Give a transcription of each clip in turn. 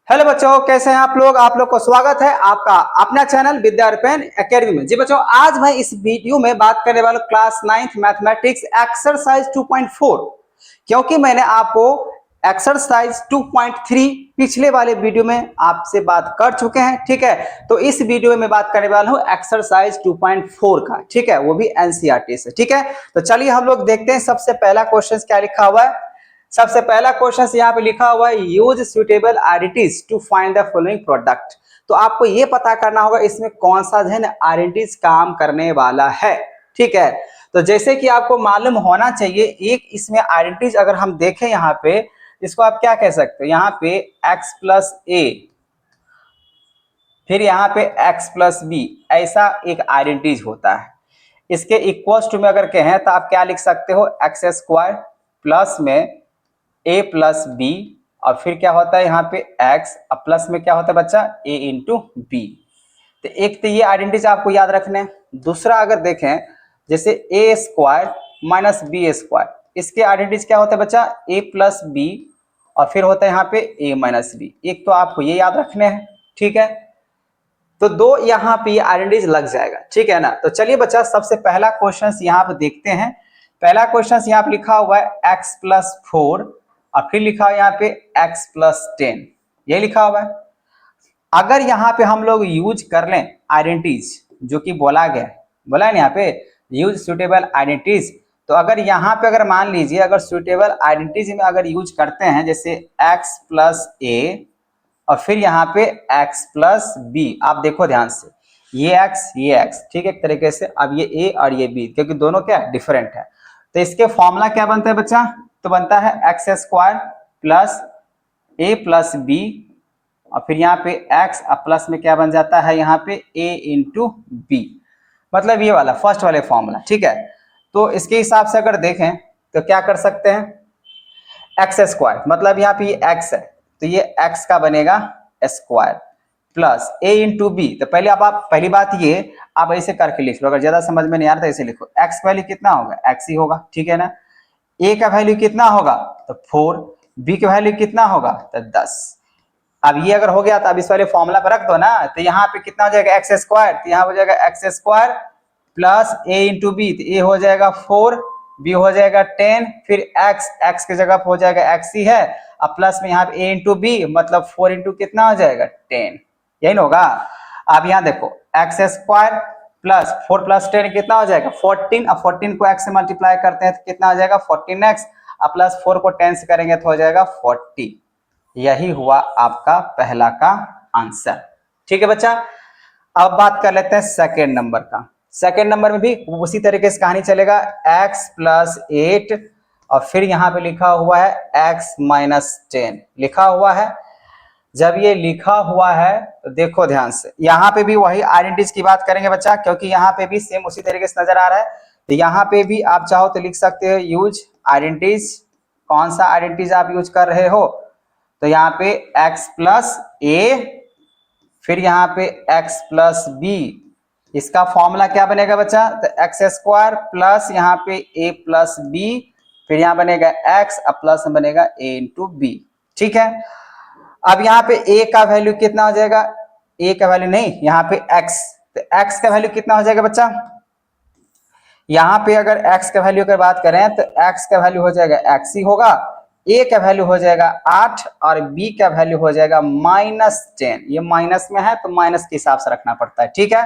Hello बच्चों, कैसे हैं आप लोग को स्वागत है आपका अपना चैनल विद्या अर्पण एकेडमी में। जी बच्चों, आज मैं इस वीडियो में बात करने वाला हूं क्लास 9th मैथमेटिक्स एक्सरसाइज 2.4, क्योंकि मैंने आपको एक्सरसाइज 2.3 पिछले वाले वीडियो में आपसे बात कर चुके हैं। ठीक है, तो इस वीडियो में बात करने वाला हूं एक्सरसाइज 2.4 का। ठीक है, वो भी एनसीईआरटी से। ठीक है, तो चलिए हम लोग देखते हैं सबसे पहला क्वेश्चन क्या लिखा हुआ है। सबसे पहला क्वेश्चन यहाँ पे लिखा हुआ है use suitable identities to find the following product. तो आपको ये पता करना होगा इसमें कौन सा जो है ना आइडेंटिटीज काम करने वाला है। ठीक है, तो जैसे कि आपको मालूम होना चाहिए, एक इसमें आइडेंटिटीज अगर हम देखें यहाँ पे, इसको आप क्या कह सकते हो, यहाँ पे x प्लस ए, फिर यहाँ पे x प्लस बी, ऐसा एक आइडेंटिटीज होता है। इसके इक्वल्स टू में अगर कहें तो आप क्या लिख सकते हो, एक्स स्क्वायर प्लस में a प्लस बी, और फिर क्या होता है यहाँ पे x, और प्लस में क्या होता है बच्चा a इंटू बी। तो एक तो ये आइडेंटिटी आपको याद रखने। दूसरा अगर देखें जैसे a square minus b square, इसके आइडेंटिटी क्या होता है बच्चा, a प्लस बी, और फिर होता है यहाँ पे a माइनस बी। एक तो आपको ये याद रखने हैं। ठीक है, तो दो यहाँ पे आइडेंटिटीज लग जाएगा। ठीक है ना, तो चलिए बच्चा सबसे पहला क्वेश्चन यहाँ पे देखते हैं। पहला क्वेश्चन यहाँ पे लिखा हुआ है x प्लस 4, और फिर लिखा है यहाँ पे x प्लस 10, ये लिखा हुआ है। अगर यहाँ पे हम लोग यूज कर लें आइडेंटिटीज जो कि बोला है ना यहाँ पे यूज सुटेबल आइडेंटिटीज, तो अगर यहाँ पे अगर मान लीजिए अगर सुटेबल आइडेंटिटीज में अगर यूज करते हैं जैसे x प्लस ए और फिर यहाँ पे x प्लस बी, आप देखो ध्यान से, ये x, ठीक है, एक तरीके से। अब ये a और ये b, क्योंकि दोनों क्या डिफरेंट है, तो इसके फॉर्मूला क्या बनता है बच्चा, तो बनता है एक्स स्क्वायर प्लस ए प्लस बी, और फिर यहाँ पे x और प्लस में क्या बन जाता है यहाँ पे a इंटू बी, मतलब ये वाला फर्स्ट वाले फॉर्मूला। ठीक है, तो इसके हिसाब से अगर देखें तो क्या कर सकते हैं, एक्स स्क्वायर मतलब यहाँ पे ये x है, तो ये x का बनेगा square plus a into B. तो पहले आप पहली बात ये आप ऐसे करके लिख लो, अगर ज्यादा समझ में नहीं आ रहा तो ऐसे लिखो, x वैल्यू कितना होगा, x ही होगा। ठीक है ना, a का वैल्यू कितना होगा तो 4, b का वैल्यू कितना होगा तो 10। अब ये अगर हो गया तो अब इस वाले फॉर्मूला पर रख दो ना, तो यहाँ पे कितना हो जाएगा एक्स स्क्वायर, तो यहाँ हो जाएगा x square plus a into B, तो a हो जाएगा 4, b हो जाएगा 10, फिर x की जगह पर हो जाएगा x ही है, अब प्लस में यहाँ पे a इंटू बी, मतलब 4 इंटू कितना हो जाएगा 10, यही ना होगा। अब यहाँ देखो एक्स स्क्वायर प्लस 4 प्लस 10 कितना हो जाएगा 14, अब 14 को x से मल्टीप्लाई करते हैं तो कितना हो जाएगा 14x, अब प्लस 4 को 10 से करेंगे तो हो जाएगा 40। यही हुआ आपका पहला का आंसर। ठीक है बच्चा, अब बात कर लेते हैं सेकेंड नंबर का। सेकेंड नंबर में भी उसी तरीके से कहानी चलेगा, x प्लस 8 और फिर यहाँ पे लिखा हुआ है x माइनस 10 लिखा हुआ है। जब ये लिखा हुआ है तो देखो ध्यान से, यहाँ पे भी वही आइडेंटिटीज की बात करेंगे बच्चा, क्योंकि यहाँ पे भी सेम उसी तरीके से नजर आ रहा है। तो यहाँ पे भी आप चाहो तो लिख सकते हो यूज आइडेंटिटीज, कौन सा आइडेंटिटीज आप यूज कर रहे हो, तो यहाँ पे x प्लस ए, फिर यहाँ पे x प्लस बी, इसका फॉर्मूला क्या बनेगा बच्चा, तो एक्स स्क्वायर प्लस यहाँ पे a प्लस बी, फिर यहाँ बनेगा x और प्लस में बनेगा a इंटू बी। ठीक है, अब यहाँ पे a का वैल्यू कितना हो जाएगा, a का वैल्यू नहीं, यहाँ पे x, तो x का वैल्यू कितना हो जाएगा बच्चा, यहाँ पे अगर x का वैल्यू की बात करें तो x का वैल्यू हो जाएगा x ही होगा, a का वैल्यू हो जाएगा 8 और b का वैल्यू हो जाएगा -10। ये माइनस में है तो माइनस के हिसाब से रखना पड़ता है। ठीक है,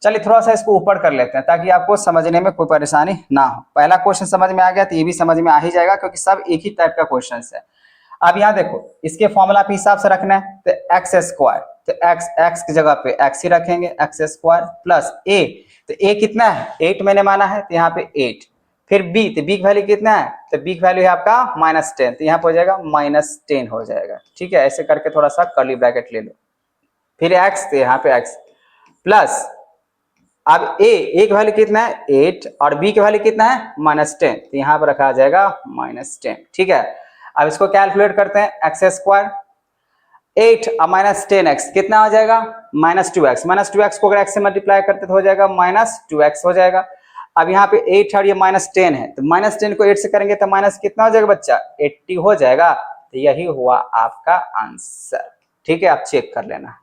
चलिए थोड़ा सा इसको ऊपर कर लेते हैं ताकि आपको समझने में कोई परेशानी ना हो। पहला क्वेश्चन समझ में आ गया तो ये भी समझ में आ ही जाएगा, क्योंकि सब एक ही टाइप का क्वेश्चन है। अब यहाँ देखो इसके फॉर्मूला के हिसाब से रखना है, तो एक्स स्क्वायर, तो एक्स की जगह पे एक्स ही रखेंगे, एक्स स्क्वायर प्लस ए, तो ए कितना है 8 मैंने माना है, तो यहाँ पे 8, फिर बी, तो बी की वैल्यू कितना है, तो बी की वैल्यू है आपका -10, तो यहाँ पे हो जाएगा -10 हो जाएगा। ठीक है, ऐसे करके थोड़ा सा कर्ली ब्रैकेट ले लो, फिर एक्स, तो यहाँ पे एक्स प्लस, अब ए की वैल्यू कितना है 8 और बी की वैल्यू कितना है -10, तो यहाँ पर रखा जाएगा -10। ठीक है, अब इसको कैलकुलेट करते हैं, एक्स स्क्वायर 8 और -10x कितना हो जाएगा -2x, -2x को अगर x से मल्टीप्लाई करते तो हो जाएगा -2x हो जाएगा। अब यहाँ पे 8 और ये -10 है, तो -10 को 8 से करेंगे तो माइनस कितना हो जाएगा बच्चा 80 हो जाएगा। तो यही हुआ आपका आंसर। ठीक है, आप चेक कर लेना।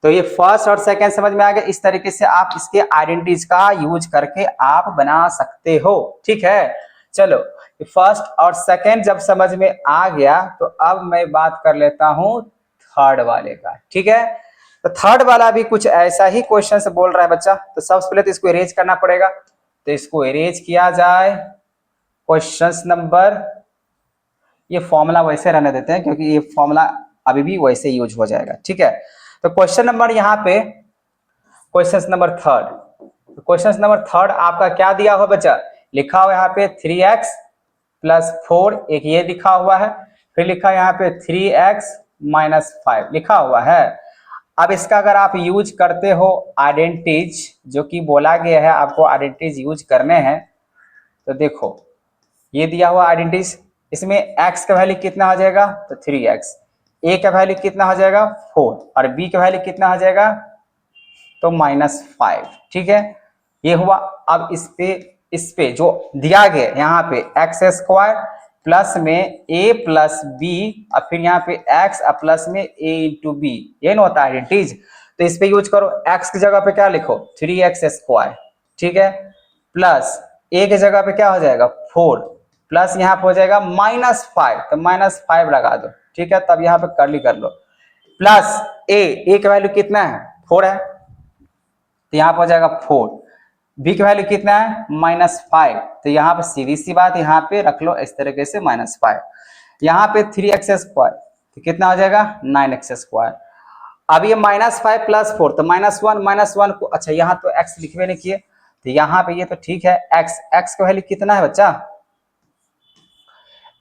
तो ये फर्स्ट और सेकंड समझ में आ गया। इस तरीके से आप इसके आइडेंटिटीज का यूज करके आप बना सकते हो, ठीक है। चलो, फर्स्ट और सेकंड जब समझ में आ गया तो अब मैं बात कर लेता हूं थर्ड वाले का, ठीक है। तो थर्ड वाला भी कुछ ऐसा ही क्वेश्चन से बोल रहा है बच्चा। तो सबसे पहले तो इसको इरेज करना पड़ेगा, तो इसको इरेज किया जाए। क्वेश्चन नंबर, ये फॉर्मूला वैसे रहने देते हैं क्योंकि ये फॉर्मूला अभी भी वैसे यूज हो जाएगा, ठीक है। तो क्वेश्चन नंबर यहाँ पे question number third, question number third आपका क्या दिया हुआ बच्चा, लिखा हुआ यहाँ पे 3x + 4, एक ये लिखा हुआ है, फिर लिखा यहाँ पे 3x - 5 लिखा हुआ है। अब इसका अगर आप यूज करते हो आइडेंटिटीज, जो कि बोला गया है आपको आइडेंटिटीज यूज करने हैं, तो देखो ये दिया हुआ आइडेंटिटीज, इसमें x का वैल्यू कितना हो जाएगा, तो 3x, a का वैल्यू कितना हो जाएगा 4, और b का वैल्यू कितना हो जाएगा तो -5, ठीक है। ये हुआ। अब इस पे जो दिया गया यहाँ पे x² प्लस में a + b, और फिर यहाँ पे x और प्लस में a × b, ये ना होता है आइडेंटिटीज। तो इस पे यूज करो, x की जगह पे क्या लिखो 3x², ठीक है, प्लस a की जगह पे क्या हो जाएगा 4, प्लस यहाँ पे हो जाएगा -5, तो -5 लगा दो, ठीक है। तब यहाँ पे कर्ली कर लो, प्लस a का वैल्यू कितना है 4 है, तो यहाँ पे हो जाएगा 4, b का वैल्यू कितना है -5, तो यहाँ पे सीधी सी बात यहाँ पे रख लो इस तरीके से -5। यहाँ पे 3x² तो कितना हो जाएगा 9x²। अब ये -5 + 4 तो -1 को, अच्छा यहाँ तो x लिखवे नहीं किए, तो यहाँ पे ये तो ठीक है। x का वैल्यू कितना है बच्चा,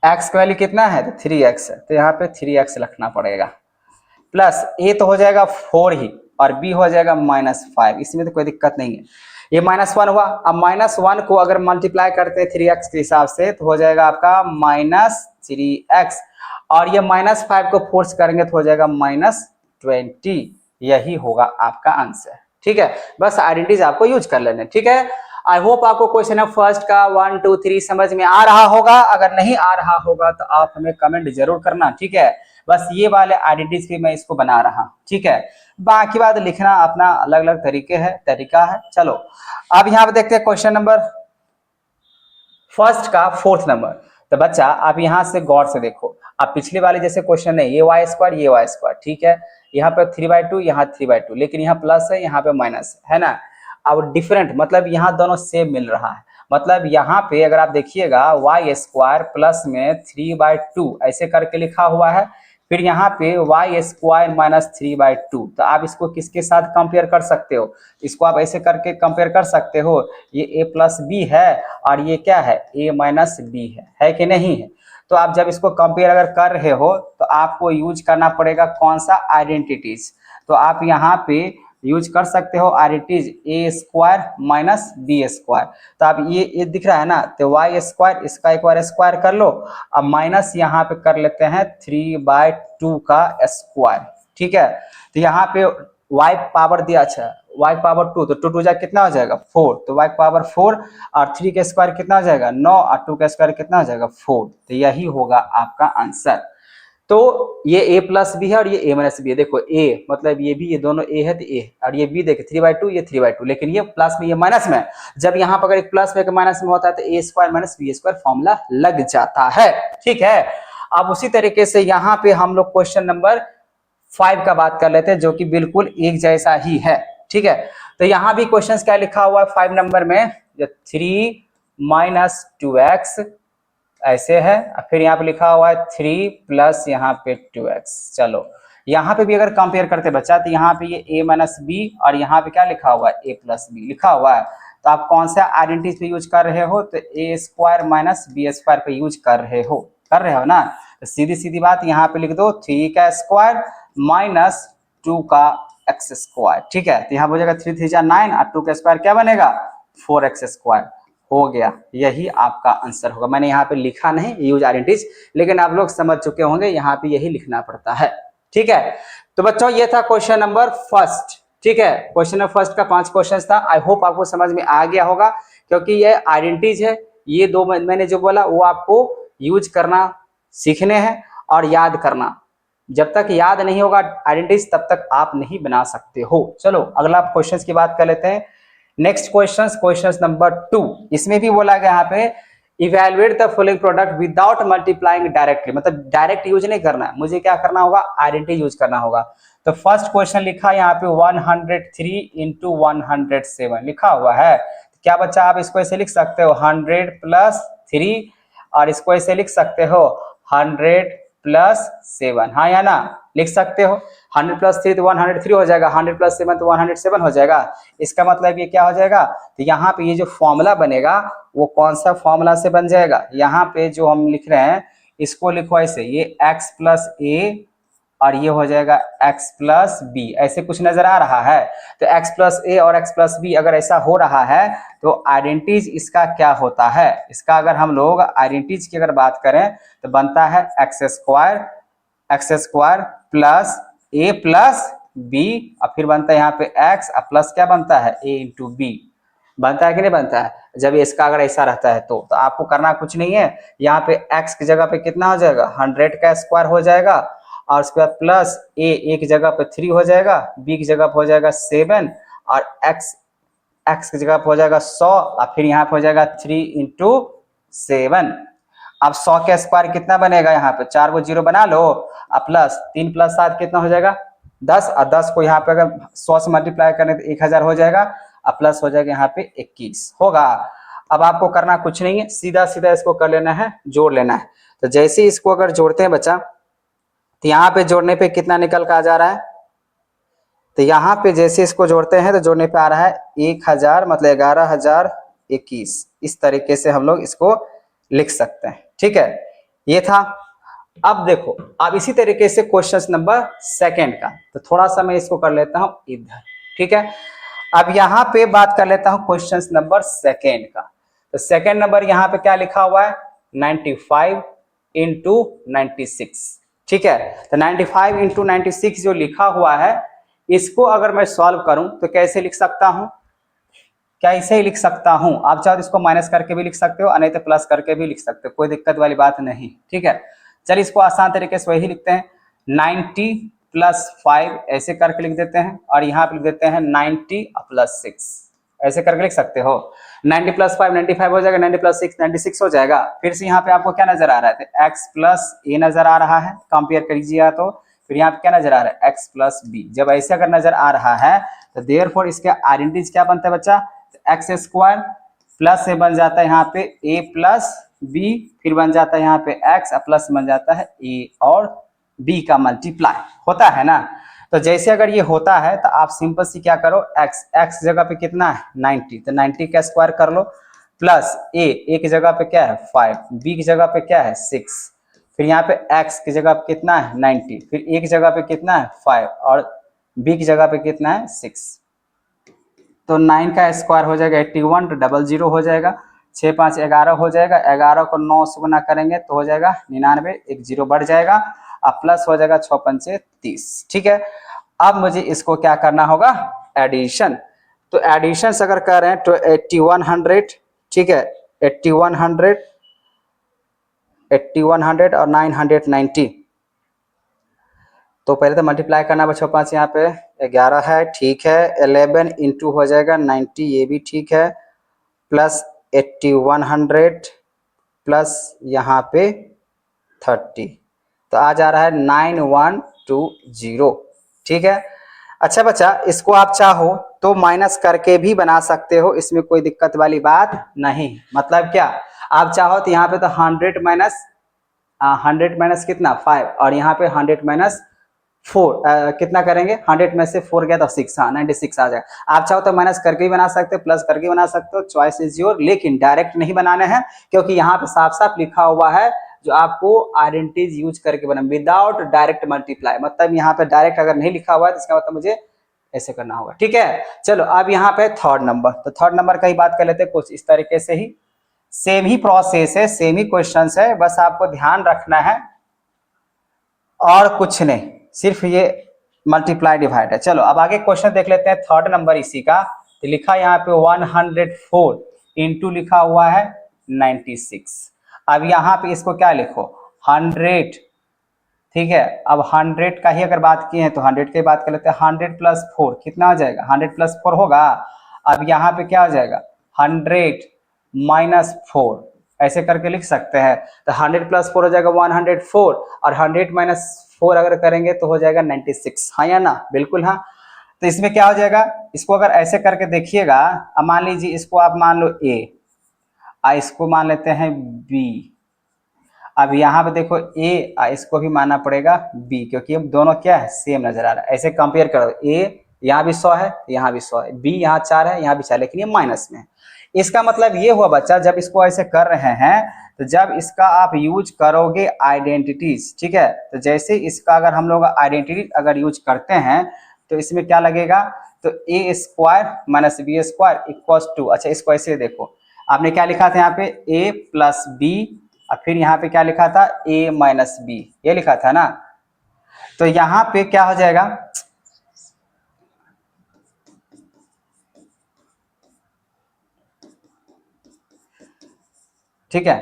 x का वैल्यू कितना है तो 3x है, तो यहाँ पे 3x लिखना पड़ेगा, प्लस a तो हो जाएगा 4 ही, और b हो जाएगा -5, इसमें तो कोई दिक्कत नहीं है। ये -1 हुआ। अब -1 को अगर मल्टीप्लाई करते हैं 3x के हिसाब से तो हो जाएगा आपका -3x, और ये -5 को फोर्स करेंगे तो हो जाएगा -20, यही होगा आपका आंसर, ठीक है। बस आइडेंटिटीज आपको यूज कर लेने, ठीक है। आई होप आपको क्वेश्चन नंबर फर्स्ट का 1 2 3 समझ में आ रहा होगा। अगर नहीं आ रहा होगा तो आप हमें कमेंट जरूर करना, ठीक है। बस ये वाले आइडेंटिटीज भी मैं इसको बना रहा हूं, ठीक है। बाकी बात लिखना अपना अलग अलग तरीका है। चलो अब यहाँ पे देखते हैं क्वेश्चन नंबर फर्स्ट का 4th नंबर। तो बच्चा आप यहाँ से गौर से देखो, अब पिछले वाले जैसे क्वेश्चन है, ये y², ये y², ठीक है। यहाँ पे 3/2, यहाँ 3/2, लेकिन यहाँ प्लस है, यहाँ पे माइनस है ना। अब डिफरेंट मतलब यहाँ दोनों सेम मिल रहा है, मतलब यहाँ पे अगर आप देखिएगा y² प्लस में 3/2 ऐसे करके लिखा हुआ है, फिर यहाँ पे y² - 3/2, तो आप इसको किसके साथ कंपेयर कर सकते हो, इसको आप ऐसे करके कंपेयर कर सकते हो, ये a + b है और ये क्या है a - b है कि नहीं है। तो आप जब इसको कंपेयर अगर कर रहे हो तो आपको यूज करना पड़ेगा कौन सा आइडेंटिटीज, तो आप यहाँ पे यूज कर सकते हो आइडेंटिटीज a² - b²। तो आप ये दिख रहा है ना, तो y², इसका एक बार स्क्वायर कर लो, अब माइनस यहाँ पे कर लेते हैं 3/2 का स्क्वायर, ठीक है। तो यहाँ पे y पावर दिया, अच्छा y पावर 2, तो 2 2 जा कितना हो जाएगा 4, तो y पावर 4, और 3 का स्क्वायर कितना हो जाएगा 9, और 2 का स्क्वायर कितना हो जाएगा 4, तो यही होगा आपका आंसर। तो ये a + b है और ये a - b है। देखो a मतलब ये भी, ये दोनों a है तो a, और ये b देखिए 3/2, ये 3/2, लेकिन ये प्लस में ये माइनस में, जब यहाँ पर अगर एक प्लस में एक माइनस में होता है तो a² - b² फॉर्मूला लग जाता है, ठीक है। अब उसी तरीके से यहाँ पे हम लोग क्वेश्चन नंबर 5 का बात कर लेते हैं, जो कि बिल्कुल एक जैसा ही है, ठीक है। तो यहाँ भी क्वेश्चन क्या लिखा हुआ है 5 नंबर में, 3 - 2x ऐसे है, फिर यहाँ पे लिखा हुआ है 3 प्लस यहाँ पे 2x। चलो यहाँ पे भी अगर कंपेयर करते बच्चा, तो यहाँ पे ये a - b, और यहाँ पे क्या लिखा हुआ है a + b लिखा हुआ है, तो आप कौन सा आइडेंटिटी पे यूज कर रहे हो, तो a² - b² पे यूज कर रहे हो ना। तो सीधी सीधी बात यहाँ पे लिख दो 3 का स्क्वायर - 2 का x², ठीक है। तो यहाँ हो जाएगा 3 3 जा 9, और 2 का स्क्वायर क्या बनेगा 4x², हो गया, यही आपका आंसर होगा। मैंने यहाँ पे लिखा नहीं यूज आइडेंटिटीज, लेकिन आप लोग समझ चुके होंगे यहाँ पे यही लिखना पड़ता है, ठीक है। तो बच्चों ये था क्वेश्चन नंबर फर्स्ट, ठीक है। क्वेश्चन नंबर फर्स्ट का 5 क्वेश्चन था। आई होप आपको समझ में आ गया होगा, क्योंकि ये आइडेंटिटीज है, ये दो मैंने जो बोला वो आपको यूज करना सीखने हैं और याद करना, जब तक याद नहीं होगा आइडेंटिटीज तब तक आप नहीं बना सकते हो। चलो अगला क्वेश्चन की बात कर लेते हैं। नेक्स्ट क्वेश्चन नंबर 2, इसमें भी बोला गया यहाँ पे evaluate the following product without multiplying directly, मतलब डायरेक्ट यूज नहीं करना है, मुझे क्या करना होगा, आइडेंटिटी यूज करना होगा। तो फर्स्ट क्वेश्चन लिखा यहाँ पे 103 इंटू 107 लिखा हुआ है। क्या बच्चा आप इसको ऐसे लिख सकते हो 100 प्लस 3, और इसको ऐसे लिख सकते हो 100 प्लस 7, हाँ या ना, लिख सकते हो। 100 प्लस 3 तो 103 हो जाएगा, 100 प्लस 7 तो 107 हो जाएगा। इसका मतलब ये क्या हो जाएगा, तो यहाँ पे ये जो फॉर्मूला बनेगा वो कौन सा फॉर्मूला से बन जाएगा, यहाँ पे जो हम लिख रहे हैं इसको लिखो ऐसे, ये x प्लस ए और ये हो जाएगा x प्लस बी, ऐसे कुछ नजर आ रहा है। तो x प्लस ए और x प्लस बी अगर ऐसा हो रहा है तो आइडेंटिटीज इसका क्या होता है, इसका अगर हम लोग आइडेंटिटीज की अगर बात करें तो बनता है एक्स स्क्वायर प्लस ए प्लस बी, और फिर बनता है यहाँ पे x और प्लस क्या बनता है a इंटू बी, बनता है कि नहीं बनता है। जब इसका अगर ऐसा रहता है तो आपको करना कुछ नहीं है, यहाँ पे x की जगह पे कितना हो जाएगा 100 का स्क्वायर हो जाएगा, और उसके बाद प्लस a एक जगह पे 3 हो जाएगा, b की जगह पे हो जाएगा 7, और x की जगह पे हो जाएगा 100, और फिर यहाँ पे हो जाएगा 3 इंटू 7। अब 100 का स्क्वायर कितना बनेगा, यहाँ पे 4 को 0 बना लो, और प्लस 3 प्लस 7 कितना हो जाएगा 10, और 10 को यहाँ पे अगर 100 से मल्टीप्लाई करने तो 1000 हो जाएगा, और प्लस हो जाएगा यहाँ पे 21 होगा। अब आपको करना कुछ नहीं है, सीधा सीधा इसको कर लेना है, जोड़ लेना है। तो जैसे इसको अगर जोड़ते हैं बच्चा, तो यहाँ पे जोड़ने पे कितना निकल कर आ जा रहा है, तो यहाँ पे जैसे इसको जोड़ते हैं तो जोड़ने पे आ रहा है 1000, मतलब 11021। इस तरीके से हम लोग इसको लिख सकते हैं, ठीक है, ये था। अब देखो, अब इसी तरीके से क्वेश्चन नंबर 2 का, तो थोड़ा सा मैं इसको कर लेता हूं इधर, ठीक है। अब यहाँ पे बात कर लेता हूं क्वेश्चन नंबर 2 का। तो 2 नंबर यहाँ पे क्या लिखा हुआ है 95 इंटू 96, ठीक है। तो 95 इंटू 96 जो लिखा हुआ है, इसको अगर मैं सॉल्व करूं तो कैसे लिख सकता हूं, क्या ऐसे ही लिख सकता हूं, आप चाहो तो इसको माइनस करके भी लिख सकते हो, नहीं तो प्लस करके भी लिख सकते हो, कोई दिक्कत वाली बात नहीं, ठीक है। चलिए इसको आसान तरीके से वही लिखते हैं, 90 प्लस 5 ऐसे करके लिख देते हैं, और यहाँ पे लिख देते हैं 90 प्लस 6, ऐसे करके लिख सकते हो। 90 प्लस 5 95 हो जाएगा, 90 प्लस 6 96 हो जाएगा। फिर से यहाँ पे आपको क्या नजर आ रहा है, x प्लस ए नजर आ रहा है, कंपेयर करिएगा तो फिर यहाँ पे क्या नजर आ रहा है x प्लस बी। जब ऐसे अगर नजर आ रहा है तो देयरफॉर इसके आइडेंटिटीज क्या बनता है बच्चा, एक्स स्क्वायर प्लस से बन जाता है यहाँ पे a प्लस बी, फिर बन जाता है यहाँ पे x प्लस बन जाता है a और b का मल्टीप्लाई होता है ना। तो जैसे अगर ये होता है तो आप सिंपल सी क्या करो, x जगह पे कितना है 90, तो 90 का स्क्वायर कर लो, प्लस a की जगह पे क्या है 5, b की जगह पे क्या है 6, फिर यहाँ पे x की जगह पे कितना है 90, फिर a की जगह पे कितना है 5, और b की जगह पे कितना है 6। तो 9 का स्क्वायर हो जाएगा 81, तो 00 हो जाएगा, 6 5 11 हो जाएगा, 11 को 9 से गुना करेंगे तो हो जाएगा 99, एक जीरो बढ़ जाएगा, अब प्लस हो जाएगा 6 पंचे 30, ठीक है। अब मुझे इसको क्या करना होगा, एडिशन। तो एडिशन अगर कर रहे हैं तो 8100, ठीक है, 8100 और 990, तो पहले तो मल्टीप्लाई करना बच्चों 5, यहाँ पे 11 है, ठीक है, 11 इंटू हो जाएगा 90, ये भी ठीक है, प्लस 8100 प्लस यहाँ पे 30, तो आ जा रहा है 9120, ठीक है। अच्छा बच्चा, इसको आप चाहो तो माइनस करके भी बना सकते हो, इसमें कोई दिक्कत वाली बात नहीं। मतलब क्या, आप चाहो तो यहाँ पे तो 100 माइनस कितना 5, और यहाँ पे 100 माइनस 4 कितना करेंगे, 100 में से 4 गया तो 6, हाँ 96 आ जाएगा। आप चाहो तो माइनस करके भी बना सकते हो, प्लस करके बना सकते हो, चॉइस इज योर, लेकिन डायरेक्ट नहीं बनाने हैं, क्योंकि यहाँ पे साफ साफ लिखा हुआ है जो आपको आइडेंटिटीज यूज करके बना, विदाउट डायरेक्ट मल्टीप्लाई। मतलब यहाँ पे डायरेक्ट अगर नहीं लिखा हुआ है तो इसका मतलब मुझे ऐसे करना होगा, ठीक है। चलो अब यहाँ पे थर्ड नंबर, तो थर्ड नंबर का ही बात कर लेते हैं, कुछ इस तरीके से ही, सेम ही प्रोसेस है, सेम ही क्वेश्चन है, बस आपको ध्यान रखना है और कुछ नहीं, सिर्फ ये मल्टीप्लाई डिवाइड है। चलो अब आगे क्वेश्चन देख लेते हैं, थर्ड नंबर इसी का, तो लिखा यहाँ पे 104 इंटू लिखा हुआ है 96। अब यहाँ पे इसको क्या लिखो 100, ठीक है। अब 100 का ही अगर बात की है तो 100 की बात कर लेते हैं। 100 प्लस 4 कितना हो जाएगा? 100 प्लस 4 होगा। अब यहाँ पे क्या हो जाएगा? 100 माइनस 4 ऐसे करके लिख सकते हैं। तो 100 प्लस 4 हो जाएगा 104 और 100 माइनस 4 अगर करेंगे तो हो जाएगा 96। हाँ या ना? बिल्कुल हाँ। तो इसमें क्या हो जाएगा? इसको अगर ऐसे करके देखिएगा, अब मान लीजिए इसको आप मान लो ए, इसको मान लेते हैं बी। अब यहाँ पे देखो ए, इसको भी मानना पड़ेगा बी, क्योंकि हम दोनों क्या है? सेम नजर आ रहा है। ऐसे कंपेयर करो, ए यहाँ भी 100 है, यहाँ भी 100 है, बी यहाँ 4 है, यहाँ भी 4, लेकिन ये माइनस में है। इसका मतलब ये हुआ बच्चा, जब इसको ऐसे कर रहे हैं तो जब इसका आप यूज करोगे आइडेंटिटीज, ठीक है, तो जैसे इसका अगर हम लोग आइडेंटिटी अगर यूज करते हैं तो इसमें क्या लगेगा? तो a square minus b square equal to, अच्छा इसको ऐसे देखो, आपने क्या लिखा था यहाँ पे? ए प्लस बी, और फिर यहाँ पे क्या लिखा था? a माइनस बी, ये लिखा था ना। तो यहाँ पे क्या हो जाएगा? ठीक है,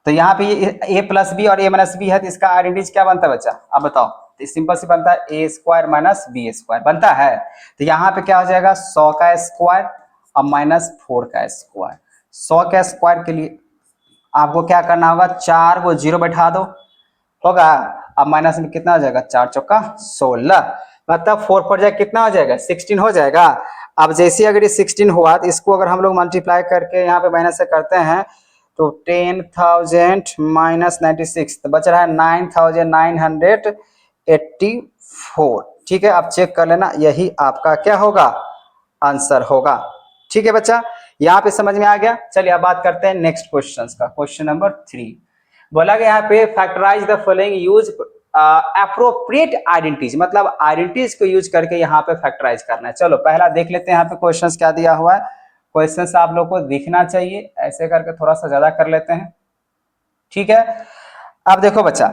तो यहाँ पे ये a प्लस बी और a माइनस बी है, तो इसका आइडेंटिटी क्या बनता है बच्चा? अब बताओ। तो सिंपल से बनता है ए स्क्वायर माइनस बी स्क्वायर बनता है। तो यहाँ पे क्या हो जाएगा? 100 का स्क्वायर और माइनस 4 का स्क्वायर। 100 का स्क्वायर के लिए आपको क्या करना होगा? 4 को 0 बैठा दो, होगा। अब माइनस में कितना हो जाएगा? 4 चौका 16, मतलब 4 पर जाए कितना हो जाएगा? 16 हो जाएगा। अब जैसे अगर ये 16 हुआ तो इसको अगर हम लोग मल्टीप्लाई करके यहाँ पे माइनस से करते हैं तो 10,000 माइनस 96, तो बच रहा है 9,984। ठीक है, अब चेक कर लेना, यही आपका क्या होगा? आंसर होगा। ठीक है बच्चा, यहाँ पे समझ में आ गया। चलिए अब बात करते हैं नेक्स्ट क्वेश्चन का। क्वेश्चन नंबर 3 बोला गया यहाँ पे factorise the following use appropriate identities, मतलब आइडेंटिटीज को यूज करके यहाँ पे फैक्टराइज करना है। चलो पहला देख लेते हैं यहाँ पे क्वेश्चंस क्या दिया हुआ है। क्वेश्चंस आप लोग को दिखना चाहिए, ऐसे करके थोड़ा सा ज्यादा कर लेते हैं। ठीक है, अब देखो बच्चा,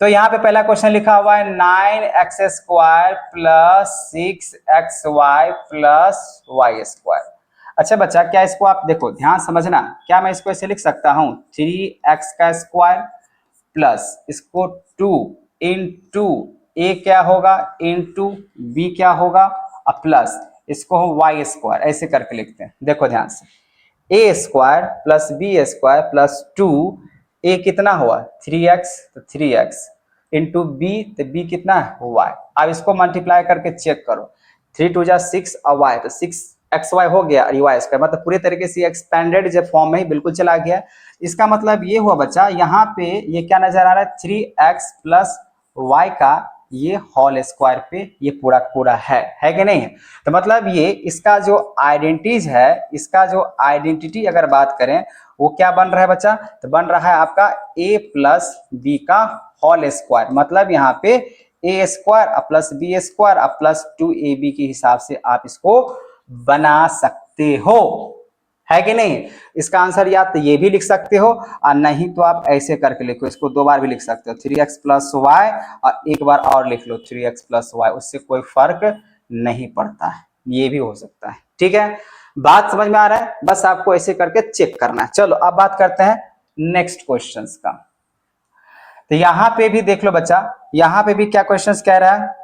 तो यहाँ पे पहला क्वेश्चन लिखा हुआ है 9x square plus 6xy plus Y square. अच्छा बच्चा, क्या इसको आप देखो ध्यान समझना, क्या मैं इसको ऐसे लिख सकता हूँ 3x का स्क्वायर प्लस इसको 2 इंटू ए क्या होगा इंटू बी क्या होगा और प्लस इसको हम वाई स्क्वायर ऐसे करके लिखते हैं। देखो ध्यान से, a square plus B square plus 2, a कितना हुआ 3x, तो 3x इंटू बी, तो बी कितना है y। अब इसको मल्टीप्लाई करके चेक करो, 3 2 जा 6 और y, तो 6xy हो गया और y स्क्वायर, मतलब पूरे तरीके से एक्सपेंडेड जो फॉर्म में ही बिल्कुल चला गया। इसका मतलब ये हुआ बच्चा, यहाँ पे ये क्या नजर आ रहा है 3x प्लस y का ये होल स्क्वायर पे ये पूरा पूरा है कि नहीं है। तो मतलब ये इसका जो आइडेंटिटीज है, इसका जो आइडेंटिटी अगर बात करें वो क्या बन रहा है बच्चा? तो बन रहा है आपका a प्लस बी का होल स्क्वायर, मतलब यहाँ पे a square plus B square plus 2ab के हिसाब से आप इसको बना सकते हो, है कि नहीं। इसका आंसर या तो ये भी लिख सकते हो और नहीं तो आप ऐसे करके लिखो, इसको 2 बार भी लिख सकते हो 3x प्लस वाई और एक बार और लिख लो 3x प्लस वाई, उससे कोई फर्क नहीं पड़ता है, ये भी हो सकता है। ठीक है, बात समझ में आ रहा है, बस आपको ऐसे करके चेक करना है। चलो अब बात करते हैं नेक्स्ट क्वेश्चन का। तो यहां पे भी देख लो बच्चा, यहां पे भी क्या क्वेश्चन कह रहा है,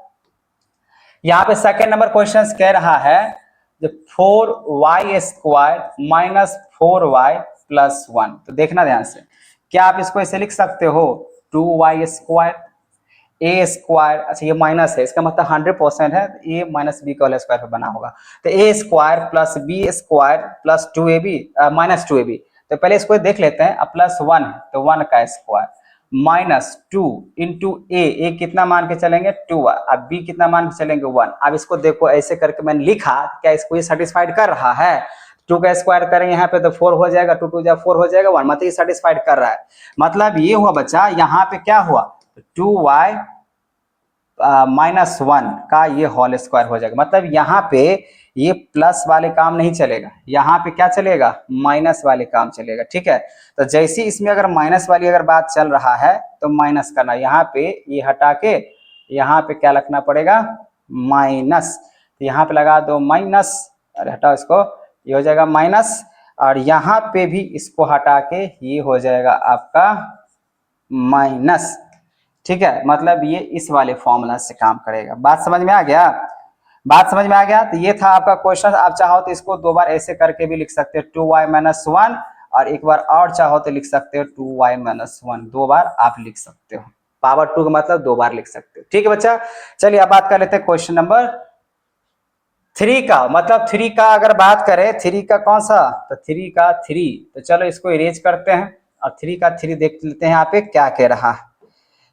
यहां पे सेकेंड नंबर क्वेश्चन कह रहा है 4y square minus 4y plus 1। तो देखना ध्यान से, क्या आप इसको ऐसे लिख सकते हो 2y स्क्वायर ए स्क्वायर, अच्छा ये माइनस है, इसका मतलब 100% है, ए माइनस बी का होल स्क्वायर पे बना होगा। तो a square plus B square plus 2ab minus 2ab, तो पहले इसको देख लेते हैं। प्लस 1 तो 1 का स्क्वायर माइनस 2 इंटू ए कितना मान के चलेंगे 2, अब बी कितना मान के चलेंगे 1। अब इसको देखो ऐसे करके मैंने लिखा, क्या इसको ये सेटिस्फाइड कर रहा है? 2 का स्क्वायर करेंगे यहाँ पे तो 4 हो जाएगा, 2 2 जा 4 हो जाएगा 1, मतलब ये सेटिस्फाइड कर रहा है। मतलब ये हुआ बच्चा, यहाँ पे क्या हुआ 2y माइनस 1 का ये होल स्क्वायर हो जाएगा, मतलब यहाँ पे ये प्लस वाले काम नहीं चलेगा, यहाँ पे क्या चलेगा माइनस वाले काम चलेगा। ठीक है, तो जैसे इसमें अगर माइनस वाली अगर बात चल रहा है तो माइनस करना, यहाँ पे ये हटा के यहाँ पे क्या रखना पड़ेगा माइनस, तो यहाँ पे लगा दो माइनस, अरे हटाओ इसको, ये हो जाएगा माइनस, और यहाँ पे भी इसको हटा के ये हो जाएगा आपका माइनस। ठीक है, मतलब ये इस वाले फॉर्मूला से काम करेगा। बात समझ में आ गया? बात समझ में आ गया? तो ये था आपका क्वेश्चन। आप चाहो तो इसको दो बार ऐसे करके भी लिख सकते हो 2y-1, और एक बार और चाहो तो लिख सकते हो 2y-1, दो बार आप लिख सकते हो। पावर 2 का मतलब दो बार लिख सकते हो। ठीक है बच्चा, चलिए अब बात कर लेते हैं क्वेश्चन नंबर 3 का। मतलब 3 का अगर बात करें, 3 का कौन सा, तो 3 का 3, तो चलो इसको इरेज करते हैं और 3 का 3 देख लेते हैं यहाँ पे क्या कह रहा है।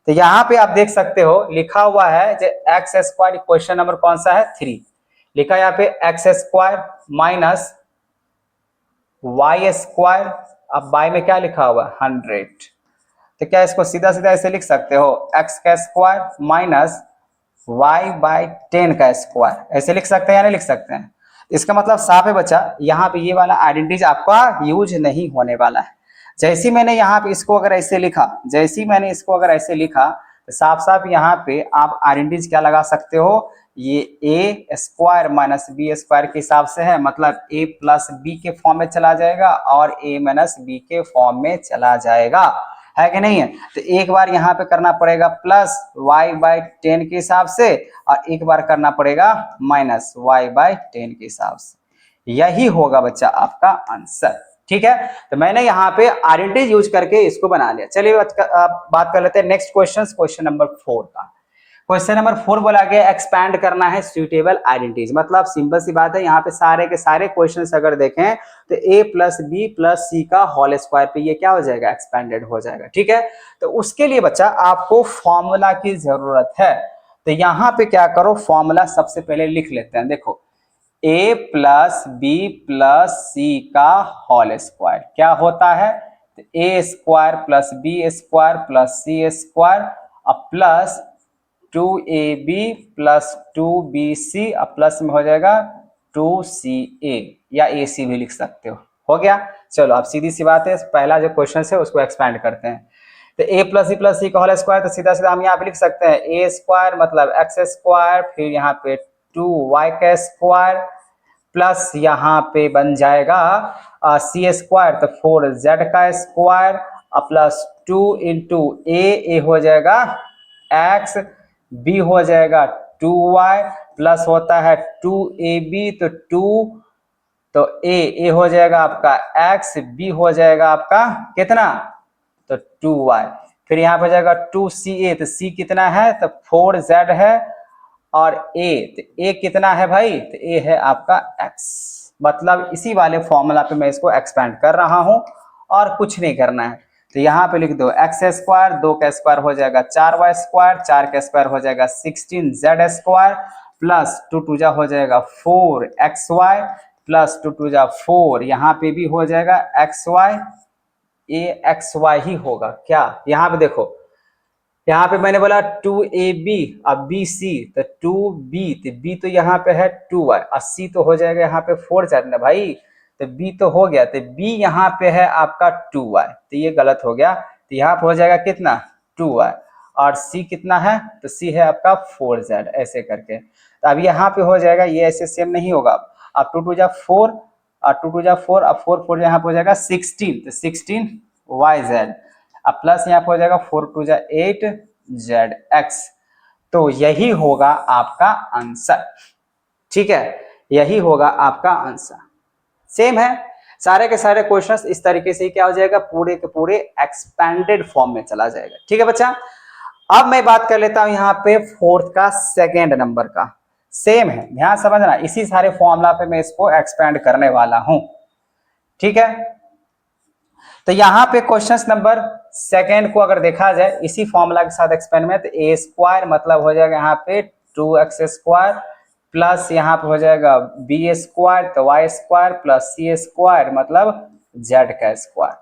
तो यहाँ पे आप देख सकते हो लिखा हुआ है जो एक्स स्क्वायर, क्वेश्चन नंबर कौन सा है 3, लिखा है यहाँ पे x square minus y square. अब वाई में क्या लिखा हुआ 100, तो क्या इसको सीधा सीधा ऐसे लिख सकते हो एक्स का स्क्वायर माइनस y/10 का स्क्वायर, ऐसे लिख सकते हैं या नहीं लिख सकते हैं? इसका मतलब साफ है बच्चा, यहाँ पे ये वाला आइडेंटिटी आपका यूज नहीं होने वाला है। जैसे मैंने यहाँ पे इसको अगर ऐसे लिखा, जैसे मैंने इसको अगर ऐसे लिखा, तो साफ साफ यहाँ पे आप आइडेंटिटी क्या लगा सकते हो, ये ए स्क्वायर माइनस बी स्क्वायर के हिसाब से है, मतलब ए प्लस बी के फॉर्म में चला जाएगा और ए माइनस बी के फॉर्म में चला जाएगा, है कि नहीं है? तो एक बार यहाँ पे करना पड़ेगा प्लस y/10 के हिसाब से, और एक बार करना पड़ेगा माइनस y/10 के हिसाब से। यही होगा बच्चा आपका आंसर। ठीक है, तो मैंने यहाँ पे आइडेंटिटी यूज करके इसको बना लिया। चलिए बात कर लेते हैं नेक्स्ट क्वेश्चन, क्वेश्चन नंबर 4 का। क्वेश्चन नंबर 4 बोला गया एक्सपैंड करना है सुइटेबल आइडेंटिटीज। मतलब सिंपल सी बात है, यहाँ पे सारे के सारे क्वेश्चंस अगर देखें तो a plus B plus c का होल स्क्वायर पे ये क्या हो जाएगा, एक्सपैंडेड हो जाएगा। ठीक है, तो उसके लिए बच्चा आपको फॉर्मूला की जरूरत है। तो यहाँ पे क्या करो, फॉर्मूला सबसे पहले लिख लेते हैं। देखो a plus B plus c का होल स्क्वायर क्या होता है, तो a square plus B square plus C square अब प्लस 2ab प्लस 2bc, अब प्लस में हो जाएगा 2ca, या ac भी लिख सकते हो गया। चलो अब सीधी सी बात है, पहला जो क्वेश्चन है उसको एक्सपैंड करते हैं। तो a plus B plus c का होल स्क्वायर, तो सीधा सीधा हम यहाँ पे लिख सकते हैं a स्क्वायर मतलब x स्क्वायर, फिर यहाँ पे 2y का स्क्वायर प्लस यहाँ पे बन जाएगा सी स्क्वायर तो 4z का स्क्वायर, प्लस 2 इंटू ए हो जाएगा x, b हो जाएगा 2y, प्लस होता है 2ab तो 2, तो a हो जाएगा आपका x, b हो जाएगा आपका कितना, तो 2y, फिर यहाँ पे हो जाएगा 2ca, तो c कितना है, तो 4z है, और a, तो a कितना है भाई, तो a है आपका x। मतलब इसी वाले फॉर्मूला पे मैं इसको एक्सपेंड कर रहा हूं और कुछ नहीं करना है। तो यहाँ पे लिख दो एक्स स्क्वायर, 2 का स्क्वायर हो जाएगा 4y स्क्वायर, 4 का स्क्वायर हो जाएगा 16z स्क्वायर, प्लस 2 2 जा हो जाएगा 4xy, प्लस 2 2 जा 4, यहाँ पे भी हो जाएगा xy, axy ही होगा क्या। यहाँ पे देखो, यहाँ पे मैंने बोला 2ab अब bc तो 2b, तो b तो यहाँ पे है 2y, और c तो हो जाएगा यहाँ पे 4z ना भाई, तो b तो हो गया, तो b यहाँ पे है आपका 2y, तो ये गलत हो गया, तो यहाँ पे हो जाएगा कितना 2y, और c कितना है, तो c है आपका 4z, ऐसे करके। तो अब यहाँ पे हो जाएगा, ये ऐसे सेम नहीं होगा, अब 2 2 जा 4, और 2 2 जा 4, अब 4 4 यहाँ पे हो जाएगा 16, तो 16yz, अब प्लस यहाँ पे हो जाएगा 4 2 जा 8zx। तो यही होगा आपका आंसर। ठीक है, यही होगा आपका आंसर। सेम है, सारे के सारे क्वेश्चंस इस तरीके से क्या हो जाएगा, पूरे के पूरे एक्सपेंडेड फॉर्म में चला जाएगा। ठीक है बच्चा, अब मैं बात कर लेता हूं यहाँ पे फोर्थ का सेकेंड नंबर का। सेम है, ध्यान समझना, इसी सारे फॉर्मूला पे मैं इसको एक्सपेंड करने वाला हूं। ठीक है, तो यहाँ पे क्वेश्चन नंबर सेकेंड को अगर देखा जाए इसी फॉर्मूला के साथ एक्सपेंड में, तो ए स्क्वायर मतलब हो जाएगा यहाँ पे 2x स्क्वायर, प्लस यहाँ पे हो जाएगा बी स्क्वायर तो वाई स्क्वायर, प्लस सी स्क्वायर मतलब जेड का स्क्वायर,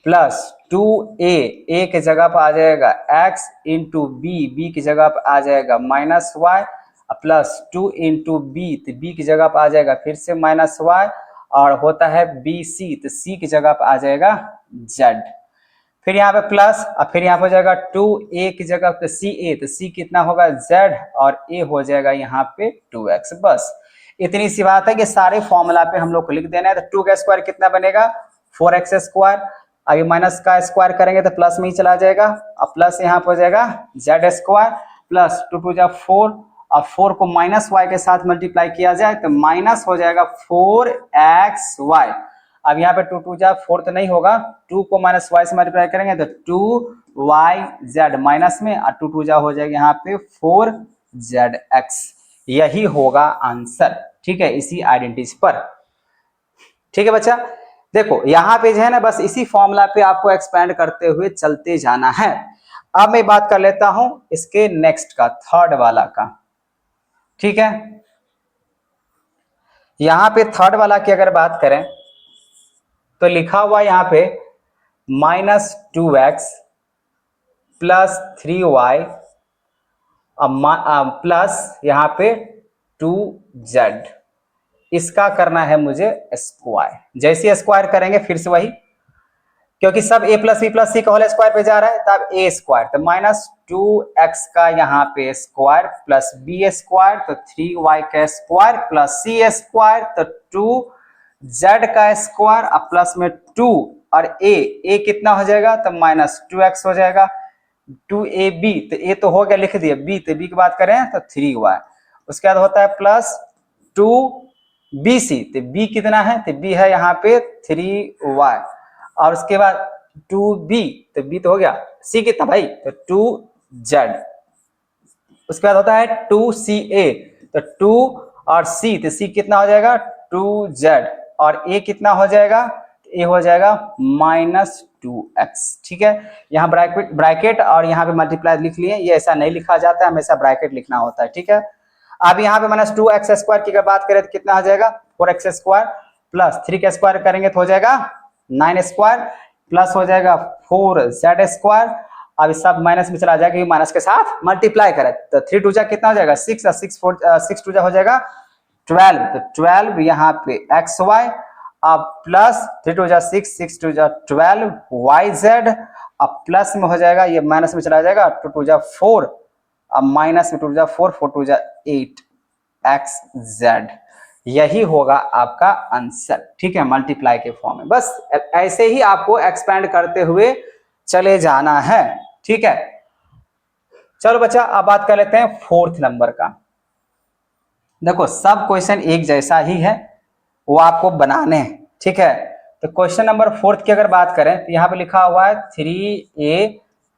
प्लस 2a के जगह पर आ जाएगा x इंटू बी की जगह पर आ जाएगा minus y, plus 2 into B, तो b की जगह पर आ जाएगा फिर से माइनस वाई, और होता है BC, तो C की जगह पर आ जाएगा Z, फिर यहाँ पे प्लस, और फिर यहाँ पे हो जाएगा 2a की जगह पे CA, तो C कितना होगा Z, और A हो जाएगा यहाँ पे 2x। बस इतनी सी बात है कि सारे फॉर्मूला पे हम लोग को लिख देना है। तो 2 का स्क्वायर कितना बनेगा 4x स्क्वायर, अभी माइनस का स्क्वायर करेंगे तो प्लस में ही चला जाएगा, अब प्लस यहाँ पर हो जाएगा जेड स्क्वायर प्लस 2 टू जा 4, अब 4 को माइनस वाई के साथ मल्टीप्लाई किया जाए तो माइनस हो जाएगा 4xy। अब यहाँ पे 2 टू जा 4 तो नहीं होगा, 2 को माइनस वाई से मल्टीप्लाई करेंगे तो 2yz माइनस में, और 2 टू जा हो जाएगा यहाँ पे 4zx। यही होगा आंसर, ठीक है, इसी आइडेंटिटी पर। ठीक है बच्चा, देखो यहाँ पे जो है ना बस इसी फॉर्मूला पे आपको एक्सपेंड करते हुए चलते जाना है। अब मैं बात कर लेता हूं इसके नेक्स्ट का, थर्ड वाला का। ठीक है, यहां पे थर्ड वाला की अगर बात करें तो लिखा हुआ यहाँ पे -2x प्लस 3y प्लस यहाँ पे 2z। इसका करना है मुझे स्क्वायर। जैसे स्क्वायर करेंगे फिर से वही, क्योंकि सब a plus B plus c का होल स्क्वायर पे जा रहा है, तब a स्क्वायर तो -2x का यहाँ पे स्क्वायर प्लस b स्क्वायर तो 3y का स्क्वायर प्लस c स्क्वायर तो 2z का स्क्वायर और प्लस में 2 और a कितना हो जाएगा तो -2x हो जाएगा, 2ab तो a तो हो गया लिख दिया, b तो b की बात करें तो 3y। उसके बाद होता है प्लस 2bc तो b कितना है तो b है यहाँ पे 3y, और उसके बाद 2b तो b तो हो गया, c कितना भाई तो 2z। उसके बाद होता है 2ca तो 2 और c तो c कितना हो जाएगा 2z, और a कितना हो जाएगा, a हो जाएगा -2x। ठीक है, यहाँ ब्रैकेट और यहाँ पे मल्टीप्लाई लिख लिए, ये ऐसा नहीं लिखा जाता है, हमेशा ब्रैकेट लिखना होता है। ठीक है, अब यहाँ पे -2x स्क्वायर की अगर बात करें तो कितना हो जाएगा 4x स्क्वायर प्लस 3 का स्क्वायर करेंगे तो हो जाएगा 9 स्क्वायर प्लस हो जाएगा 4z स्क्वायर। अब सब माइनस में चला जाएगा, माइनस के साथ मल्टीप्लाई करें तो 3 टू जा कितना हो जाएगा 6 और 6 टू जा हो जाएगा 12 तो 12 यहाँ पे xy, अब प्लस 3 टू जा 6, 6 टू जा 12 yz, अब प्लस में हो जाएगा, ये माइनस में चला जाएगा 2 टू जा 4, अब माइनस में 2 टू जा 4, 4 टू जा 8 xz। यही होगा आपका आंसर। ठीक है, मल्टीप्लाई के फॉर्म में, बस ऐसे ही आपको एक्सपेंड करते हुए चले जाना है। ठीक है, चलो बच्चा अब बात कर लेते हैं फोर्थ नंबर का। देखो सब क्वेश्चन एक जैसा ही है, वो आपको बनाने हैं। ठीक है, तो क्वेश्चन नंबर फोर्थ की अगर बात करें तो यहाँ पे लिखा हुआ है 3a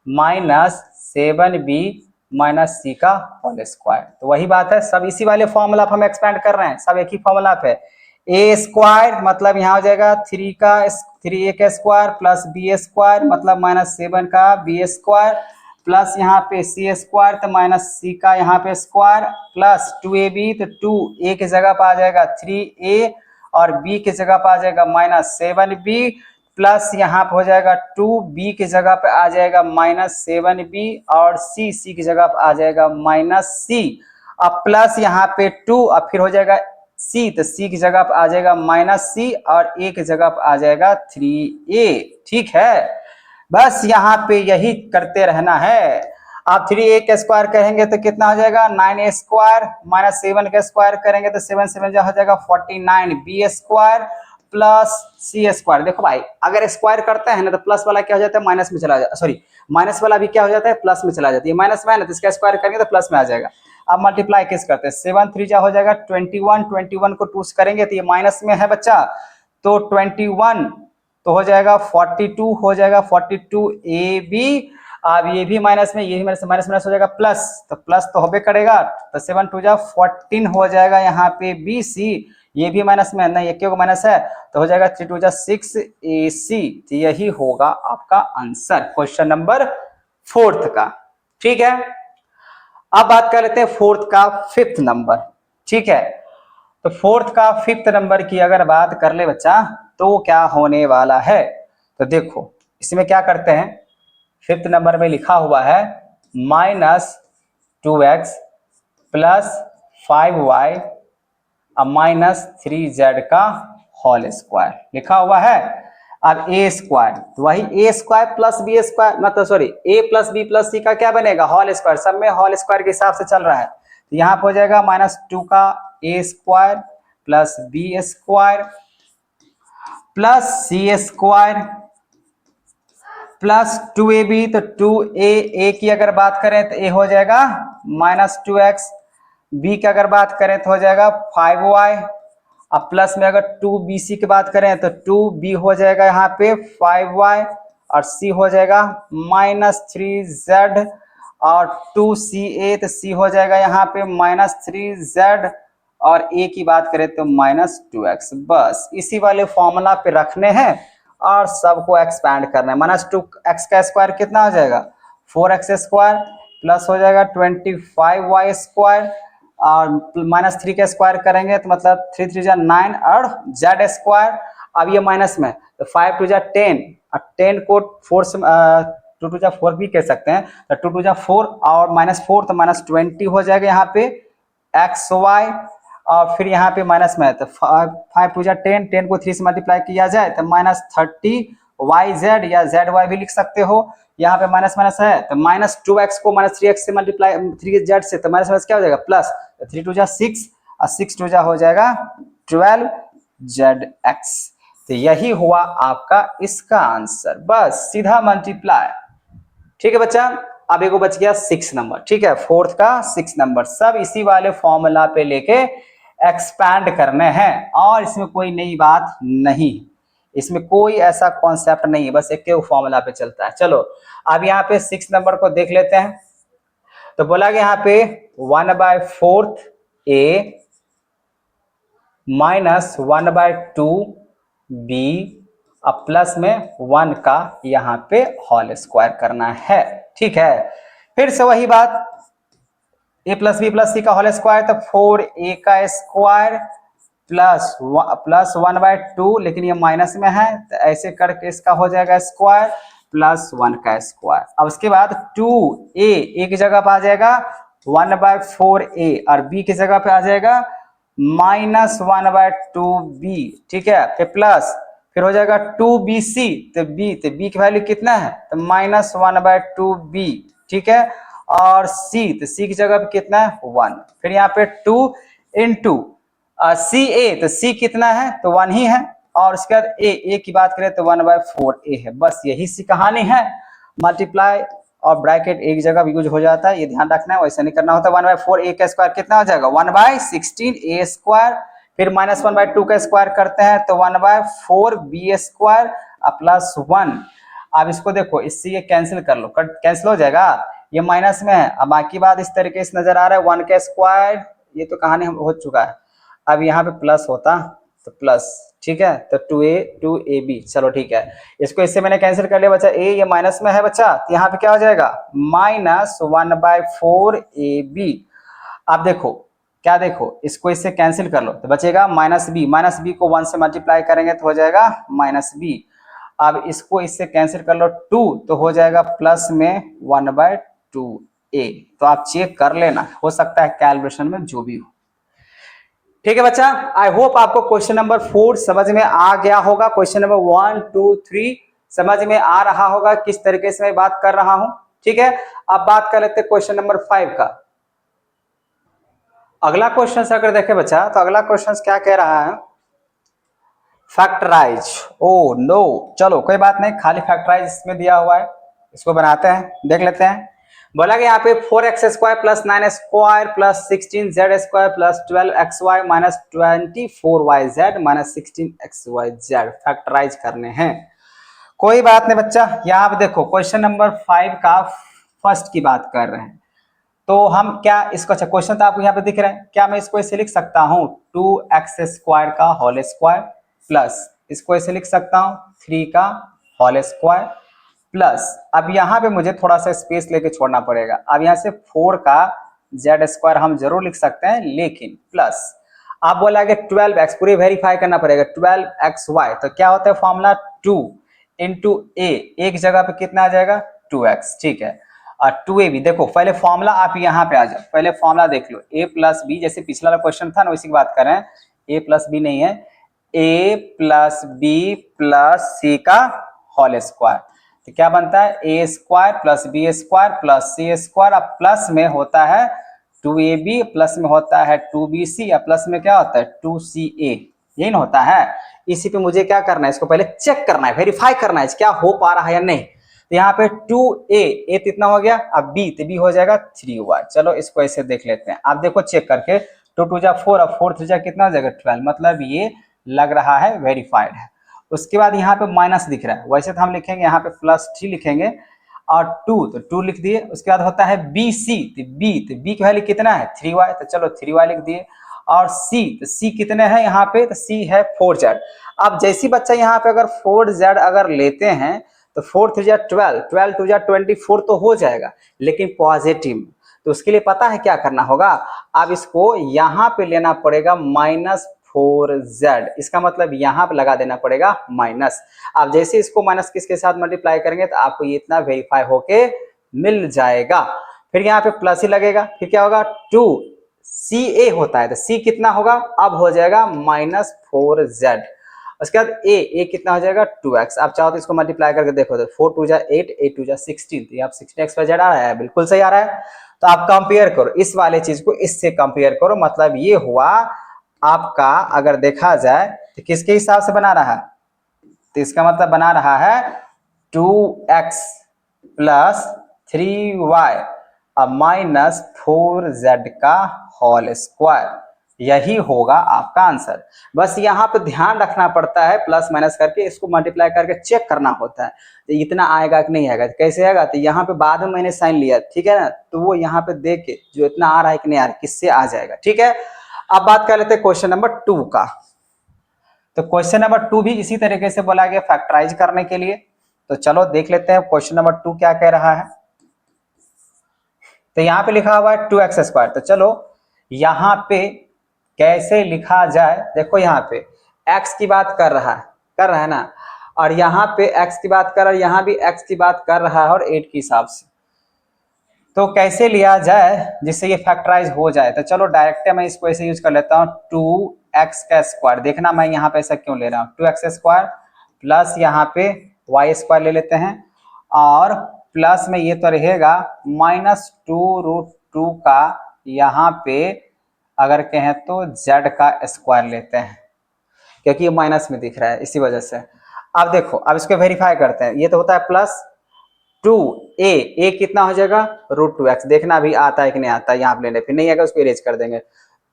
माइनस 7b माइनस सी का होल स्क्वायर। तो वही बात है, सब इसी वाले फॉर्मूला पर हम एक्सपेंड कर रहे हैं, सब एक ही फॉर्मूला पे। ए स्क्वायर मतलब यहाँ हो जाएगा 3a का स्क्वायर प्लस b स्क्वायर मतलब -7 का b स्क्वायर प्लस यहाँ पे सी स्क्वायर तो -c का यहाँ पे स्क्वायर प्लस 2ab तो 2a की जगह पर आ जाएगा 3a और b की जगह पर आ जाएगा -7b प्लस यहाँ पे हो जाएगा 2b की जगह पे आ जाएगा -7b और c की जगह पे आ जाएगा -c। अब प्लस यहाँ पे 2 और फिर हो जाएगा c तो c की जगह पे आ जाएगा -c और a की जगह पे आ जाएगा 3a। ठीक है, बस यहाँ पे यही करते रहना है। आप 3a का स्क्वायर करेंगे तो कितना हो जाएगा 9a स्क्वायर, -7 का स्क्वायर करेंगे तो 7 7 हो जाएगा 49b स्क्वायर प्लस सी स्क्वायर। देखो भाई अगर स्क्वायर करते हैं ना तो प्लस वाला क्या हो जाता है माइनस में चला जाता, सॉरी माइनस वाला भी क्या हो जाता है प्लस में चला जाता है, माइनस में है ना तो इसका स्क्वायर करेंगे तो प्लस में आ जाएगा। अब मल्टीप्लाई किस करते हैं 7 3 जा हो जाएगा 21, 21 को 2 से करेंगे तो ये माइनस में है बच्चा, तो 21 तो हो जाएगा 42 हो जाएगा 42ab। अब ये भी माइनस में, ये भी माइनस माइनस हो जाएगा प्लस, तो प्लस तो होबे करेगा, तो 7 2 जा 14 हो जाएगा यहाँ पे bc, ये भी माइनस में नहीं, एक को माइनस है तो हो जाएगा 3 2 जा 6ac। तो यही होगा आपका आंसर क्वेश्चन नंबर फोर्थ का। ठीक है, अब बात कर लेते हैं फोर्थ का फिफ्थ नंबर। ठीक है, तो फोर्थ का फिफ्थ नंबर की अगर बात कर ले बच्चा तो क्या होने वाला है, तो देखो इसमें क्या करते हैं, फिफ्थ नंबर में लिखा हुआ है -2x प्लस 5y -3z का होल स्क्वायर लिखा हुआ है। अब a स्क्वायर, तो वही a square plus b square मतलब sorry a plus b plus c का क्या बनेगा होल स्क्वायर, सब में होल स्क्वायर के हिसाब से चल रहा है, तो यहाँ पर हो जाएगा -2 का a square plus b square plus c square plus 2ab, तो 2a की अगर बात करें तो a हो जाएगा -2x, b की अगर बात करें तो हो जाएगा 5y, अब प्लस में अगर 2bc की बात करें तो 2b हो जाएगा यहाँ पे 5y, और c हो जाएगा -3z, और 2ca तो c हो जाएगा यहाँ पे -3z, और a की बात करें तो -2x। बस इसी वाले फॉर्मूला पे रखने हैं और सबको एक्सपैंड करना है। -2x का स्क्वायर कितना हो जाएगा 4x स्क्वायर, प्लस हो जाएगा 25y स्क्वायर, और -3 का स्क्वायर करेंगे तो मतलब 3 3 जा 9, और z स्क्वायर। अब ये माइनस में तो 5 2 जा 10, और 10 को 4 से 2 2 जा 4 भी कह सकते हैं, तो 2 2 जा 4, और -4 तो -20 हो जाएगा यहाँ पे एक्स वाई, और फिर यहाँ पे माइनस में है तो 5 2 जा 10, 10 को 3 से मल्टीप्लाई किया जाए तो -30 YZ, या ZY भी लिख सकते हो। यहाँ पे माइनस माइनस है तो -2x को -3x से मल्टीप्लाई 3z से, तो माइनस क्या हो जाएगा प्लस, 3 2 जा 6, और 6 2 जा हो जाएगा 12ZX। तो यही हुआ आपका इसका आंसर, बस सीधा मल्टीप्लाई। ठीक है बच्चा, अब एक बच गया 6 नंबर, ठीक है, फोर्थ का 6 नंबर, सब इसी वाले फॉर्मूला पे लेके एक्सपैंड करने हैं, और इसमें कोई नई बात नहीं, इसमें कोई ऐसा कॉन्सेप्ट नहीं है, बस एक फॉर्मूला पे चलता है। चलो अब यहाँ पे 6 नंबर को देख लेते हैं। तो बोला कि यहाँ पे 1/4 a माइनस 1/2 b, अब प्लस में 1 का यहाँ पे होल स्क्वायर करना है। ठीक है, फिर से वही बात, a plus B plus c का होल स्क्वायर, तो 4a का स्क्वायर प्लस 1/2, लेकिन ये माइनस में है तो ऐसे करके इसका हो जाएगा स्क्वायर प्लस 1 का स्क्वायर। अब उसके बाद 2a a की जगह पे आ जाएगा 1/4a, और b की जगह पे आ जाएगा -1/2b। ठीक है, फिर प्लस, फिर हो जाएगा 2bc, तो b की वैल्यू कितना है तो -1/2b। ठीक है, और c, तो c की जगह पे कितना है 1, फिर यहाँ पे 2 इंटू ca, तो c कितना है तो 1 ही है, और उसके बाद a की बात करें तो 1/4a है। बस यही सी कहानी है, मल्टीप्लाई और ब्रैकेट एक जगह यूज हो जाता है, ये ध्यान रखना है, वैसे नहीं करना होता। 1/4a का स्क्वायर कितना हो जाएगा 1/16a स्क्वायर, फिर -1/2 का स्क्वायर करते हैं तो 1/4b स्क्वायर प्लस 1। अब इसको देखो, इससे ये कैंसिल कर लो, कैंसिल हो जाएगा, ये माइनस में है। अब बाकी बात इस तरीके से नजर आ रहा है 1 का स्क्वायर, ये तो कहानी हो चुका है। अब यहाँ पे प्लस होता तो प्लस, ठीक है, तो 2ab, चलो ठीक है, इसको इससे मैंने कैंसिल कर लिया बच्चा, a ये माइनस में है बच्चा, तो यहाँ पे क्या हो जाएगा -1/4ab। अब देखो क्या, देखो इसको इससे कैंसिल कर लो तो बचेगा -b को 1 से मल्टीप्लाई करेंगे तो हो जाएगा -b। अब इसको इससे कैंसिल कर लो 2, तो हो जाएगा प्लस में 1/2a। तो आप चेक कर लेना, हो सकता है कैलकुलेशन में जो भी हो। ठीक है बच्चा, आई होप आपको क्वेश्चन नंबर 4 समझ में आ गया होगा, क्वेश्चन नंबर 1 2 3 समझ में आ रहा होगा किस तरीके से मैं बात कर रहा हूं। ठीक है, अब बात कर लेते हैं क्वेश्चन नंबर 5 का। अगला क्वेश्चन से अगर देखें बच्चा, तो अगला क्वेश्चन क्या कह रहा है, फैक्टराइज। ओ नो, चलो कोई बात नहीं, खाली फैक्टराइज इसमें दिया हुआ है, इसको बनाते हैं, देख लेते हैं। बोला कि यहाँ पे 4x square plus 9 square plus 16z square plus 12xy minus 24yz minus 16xyz factorise करने हैं। कोई बात नहीं बच्चा, यहाँ पे देखो क्वेश्चन नंबर 5 का फर्स्ट की बात कर रहे हैं, तो हम क्या इसको, अच्छा क्वेश्चन तो आपको यहाँ पे दिख रहा है, क्या मैं इसको ऐसे लिख सकता हूँ 2x स्क्वायर का होल स्क्वायर प्लस इसको ऐसे लिख सकता हूँ 3 का होल स्क्वायर प्लस, अब यहाँ पे मुझे थोड़ा सा स्पेस लेके छोड़ना पड़ेगा। अब यहाँ से 4 का z स्क्वायर हम जरूर लिख सकते हैं, लेकिन प्लस आप बोला कि 12x, पूरे वेरीफाई करना पड़ेगा 12xy, तो क्या होता है फॉर्मूला 2 इंटू a, एक जगह पे कितना आ जाएगा 2x। ठीक है, और 2ab, देखो पहले फॉर्मूला आप यहाँ पे आ जाओ, पहले फॉर्मूला देख लो, a प्लस बी, जैसे पिछला वाला क्वेश्चन था ना उसी की बात कर रहे हैं, a प्लस बी नहीं है, a plus B plus c का होल स्क्वायर, तो क्या बनता है a square plus B square plus C square, अब प्लस में होता है 2ab, प्लस में होता है 2bc, या प्लस में क्या होता है 2ca, यही ना होता है। इसी पे मुझे क्या करना है, इसको पहले चेक करना है, वेरीफाई करना है क्या हो पा रहा है या नहीं। तो यहाँ पे 2a, a कितना हो गया, अब b, तो b हो जाएगा 3y। चलो इसको ऐसे देख लेते हैं। आप देखो चेक करके, 2 2 जा 4, अब 4 3 जा कितना हो जाएगा 12, मतलब ये लग रहा है वेरीफाइड है। उसके बाद यहाँ पे माइनस दिख रहा है, वैसे तो हम लिखेंगे यहाँ पे +3 लिखेंगे और 2, तो 2 लिख दिए। उसके बाद होता है BC, तो B की वैल्यू कितना है 3y, तो चलो 3y लिख दिए। और C, तो C कितने हैं यहाँ पे, तो C है 4z। अब जैसी बच्चा यहाँ पे अगर 4z अगर लेते हैं तो 4 3 जा 12, 12 2 जा 24 तो हो जाएगा, लेकिन पॉजिटिव, तो उसके लिए पता है क्या करना होगा, अब इसको यहाँ पे लेना पड़ेगा -4z, इसका मतलब यहाँ पे लगा देना पड़ेगा माइनस। अब जैसे इसको माइनस किसके साथ मल्टीप्लाई करेंगे तो आपको ये इतना वेरीफाई होके मिल जाएगा। फिर यहाँ पे प्लस ही लगेगा, फिर क्या होगा 2CA होता है, तो C कितना होगा, अब हो जाएगा -4z। उसके बाद a कितना हो जाएगा 2x। आप चाहो तो इसको मल्टीप्लाई करके देखो, तो 4 2 जा 8, 8 2 जा 16, तो यहाँ 16x पर आ रहा है, बिल्कुल सही आ रहा है। तो आप कंपेयर करो इस वाले चीज को इससे कंपेयर करो, मतलब ये हुआ आपका, अगर देखा जाए तो किसके हिसाब से बना रहा है, तो इसका मतलब बना रहा है 2x + 3y -4z का होल स्क्वायर, यही होगा आपका आंसर। बस यहाँ पे ध्यान रखना पड़ता है, प्लस माइनस करके इसको मल्टीप्लाई करके चेक करना होता है, तो इतना आएगा कि नहीं आएगा, कैसे आएगा, तो यहाँ पे बाद में मैंने साइन लिया, ठीक है ना, तो वो यहाँ पे देख के जो इतना आ रहा है कि नहीं आ रहा है, किससे आ जाएगा, ठीक है। अब बात कर लेते हैं क्वेश्चन नंबर 2 का। तो क्वेश्चन नंबर 2 भी इसी तरीके से बोला गया फैक्टराइज करने के लिए। तो चलो देख लेते हैं क्वेश्चन नंबर 2 क्या कह रहा है। तो यहाँ पे लिखा हुआ है 2x², तो चलो यहाँ पे कैसे लिखा जाए, देखो यहाँ पे x की बात कर रहा है ना, और यहाँ पे x की बात कर रहा है, यहाँ भी x की बात कर रहा है और 8 के हिसाब से, तो कैसे लिया जाए जिससे ये फैक्टराइज हो जाए। तो चलो डायरेक्ट मैं इसको ऐसे यूज कर लेता हूँ, 2x², देखना मैं यहाँ पे ऐसा क्यों ले रहा हूँ, 2x² प्लस यहाँ पे y² ले लेते हैं, और प्लस में ये तो रहेगा -2√2 का, यहाँ पे अगर कहें तो z का स्क्वायर लेते हैं, क्योंकि ये माइनस में दिख रहा है इसी वजह से। अब देखो, अब इसको वेरीफाई करते हैं, ये तो होता है +2a कितना हो जाएगा √2x, देखना भी आता है कि नहीं आता है, यहाँ पे लेने, फिर नहीं आएगा उसको इरेज कर देंगे।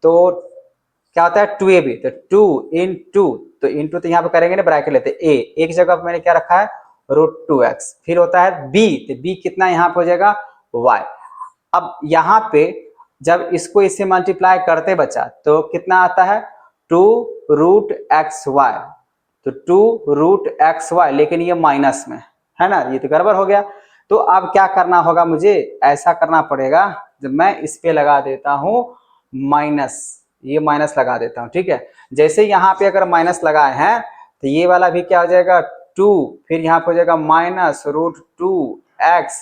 तो क्या होता है 2ab, तो 2 × तो इंटू, तो यहाँ पे करेंगे ना ब्रैकेट लेते, a एक जगह पे मैंने क्या रखा है √2x, फिर होता है b, तो b कितना यहाँ पे हो जाएगा y। अब यहाँ पे जब इसको इससे मल्टीप्लाई करते बच्चा तो कितना आता है 2√xy, तो 2√xy, लेकिन ये माइनस में है ना, ये तो गड़बड़ हो गया। तो अब क्या करना होगा, मुझे ऐसा करना पड़ेगा, जब मैं इस पे लगा देता हूं माइनस, ये माइनस लगा देता हूं, ठीक है। जैसे यहाँ पे अगर माइनस लगाए हैं तो ये वाला भी क्या हो जाएगा 2, फिर यहाँ पे हो जाएगा -√2x,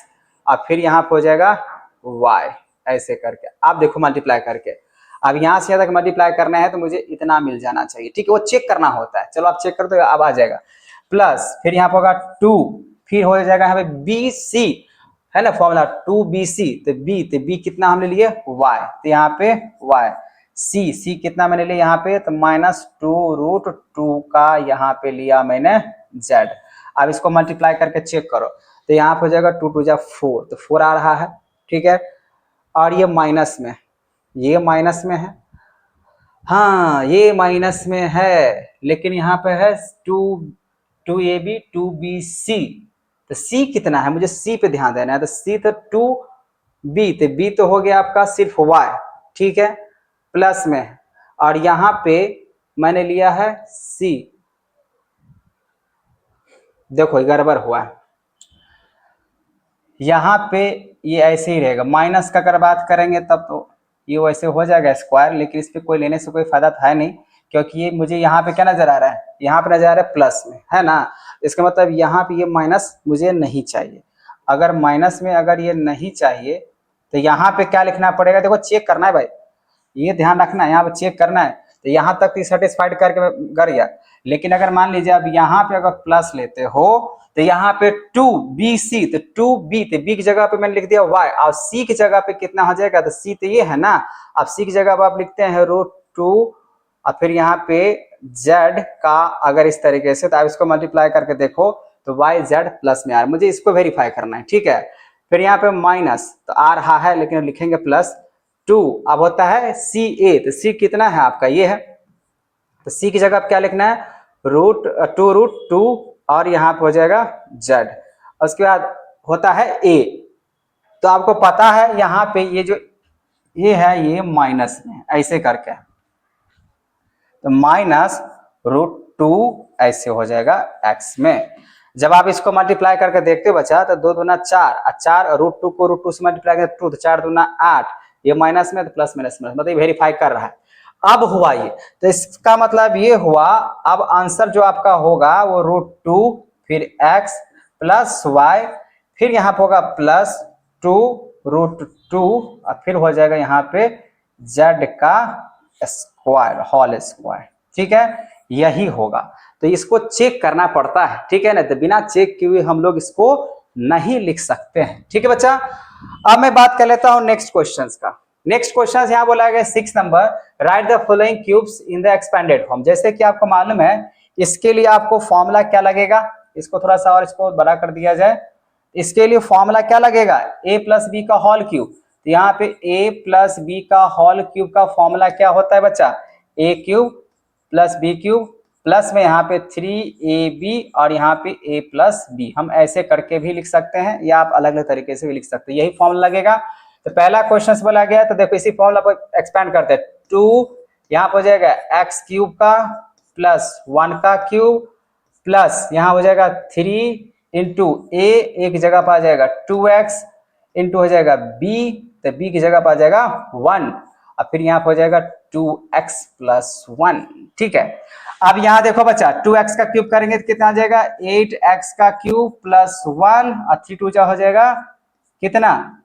और फिर यहाँ पे हो जाएगा y, ऐसे करके आप देखो मल्टीप्लाई करके। अब यहाँ से तक मल्टीप्लाई करना है तो मुझे इतना मिल जाना चाहिए, ठीक है, वो चेक करना होता है। चलो आप चेक कर दो, अब आ जाएगा प्लस, फिर यहाँ पे होगा 2, फिर हो जाएगा यहाँ पे BC, है ना फॉर्मूला 2BC, तो B कितना हमने लिए y, तो यहाँ पे y, C कितना मैंने लिया यहाँ पे, तो -2√2 का यहाँ पे लिया मैंने z। अब इसको मल्टीप्लाई करके चेक करो, तो यहाँ पे हो जाएगा 2 2 जा 4, तो 4 आ रहा है, ठीक है, और ये माइनस में, ये माइनस में है, हाँ ये माइनस में है, लेकिन यहाँ पे है 2ab 2bc, तो c कितना है, मुझे c पे ध्यान देना है, तो c तो 2b, तो b तो हो गया आपका सिर्फ y, ठीक है, प्लस में, और यहाँ पे मैंने लिया है c, देखो गड़बड़ हुआ है, यहाँ पे ये ऐसे ही रहेगा, माइनस का अगर बात करेंगे तब तो ये वैसे हो जाएगा स्क्वायर, लेकिन इस पे कोई लेने से कोई फायदा है नहीं, क्योंकि ये मुझे यहाँ पे क्या नजर आ रहा है, यहाँ पे नजर आ रहा है प्लस में, है ना, इसका मतलब यहाँ पे ये माइनस मुझे नहीं चाहिए। अगर माइनस में अगर ये नहीं चाहिए तो यहाँ पे क्या लिखना पड़ेगा, देखो चेक करना है भाई, ये ध्यान रखना है, यहाँ पे चेक करना है, तो यहाँ तक तो सेटिस्फाइड करके कर गया, लेकिन अगर मान लीजिए अब यहाँ पे अगर प्लस लेते हो तो यहाँ पे 2BC, तो 2b, तो b की जगह पे मैंने लिख दिया y, और c की जगह पे कितना हो जाएगा, तो c तो ये है ना, अब c की जगह पे आप लिखते हैं √2, और फिर यहाँ पे z का अगर इस तरीके से, तो आप इसको मल्टीप्लाई करके देखो, तो वाई जेड प्लस में आर, मुझे इसको वेरीफाई करना है, ठीक है। फिर यहाँ पे माइनस, तो आ रहा है लेकिन लिखेंगे प्लस 2। अब होता है सी ए, तो सी कितना है आपका, ये है, तो सी की जगह आप क्या लिखना है, √2 और यहाँ पे हो जाएगा जेड। उसके बाद होता है ए, तो आपको पता है यहाँ पे ये जो ये है ये माइनस में ऐसे करके, तो -√2 ऐसे हो जाएगा एक्स में। जब आप इसको मल्टीप्लाई करके देखते हो बच्चा, तो 2 दूना 4 और 4 √2 को √2 से मल्टीप्लाई करें 2, तो 4 दूना 8, ये माइनस में तो प्लस माइनस में, मतलब वेरीफाई कर रहा है। अब हुआ ये, तो इसका मतलब ये हुआ, अब आंसर जो आपका होगा वो √2 फिर x प्लस वाई, फिर यहाँ पे होगा +2 √2 और फिर हो जाएगा यहाँ पे z का स्क्वायर, होल स्क्वायर, ठीक है, यही होगा। तो इसको चेक करना पड़ता है, ठीक है ना, तो बिना चेक किए हुए हम लोग इसको नहीं लिख सकते हैं, ठीक है बच्चा। अब मैं बात कर लेता हूं नेक्स्ट क्वेश्चंस का। नेक्स्ट क्वेश्चन यहाँ बोला गया 6 number, right the following cubes in the expanded form. जैसे कि आपको मालूम है, इसके लिए आपको फॉर्मूला क्या लगेगा, इसको थोड़ा सा और इसको बड़ा कर दिया जाए, इसके लिए फॉर्मूला क्या लगेगा, a प्लस बी का होल क्यूब। तो यहाँ पे a प्लस बी का होल क्यूब का फॉर्मूला क्या होता है बच्चा, a cube plus B cube plus में यहाँ पे 3ab और यहाँ पे a प्लस बी, हम ऐसे करके भी लिख सकते हैं या आप अलग अलग तरीके से भी लिख सकते हैं, यही फॉर्मूला लगेगा। तो पहला क्वेश्चन बोला गया, तो देखो इसी फॉर्मूला को एक्सपेंड करते हैं, 2 यहाँ पर हो जाएगा x क्यूब का प्लस 1 का क्यूब प्लस यहाँ हो जाएगा 3 इंटू a, एक जगह पर आ जाएगा 2x इंटू हो जाएगा b, तो b की जगह पर आ जाएगा 1 और फिर यहाँ पर हो जाएगा 2x प्लस 1, ठीक है। अब यहाँ देखो बच्चा, 2x का क्यूब करेंगे तो कितना आ जाएगा, 8x का क्यूब प्लस 1 और 3 2 हो जाएगा कितना,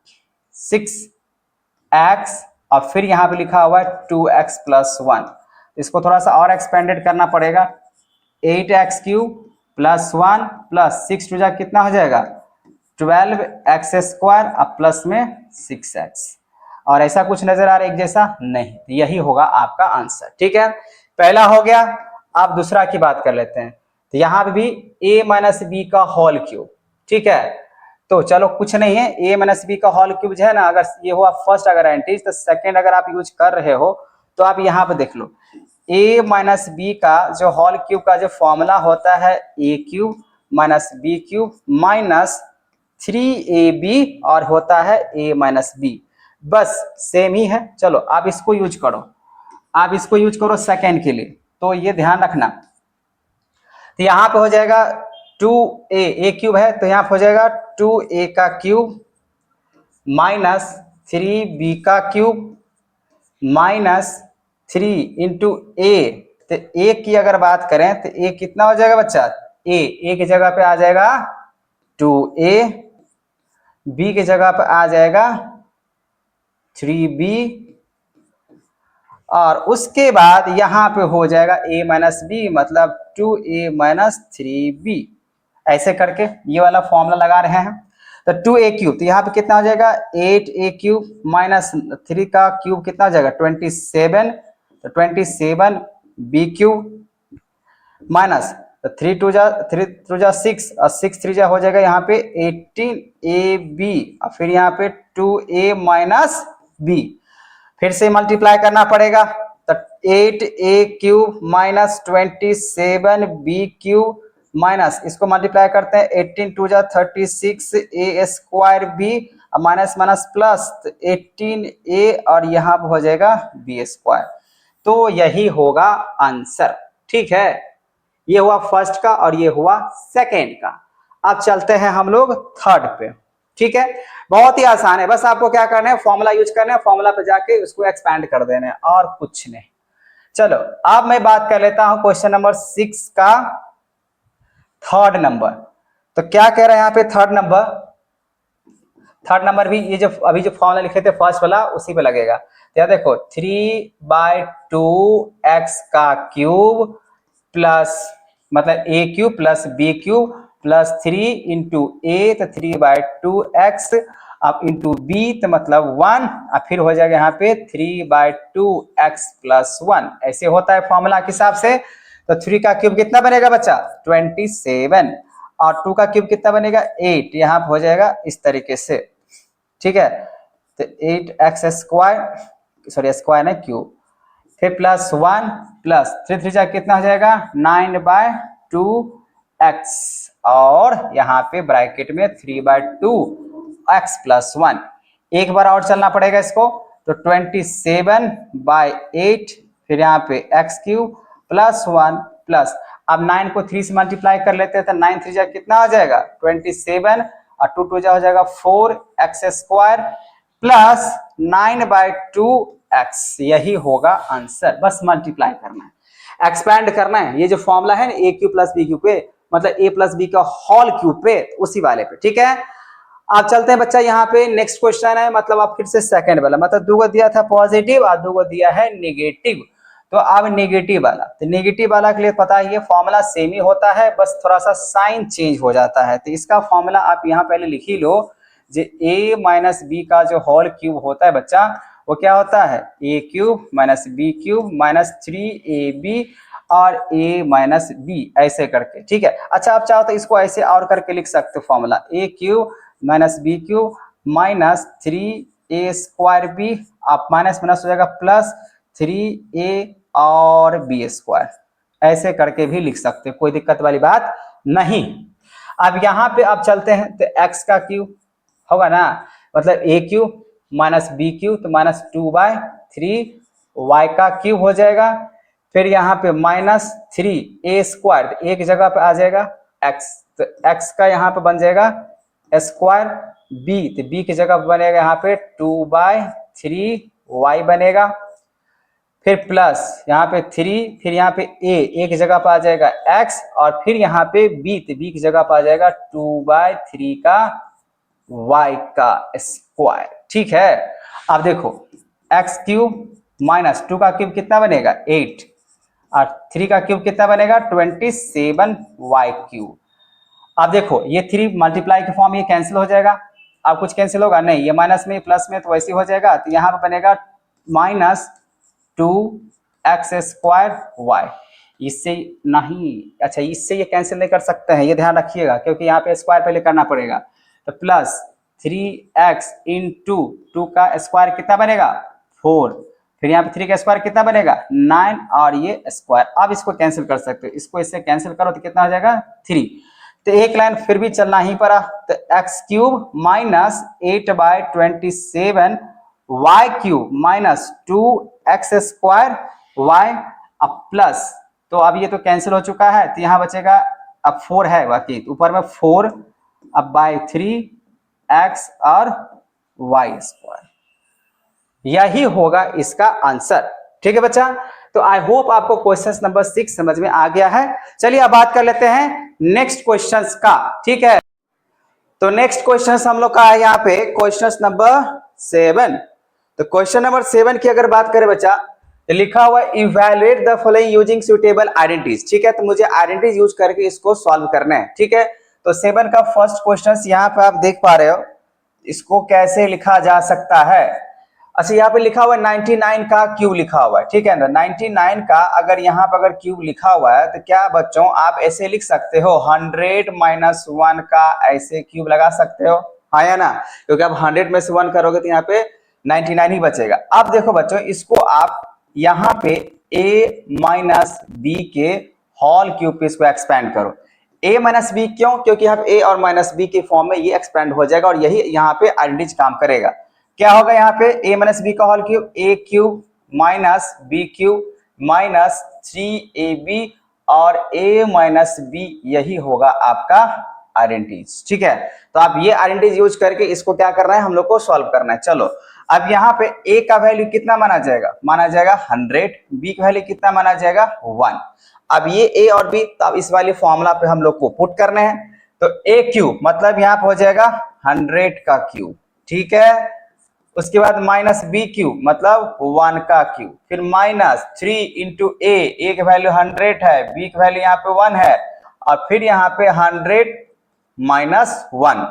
6x और फिर यहाँ पे लिखा हुआ है 2x प्लस 1। इसको थोड़ा सा और एक्सपेंडेड करना पड़ेगा, 8x क्यूब प्लस 1 प्लस 6 2 कितना हो जाएगा, 12x स्क्वायर और प्लस में 6x, और ऐसा कुछ नजर आ रहा है एक जैसा नहीं, यही होगा आपका आंसर, ठीक है। पहला हो गया। अब दूसरा की बात कर लेते हैं, तो यहाँ पे भी a माइनस बी का होल क्यूब, ठीक है। तो चलो कुछ नहीं है, a माइनस बी का होल क्यूब जो है ना, अगर ये हुआ फर्स्ट अगर एंटीज, तो सेकेंड अगर आप यूज कर रहे हो तो आप यहाँ पे देख लो, a माइनस बी का जो होल क्यूब का जो फॉर्मूला होता है a cube minus B cube minus 3ab और होता है a माइनस बी, बस सेम ही है। चलो आप इसको यूज करो, आप इसको यूज करो सेकेंड के लिए, तो ये ध्यान रखना। तो यहाँ पे हो जाएगा 2a, a क्यूब है तो यहाँ पे हो जाएगा 2a का क्यूब माइनस 3b का क्यूब माइनस 3 इंटू a। तो a की अगर बात करें तो a कितना हो जाएगा बच्चा, a की जगह पे आ जाएगा 2a, b की जगह पे आ जाएगा 3b और उसके बाद यहाँ पे हो जाएगा a माइनस बी, मतलब 2a माइनस 3b, ऐसे करके ये वाला फॉर्मूला लगा रहे हैं। तो 2a क्यूब, तो यहाँ पे कितना हो जाएगा, 8a क्यूब माइनस 3 का क्यूब कितना हो जाएगा 27, तो 27b क्यूब माइनस 3 2 6 और 6 3 हो जाएगा यहाँ पे 18ab और फिर यहाँ पे 2a माइनस b, फिर से मल्टीप्लाई करना पड़ेगा, तो 8a cube minus 27b cube minus इसको मल्टीप्लाई करते हैं 18 2 36a square b minus minus plus 18a और यहाँ पे हो जाएगा b स्क्वायर। तो यही होगा आंसर, ठीक है। ये हुआ फर्स्ट का और ये हुआ सेकेंड का। अब चलते हैं हम लोग थर्ड पे, ठीक है। बहुत ही आसान है, बस आपको क्या करना है, फॉर्मूला यूज करना है, फॉर्मूला पे जाके उसको एक्सपैंड कर देना है और कुछ नहीं। चलो अब मैं बात कर लेता हूं क्वेश्चन नंबर 6 का थर्ड नंबर। तो क्या कह रहा है यहाँ पे थर्ड नंबर भी ये जो अभी जो फॉर्मूला लिखे थे फर्स्ट वाला उसी पे लगेगा। तो यहाँ देखो 3/2x का क्यूब प्लस मतलब a cube plus b cube plus 3 into a, तो 3/2x अब इंटू b तो मतलब 1 और फिर हो जाएगा यहाँ पे 3/2x प्लस 1, ऐसे होता है फॉर्मूला के हिसाब से। तो 3 का क्यूब कितना बनेगा बच्चा 27 और 2 का क्यूब कितना बनेगा 8, यहाँ पे हो जाएगा इस तरीके से, ठीक है। तो 8x स्क्वायर, सॉरी स्क्वायर ना क्यूब, फिर प्लस 1 प्लस 3 3 जा कितना हो जाएगा 9/2x, और यहाँ पे ब्रैकेट में 3/2x प्लस 1। एक बार और चलना पड़ेगा इसको, तो 27/8, फिर यहाँ पे x क्यूब प्लस 1 प्लस, अब 9 को 3 से मल्टीप्लाई कर लेते हैं तो 9 3 जा कितना हो जाएगा 27, और 2 2 जा हो जाएगा 4x स्क्वायर प्लस 9/2x, यही होगा आंसर। बस मल्टीप्लाई करना है, एक्सपैंड करना है, ये जो फॉर्मूला है ना ए क्यू प्लस बी क्यू पे, मतलब ए प्लस बी का होल क्यूब पे, उसी वाले पे, ठीक है। आप चलते हैं बच्चा, यहाँ पे नेक्स्ट क्वेश्चन है, मतलब आप फिर से सेकंड वाला, मतलब 2 को दिया था पॉजिटिव और 2 को दिया है नेगेटिव, तो अब नेगेटिव वाला, तो नेगेटिव वाला के लिए पता है ये फॉर्मूला सेम ही होता है, बस थोड़ा सा साइन चेंज हो जाता है। तो इसका फॉर्मूला आप यहाँ पहले लिख ही लो, जो a माइनस बी का जो होल क्यूब होता है बच्चा, वो क्या होता है a cube minus B cube minus 3ab और a माइनस बी, ऐसे करके, ठीक है। अच्छा आप चाहो तो इसको ऐसे और करके लिख सकते हो, formula a cube minus B cube minus 3a square b, आप माइनस माइनस हो जाएगा प्लस 3a और बी स्क्वायर, ऐसे करके भी लिख सकते हो, कोई दिक्कत वाली बात नहीं। अब यहाँ पे आप चलते हैं तो x का क्यूब होगा ना, मतलब a cube minus B cube, तो माइनस 2/3 y का क्यूब हो जाएगा, फिर यहाँ पे माइनस 3a स्क्वायर, तो एक जगह पे आ जाएगा x, तो x का यहाँ पे बन जाएगा स्क्वायर, b तो b की जगह पे बनेगा यहाँ पे 2/3y बनेगा, फिर प्लस यहाँ पे 3, फिर यहाँ पे a एक जगह पे आ जाएगा x, और फिर यहाँ पे b, तो b की जगह पे आ जाएगा 2/3 का y का स्क्वायर, ठीक है। अब देखो x क्यूब माइनस 2 का क्यूब कितना बनेगा 8, और 3 का क्यूब कितना बनेगा 27y क्यूब। अब देखो ये 3 मल्टीप्लाई के फॉर्म, ये कैंसिल हो जाएगा, अब कुछ कैंसिल होगा नहीं, ये माइनस में प्लस में तो वैसे हो जाएगा, तो यहाँ पे बनेगा माइनस 2x स्क्वायर y, इससे नहीं, अच्छा इससे ये कैंसिल नहीं कर सकते हैं, ये ध्यान रखिएगा, क्योंकि यहाँ पे स्क्वायर पहले करना पड़ेगा, तो प्लस 3x इंटू 2 का स्क्वायर कितना बनेगा 4, फिर यहाँ पे 3 का स्क्वायर कितना बनेगा 9, और ये स्क्वायर, अब इसको कैंसिल कर सकते हो, इसको इससे कैंसिल करो तो कितना हो जाएगा 3, तो एक लाइन फिर भी चलना ही पड़ा, तो x cube minus 8/27 y cube minus 2x square y, अब प्लस, तो अब ये तो कैंसिल हो चुका है, तो यहाँ बचेगा अब 4 है बाकी, ऊपर में 4, अब बाय 3x और y स्क्वायर, यही होगा इसका आंसर, ठीक है बच्चा। तो आई होप आपको क्वेश्चन नंबर 6 समझ में आ गया है। चलिए अब बात कर लेते हैं नेक्स्ट क्वेश्चंस का, ठीक है। तो नेक्स्ट क्वेश्चन हम लोग का है यहाँ पे क्वेश्चन नंबर 7। तो क्वेश्चन नंबर 7 की अगर बात करें बच्चा, तो लिखा हुआ है evaluate the following using suitable identities, ठीक है। तो मुझे आइडेंटिटीज यूज करके इसको सॉल्व करना है, ठीक है। तो 7 का फर्स्ट क्वेश्चन यहाँ पे आप देख पा रहे हो, इसको कैसे लिखा जा सकता है। अच्छा यहाँ पे लिखा हुआ है 99 का क्यूब लिखा हुआ है, ठीक है ना। 99 का अगर यहाँ पर अगर क्यूब लिखा हुआ है तो क्या बच्चों आप ऐसे लिख सकते हो 100 माइनस 1 का, ऐसे क्यूब लगा सकते हो, हाँ या ना, क्योंकि आप 100 में से 1 करोगे तो यहाँ पे 99 ही बचेगा। अब देखो बच्चों इसको आप यहाँ पे a माइनस बी के होल क्यूब पे इसको एक्सपेंड करो, a माइनस बी, क्यों, क्योंकि यहाँ पे a और माइनस बी के फॉर्म में ये एक्सपेंड हो जाएगा, और यही यहाँ पे आइडेंटिटी काम करेगा। क्या होगा यहाँ पे a माइनस बी का whole cube, a cube minus B cube minus 3ab और a माइनस बी, यही होगा आपका आइडेंटिटीज, ठीक है। तो आप ये आइडेंटिटीज यूज करके इसको क्या करना है, हम लोग को सॉल्व करना है। चलो अब यहाँ पे a का वैल्यू कितना माना जाएगा, माना जाएगा 100, b का वैल्यू कितना माना जाएगा 1। अब ये a और b, तो अब इस वाले फॉर्मूला पे हम लोग को पुट करने हैं, तो a क्यूब मतलब यहाँ पे हो जाएगा 100 का क्यूब, ठीक है। उसके बाद माइनस बी क्यूब मतलब 1 का क्यूब, फिर माइनस 3 इंटू ए का वैल्यू 100 है, बी का वैल्यू यहाँ पे 1 है, और फिर यहाँ पे 100 माइनस 1,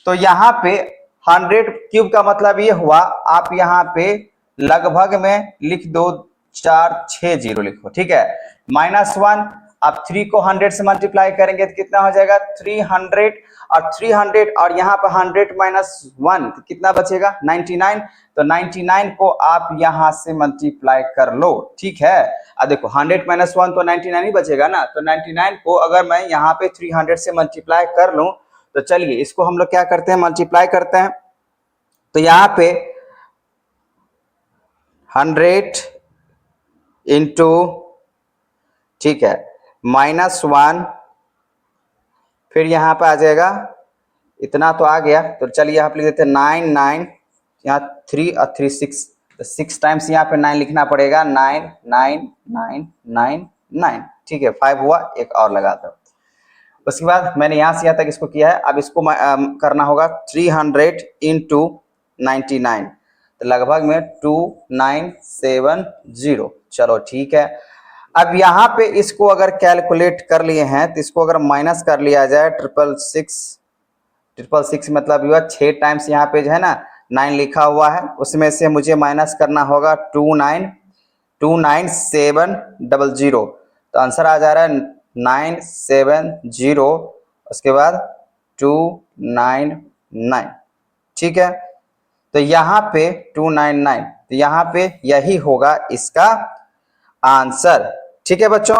तो यहाँ पे 100 क्यूब का मतलब ये हुआ, आप यहाँ पे लगभग में लिख दो 4 6 0 लिखो, ठीक है, माइनस 1, आप 3 को 100 से मल्टीप्लाई करेंगे तो कितना हो जाएगा 300 और 300 और यहाँ पर 100 माइनस 1 तो कितना बचेगा 99। तो 99 को आप यहाँ से मल्टीप्लाई कर लो, ठीक है। अब देखो 100 माइनस 1 तो 99 ही बचेगा ना, तो 99 को अगर मैं यहाँ पे 300 से मल्टीप्लाई कर लूं तो चलिए इसको हम लोग क्या करते हैं मल्टीप्लाई करते हैं। तो यहाँ पे 100 इंटू, ठीक है, -1, फिर यहाँ पे आ जाएगा इतना तो आ गया, तो चलिए यहाँ पे लिख देते हैं 99, यहाँ 3 और 3 6, तो 6 टाइम्स यहाँ पे 9 लिखना पड़ेगा, 9 9 9 9 9, ठीक है। 5 हुआ, एक और लगा दो। उसके बाद मैंने यहाँ से यहाँ तक इसको किया है, अब इसको करना होगा 300 इंटू 99, तो लगभग में 2970। चलो ठीक है। अब यहाँ पे इसको अगर कैलकुलेट कर लिए हैं तो इसको अगर माइनस कर लिया जाए 666 मतलब हुआ 6 टाइम्स यहाँ पे जो है ना 9 लिखा हुआ है, उसमें से मुझे माइनस करना होगा 29700, तो आंसर आ जा रहा है 970, उसके बाद 299, ठीक है। तो यहाँ पे 299, तो यहाँ पे यही होगा इसका आंसर, ठीक है बच्चों।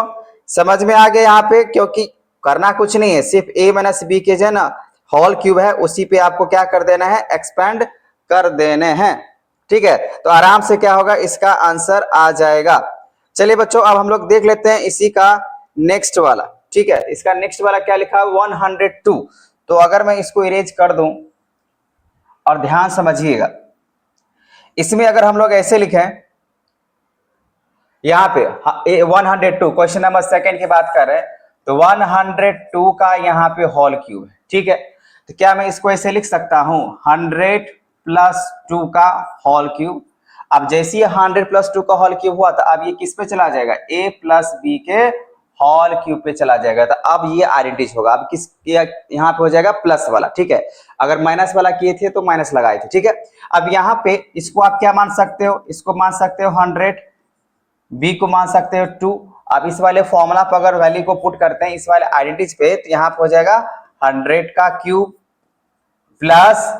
समझ में आ गया यहाँ पे, क्योंकि करना कुछ नहीं है, सिर्फ a माइनस बी के जो है ना होल क्यूब है उसी पे आपको क्या कर देना है एक्सपेंड कर देने हैं, ठीक है। तो आराम से क्या होगा इसका आंसर आ जाएगा। चलिए बच्चों अब हम लोग देख लेते हैं इसी का नेक्स्ट वाला, ठीक है। इसका नेक्स्ट वाला क्या लिखा है 102। तो अगर मैं इसको इरेज कर दूं और ध्यान समझिएगा, इसमें अगर हम लोग ऐसे लिखें यहाँ पे 102 क्वेश्चन नंबर सेकंड की बात कर रहे हैं, तो 102 का यहाँ पे होल क्यूब है, ठीक है। तो क्या मैं इसको ऐसे लिख सकता हूं 100 प्लस 2 का होल क्यूब। अब जैसे ही 100 प्लस 2 का होल क्यूब हुआ तो अब ये किस पे चला जाएगा a प्लस बी के होल क्यूब पे चला जाएगा, तो अब ये आइडेंटिटी होगा। अब किस यहाँ पे हो जाएगा प्लस वाला, ठीक है। अगर माइनस वाला किए थे तो माइनस लगाए थे, ठीक है। अब यहाँ पे इसको आप क्या मान सकते हो, इसको मान सकते हो 100, बी को मान सकते हो 2। अब इस वाले फॉर्मूला पर अगर वैल्यू को पुट करते हैं इस वाले आइडेंटिटी पे, तो यहाँ पे हो जाएगा 100 का क्यूब प्लस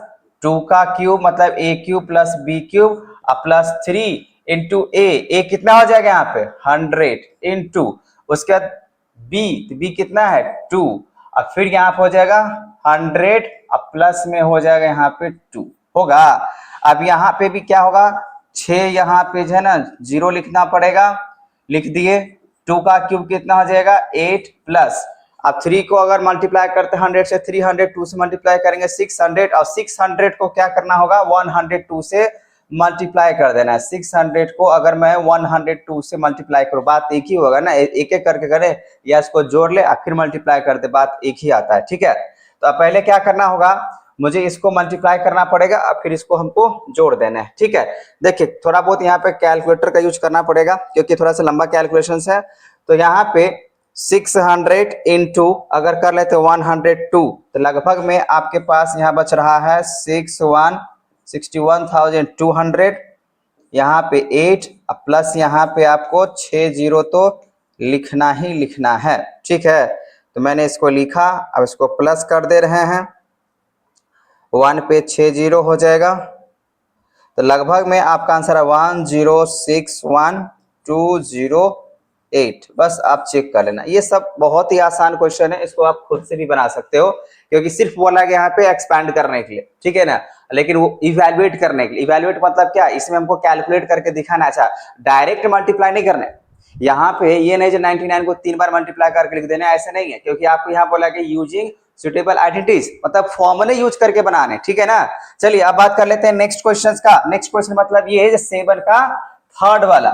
2 का क्यूब मतलब a cube plus b cube plus 3 into a कितना हो जाएगा यहाँ पे 100 इंटू, उसके बाद b कितना है 2, अब फिर यहाँ पे हो जाएगा 100 अब प्लस में हो जाएगा यहाँ पे 2 होगा। अब यहाँ पे भी क्या होगा 6 यहाँ पे जो है ना 0 लिखना पड़ेगा, लिख दिए। 2 का क्यूब कितना हो जाएगा 8 प्लस, अब 3 को अगर मल्टीप्लाई करते हैं 100 से 300, 2 से मल्टीप्लाई करेंगे 600, और 600 को क्या करना होगा 102 से मल्टीप्लाई कर देना है। 600 को अगर मैं 102 से मल्टीप्लाई करूं बात एक ही होगा ना, एक एक करके करे या इसको जोड़ ले और फिर मल्टीप्लाई कर दे, बात एक ही आता है, ठीक है। तो अब पहले क्या करना होगा मुझे इसको मल्टीप्लाई करना पड़ेगा और फिर इसको हमको जोड़ देना है, ठीक है। देखिए थोड़ा बहुत यहाँ पे कैलकुलेटर का यूज करना पड़ेगा क्योंकि थोड़ा सा लंबा कैलकुलेशन है। तो यहाँ पे 600 इंटू अगर कर लेते 102 तो लगभग में आपके पास यहाँ बच रहा है 61,200, यहाँ पे 8 प्लस यहाँ पे आपको 60 तो लिखना ही लिखना है, ठीक है। तो मैंने इसको लिखा, अब इसको प्लस कर दे रहे हैं, 1 पे 60 हो जाएगा, तो लगभग में आपका आंसर है 1061208। बस आप चेक कर लेना, ये सब बहुत ही आसान क्वेश्चन है, इसको आप खुद से भी बना सकते हो क्योंकि सिर्फ बोला गया यहाँ पे एक्सपैंड करने के लिए, ठीक है ना, लेकिन वो इवैल्यूएट करने के लिए। इवैल्यूएट मतलब क्या, इसमें हमको कैलकुलेट करके दिखाना, अच्छा डायरेक्ट मल्टीप्लाई नहीं करने। यहाँ पे ये नहीं जो 99 को 3 बार मल्टीप्लाई करके लिख देना, ऐसे नहीं है, क्योंकि आपको यहाँ बोला कि यूजिंग सुटेबल आइडेंटिटीज मतलब फॉर्मूले यूज करके बनाने, ठीक है ना। चलिए अब बात कर लेते हैं नेक्स्ट क्वेश्चन का। नेक्स्ट क्वेश्चन मतलब ये है 7 का थर्ड वाला।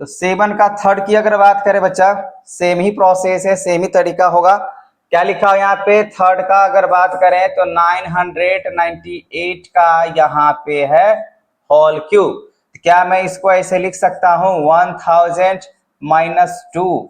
तो 7 का थर्ड की अगर बात करें बच्चा, सेम ही प्रोसेस है, सेम ही तरीका होगा। क्या लिखा हो यहाँ पे थर्ड का अगर बात करें तो 998 का यहाँ पे है होल क्यूब। क्या मैं इसको ऐसे लिख सकता हूं 1000 माइनस 2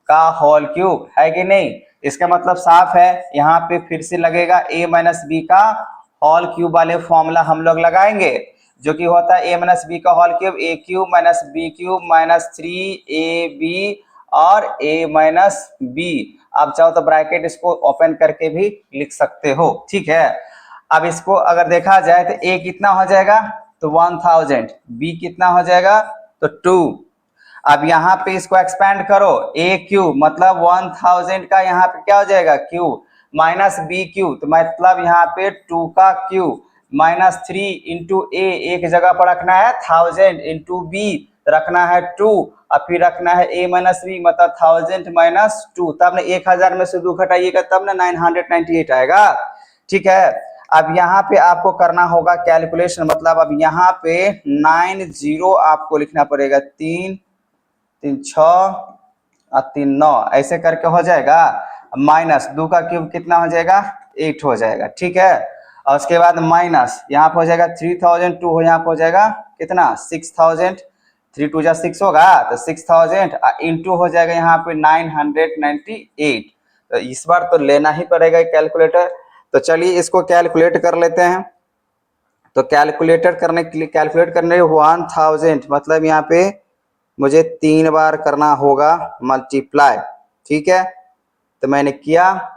का होल क्यूब, है कि नहीं। इसका मतलब साफ है, यहाँ पे फिर से लगेगा a माइनस बी का होल क्यूब वाले फॉर्मूला हम लोग लगाएंगे, जो कि होता है a माइनस बी का whole cube, a cube minus B cube minus 3ab और a माइनस बी। आप चाहो तो ब्रैकेट इसको ओपन करके भी लिख सकते हो, ठीक है। अब इसको अगर देखा जाए तो a कितना हो जाएगा तो 1000, b कितना हो जाएगा तो 2। अब यहाँ पे इसको एक्सपेंड करो, a क्यूब मतलब 1000 का यहाँ पे क्या हो जाएगा क्यूब, माइनस बी क्यूब तो मतलब यहाँ पे 2 का क्यूब, माइनस 3 इंटू ए, एक जगह पर रखना है 1000 इंटू बी रखना है 2 और फिर रखना है a माइनस बी मतलब 1000 माइनस 2, तब ना 1000 में से 2 घटाइएगा तब ना 998 आएगा, ठीक है। अब यहाँ पे आपको करना होगा कैलकुलेशन, मतलब अब यहाँ पे 90 आपको लिखना पड़ेगा, 3 3 6 और 3 9 ऐसे करके हो जाएगा, माइनस 2 का क्यूब कितना हो जाएगा 8 हो जाएगा, ठीक है। और उसके बाद माइनस यहाँ पे हो जाएगा 3000, 2 यहाँ पे हो जाएगा कितना 6000, 3 2 जा 6 होगा तो 6000 इंटू हो जाएगा यहाँ पे 998। तो इस बार तो लेना ही पड़ेगा कैलकुलेटर। तो चलिए इसको कैलकुलेट कर लेते हैं। तो कैलकुलेटर करने के लिए कैलकुलेट करने 1000 मतलब यहाँ पे मुझे 3 बार करना होगा मल्टीप्लाई, ठीक है। तो मैंने किया,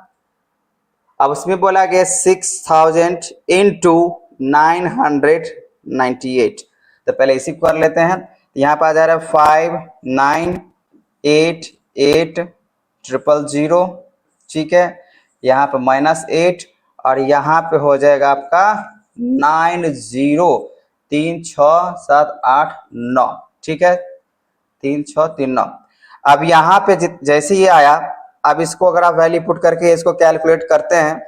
अब उसमें बोला गया 6000 इंटू 998। तो पहले इसी को कर लेते हैं। यहाँ पर आ जा रहा है 598800, ठीक है। यहाँ पे -8 और यहाँ पे हो जाएगा आपका 90, 3 6 7 8 9, ठीक है, 3 6 3 9। अब यहाँ पे जैसे ये आया, अब इसको अगर आप वैल्यू पुट करके इसको कैलकुलेट करते हैं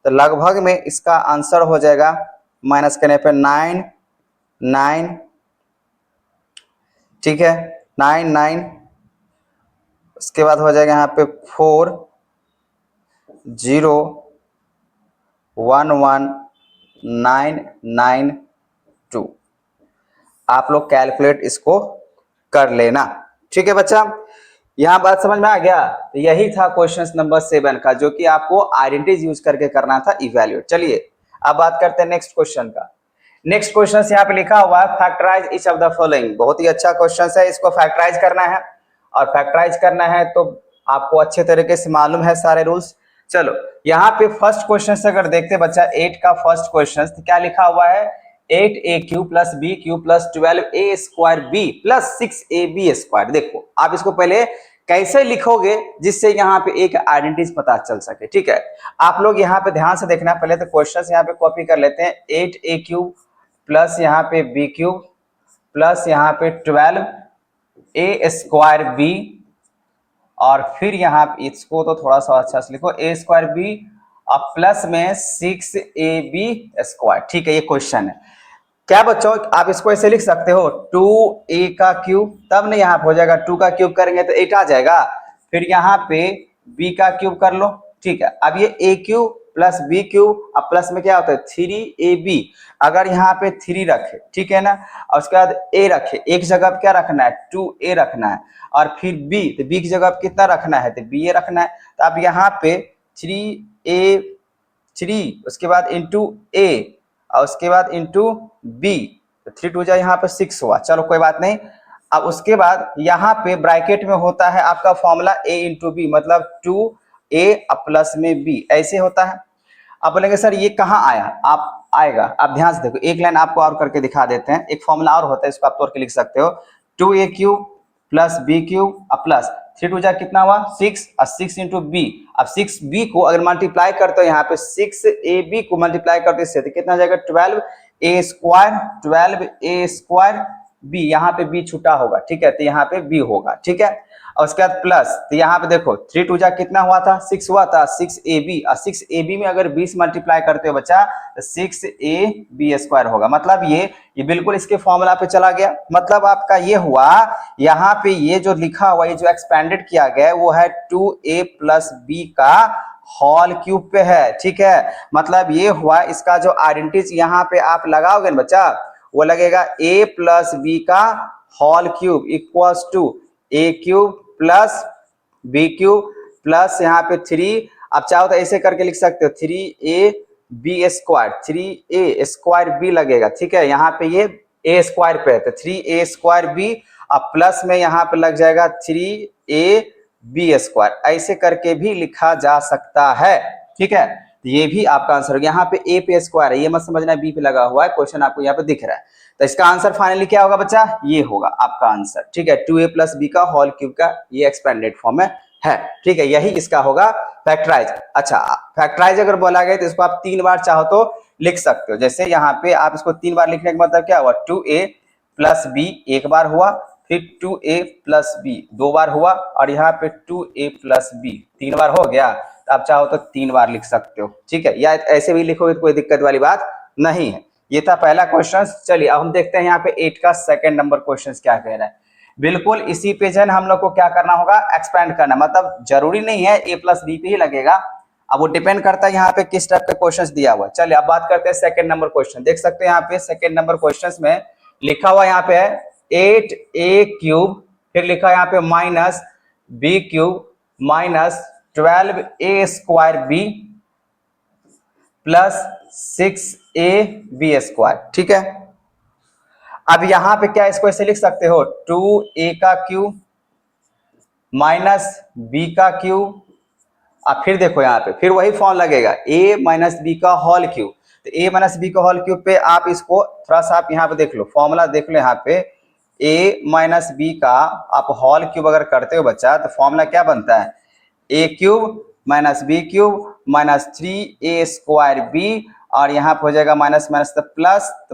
तो लगभग में इसका आंसर हो जाएगा, माइनस करने पे 9 9, ठीक है 9 9, उसके बाद हो जाएगा यहाँ पे 4 0 1 1 9 9 2। आप लोग कैलकुलेट इसको कर लेना, ठीक है बच्चा। यहाँ बात समझ में आ गया। तो यही था क्वेश्चन नंबर 7 का, जो कि आपको आइडेंटिटीज यूज करके करना था इवैल्यूएट। चलिए अब बात करते हैं नेक्स्ट क्वेश्चन का। नेक्स्ट क्वेश्चन यहाँ पे लिखा हुआ है factorise each of the following. बहुत ही अच्छा क्वेश्चन है, इसको फैक्टराइज करना है और फैक्टराइज करना है तो आपको अच्छे तरीके से मालूम है सारे रूल्स। चलो यहाँ पे फर्स्ट क्वेश्चन से अगर देखते बच्चा 8 का फर्स्ट क्वेश्चन, तो क्या लिखा हुआ है 8a³ plus b³ plus 12a² plus 6ab²। देखो आप इसको पहले कैसे लिखोगे जिससे यहाँ पे एक आइडेंटिटी पता चल सके, ठीक है। आप लोग यहाँ पे ध्यान से देखना, पहले तो क्वेश्चन यहाँ पे कॉपी कर लेते हैं। 8a³ प्लस यहाँ पे b³ प्लस यहाँ पे 12a² और फिर यहाँ पे इसको तो थोड़ा सा अच्छा से लिखो a² और प्लस में 6ab², ठीक है। ये क्वेश्चन है क्या बच्चों, आप इसको ऐसे लिख सकते हो 2a का क्यूब, तब नहीं यहाँ हो जाएगा 2 का क्यूब करेंगे तो 8 आ जाएगा, फिर यहाँ पे b का क्यूब कर लो, ठीक है। अब ये a³ प्लस b³ अब प्लस में क्या होता है 3ab, अगर यहाँ पे 3 रखे, ठीक है ना, और उसके बाद a रखे, एक जगह क्या रखना है 2a रखना है, और फिर b, तो b की जगह कितना रखना है तो ba रखना है। तो अब यहाँ पे 3a3 उसके बाद इंटू a और उसके बाद इंटू बी, तो 3 2 जा यहाँ पे 6 हुआ, चलो कोई बात नहीं। अब उसके बाद यहाँ पे ब्रैकेट में होता है आपका फॉर्मूला a इंटू बी, मतलब 2a प्लस में b, ऐसे होता है। अब बोलेंगे सर ये कहाँ आया, आप आएगा, आप ध्यान से देखो, एक लाइन आपको और करके दिखा देते हैं। एक फॉर्मूला और होता है, इसको आप तोड़ के लिख सकते हो 2a³ प्लस b³ प्लस 3 2 जा कितना हुआ 6 और 6 इंटू बी। अब 6b को अगर मल्टीप्लाई करते हो यहाँ पे 6ab को मल्टीप्लाई करते इससे तो कितना हो जाएगा 12a² b, यहाँ पे b छूटा होगा, ठीक है, तो यहाँ पे b होगा, ठीक है। और उसके बाद प्लस, तो यहाँ पे देखो 3 2 जा कितना हुआ था 6 हुआ था, 6ab और 6ab में अगर 20 मल्टीप्लाई करते हो बच्चा तो 6ab² होगा, मतलब ये बिल्कुल इसके फॉर्मूला पे चला गया। मतलब आपका ये हुआ, यहाँ पे ये जो लिखा हुआ, ये जो एक्सपेंडेड किया गया वो है 2a प्लस b का होल क्यूब पे है, ठीक है। मतलब ये हुआ इसका जो आइडेंटिटी यहाँ पे आप लगाओगे ना बच्चा, वो लगेगा a प्लस b का whole cube equals to a³ plus b³ plus यहाँ पे 3, आप चाहो तो ऐसे करके लिख सकते हो 3ab² लगेगा, ठीक है। यहाँ पे ये a² पे है तो 3a² b और प्लस में यहाँ पे लग जाएगा 3a बी स्क्वायर, ऐसे करके भी लिखा जा सकता है। ठीक है, तो ये भी आपका आंसर हो गया। यहाँ पे ए पे स्क्वायर है, ये मत समझना बी पे लगा हुआ है, क्वेश्चन आपको यहाँ पे दिख रहा है। तो इसका आंसर फाइनली क्या होगा बच्चा, ये होगा आपका आंसर। ठीक है, 2a प्लस बी का होल क्यूब का ये एक्सपेंडेड फॉर्म है। ठीक है, यही इसका होगा फैक्टराइज। अच्छा, फैक्टराइज अगर बोला गया तो इसको आप 3 बार चाहो तो लिख सकते हो। जैसे यहाँ पे आप इसको 3 बार लिखने का मतलब क्या हुआ, 2a प्लस बी एक बार हुआ, फिर 2a प्लस बी 2 बार हुआ, और यहाँ पे 2a प्लस बी 3 बार हो गया। तो आप चाहो तो 3 बार लिख सकते हो। ठीक है, या ऐसे भी लिखोगे तो कोई दिक्कत वाली बात नहीं है। ये था पहला क्वेश्चन। चलिए अब हम देखते हैं यहाँ पे 8 का सेकंड नंबर क्वेश्चन क्या कह रहा है। बिल्कुल इसी पे जो है हम लोग को क्या करना होगा, एक्सपेंड करना। मतलब जरूरी नहीं है ए प्लस बी पे ही लगेगा, अब वो डिपेंड करता है यहाँ पे किस टाइप का क्वेश्चन दिया हुआ है। चलिए अब बात करते हैं सेकंड नंबर क्वेश्चन। देख सकते हैं यहाँ पे सेकंड नंबर क्वेश्चन में लिखा हुआ यहाँ पे है 8a क्यूब, फिर लिखा है यहाँ पे minus B cube minus 12a square B plus 6a B square. ठीक है, अब यहां पे क्या इसको ऐसे लिख सकते हो, 2a का क्यूब माइनस बी का क्यूब, अब फिर देखो यहाँ पे फिर वही फॉर्म लगेगा a माइनस बी का होल क्यूब। तो a माइनस बी का होल क्यूब पे आप इसको थोड़ा सा आप यहाँ पे देख लो, फॉर्मूला देख लो यहाँ पे, a माइनस बी का आप होल क्यूब अगर करते हो बच्चा तो फॉर्मूला क्या बनता है, a cube minus B cube minus 3a square B, और यहाँ पे हो जाएगा माइनस माइनस तो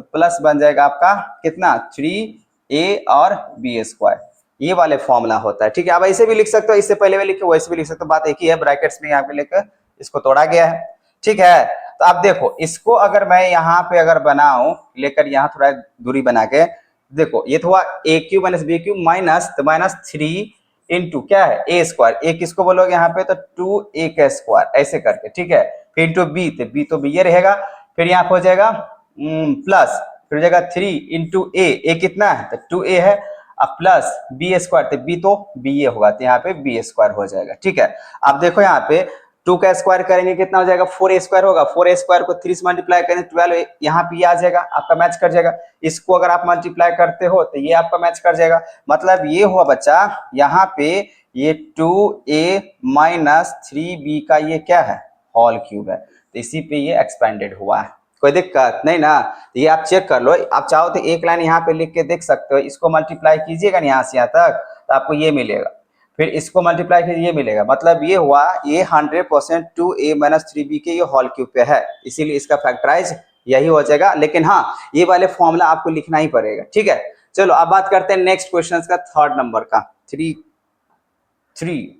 प्लस बन जाएगा आपका कितना 3a और बी स्क्वायर। ये वाले फॉर्मूला होता है। ठीक है, आप ऐसे भी लिख सकते हो, इससे पहले भी लिखे वैसे भी लिख सकते हो, बात एक ही है, ब्रैकेट्स में यहाँ पे लेकर इसको तोड़ा गया है। ठीक है, तो आप देखो इसको अगर मैं यहाँ पे अगर बनाऊं लेकर यहाँ थोड़ा दूरी बना के, देखो ये तो हुआ a cube minus B cube minus तो माइनस 3 इंटू क्या है ए स्क्वायर, ए किसको बोलोगे यहाँ पे तो 2a का स्क्वायर ऐसे करके। ठीक है, फिर इंटू बी तो बी ये रहेगा, फिर यहाँ हो जाएगा प्लस, फिर हो जाएगा 3 इंटू ए कितना है तो 2a है, अब प्लस बी स्क्वायर तो बी ये होगा, तो यहाँ पे बी स्क्वायर हो जाएगा। ठीक है, अब देखो यहाँ पे 2 का स्क्वायर करेंगे कितना हो जाएगा 4a स्क्वायर होगा, 4a स्क्वायर को 3 से मल्टीप्लाई करें 12 यहाँ पे ये आ जाएगा, आपका मैच कर जाएगा। इसको अगर आप मल्टीप्लाई करते हो तो ये आपका मैच कर जाएगा। मतलब ये हुआ बच्चा यहाँ पे ये 2a माइनस 3b का ये क्या है होल क्यूब है, तो इसी पे ये एक्सपेंडेड हुआ है। कोई दिक्कत नहीं ना, ये आप चेक कर लो। आप चाहो तो एक लाइन यहाँ पे लिख के देख सकते हो, इसको मल्टीप्लाई कीजिएगा यहाँ से यहाँ तक तो आपको ये मिलेगा, फिर इसको मल्टीप्लाई कीजिए ये मिलेगा। मतलब ये हुआ ये 100% 2a माइनस 3b के ये होल क्यूब पे है, इसीलिए इसका फैक्टराइज यही हो जाएगा। लेकिन हाँ, ये वाले फॉर्मूला आपको लिखना ही पड़ेगा। ठीक है, चलो अब बात करते हैं नेक्स्ट क्वेश्चन का, थर्ड नंबर का 3।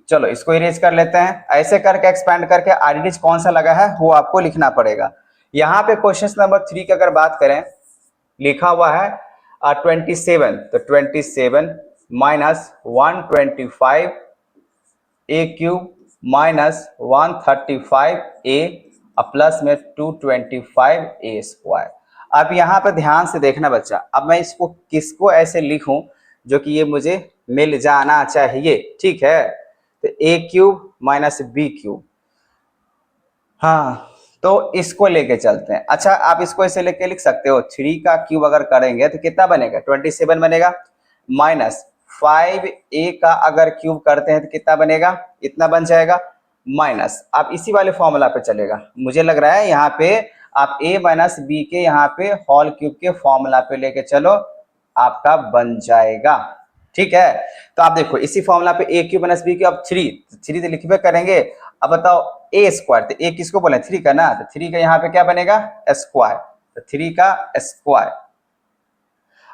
चलो इसको इरेज कर लेते हैं, ऐसे करके एक्सपेंड करके आइडेंटिटी कौन सा लगा है वो आपको लिखना पड़ेगा। यहाँ पे क्वेश्चन नंबर 3 की अगर बात करें, लिखा हुआ है 27, तो 27 माइनस 125 ए क्यूब माइनस 135 ए प्लस में 225 ए स्क्वायर। अब यहाँ पे ध्यान से देखना बच्चा, अब मैं इसको किसको ऐसे लिखूं जो कि ये मुझे मिल जाना चाहिए। ठीक है, तो a cube minus B cube, हाँ तो इसको लेके चलते हैं। अच्छा, आप इसको ऐसे लेके लिख सकते हो 3 का क्यूब अगर करेंगे तो कितना बनेगा 27 बनेगा, माइनस 5a का अगर क्यूब करते हैं तो कितना बनेगा इतना बन जाएगा, माइनस आप इसी वाले फॉर्मूला पे चलेगा। मुझे लग रहा है यहाँ पे आप a माइनस बी के यहाँ पे होल क्यूब के फॉर्मूला पे लेके चलो, आपका बन जाएगा। ठीक है, तो आप देखो इसी फॉर्मूला पे a cube minus B cube, अब 3 तो लिखबे करेंगे। अब बताओ ए स्क्वायर, तो ए किसको बोले 3 का ना, तो 3 का यहाँ पे क्या बनेगा स्क्वायर, तो 3 का स्क्वायर।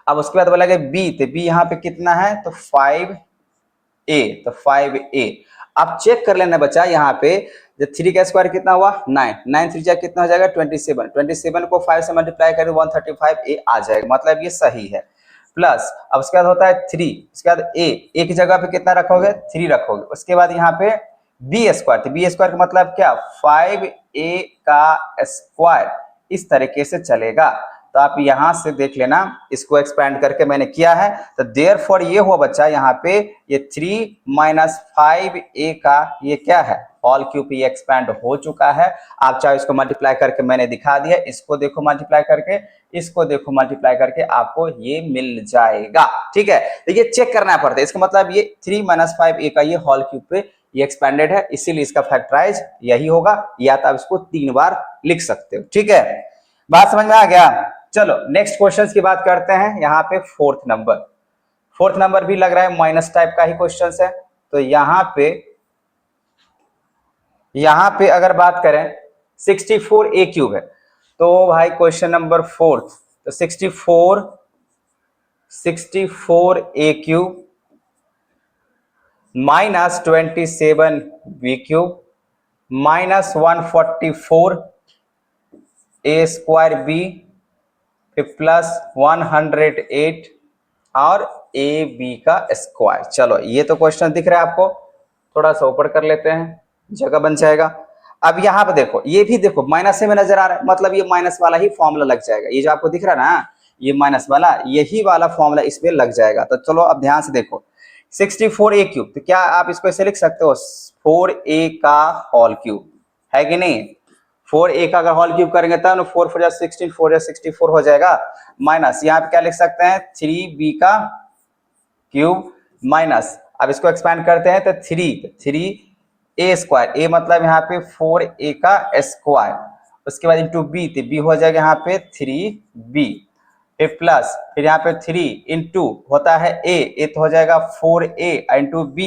अब उसके बाद बोला गया बी, तो बी यहाँ पे कितना है तो 5a, तो 5a। अब चेक कर लेना बच्चा यहाँ पे, जब 3 का स्क्वायर कितना हुआ 9, 9 3 कितना हो जाएगा 27, 27 को 5 से मल्टीप्लाई करें 135a आ जाएगा, मतलब ये सही है। प्लस अब उसके बाद होता है 3, उसके बाद a की जगह पे कितना रखोगे 3 रखोगे। उसके बाद यहाँ पे बी स्क्वायर, तो बी स्क्वायर का मतलब क्या 5a का स्क्वायर, इस तरीके से चलेगा। तो आप यहां से देख लेना, इसको एक्सपेंड करके मैंने किया है। तो देयरफॉर ये हुआ बच्चा यहाँ पे ये 3 माइनस 5a का ये क्या है होल क्यूब, ये एक्सपेंड हो चुका है। आप चाहे इसको मल्टीप्लाई करके मैंने दिखा दिया, इसको देखो मल्टीप्लाई करके, इसको देखो मल्टीप्लाई करके, आपको ये मिल जाएगा। ठीक है, तो ये चेक करना पड़ता है, इसका मतलब ये 3 माइनस 5a का ये होल क्यूब पे ये एक्सपेंडेड है, इसीलिए इसका फैक्टराइज यही होगा, या तो आप इसको 3 बार लिख सकते हो। ठीक है, बात समझ में आ गया। चलो नेक्स्ट क्वेश्चन की बात करते हैं। यहाँ पे फोर्थ नंबर भी लग रहा है माइनस टाइप का ही क्वेश्चन है। तो यहाँ पे अगर बात करें 64a क्यूब है, तो भाई क्वेश्चन नंबर फोर्थ, तो 64a cube minus 27b cube minus 144a square B plus 108 और ए बी का स्क्वायर। चलो ये तो क्वेश्चन दिख रहा है आपको, थोड़ा सा ऊपर कर लेते हैं, जगह बन जाएगा। अब यहाँ पे देखो, ये भी देखो माइनस में नजर आ रहा है, मतलब ये माइनस वाला ही फॉर्मूला लग जाएगा। ये जो आपको दिख रहा है ना, ये माइनस वाला, यही वाला फॉर्मूला इसमें लग जाएगा। तो चलो अब ध्यान से देखो, 64a क्यूब, तो क्या आप इसको ऐसे लिख सकते हो 4a का होल क्यूब, है कि नहीं। 4a का अगर होल क्यूब करेंगे तब 4 4 16, 4 64 हो जाएगा। माइनस यहाँ पे क्या लिख सकते हैं 3b का क्यूब माइनस, अब इसको एक्सपेंड करते हैं तो 3a स्क्वायर, a मतलब यहाँ पे 4a का स्क्वायर, उसके बाद इंटू b, तो b हो जाएगा यहाँ पे 3b, फिर प्लस, फिर यहाँ पे 3 इंटू होता है a तो हो जाएगा 4a इंटू b,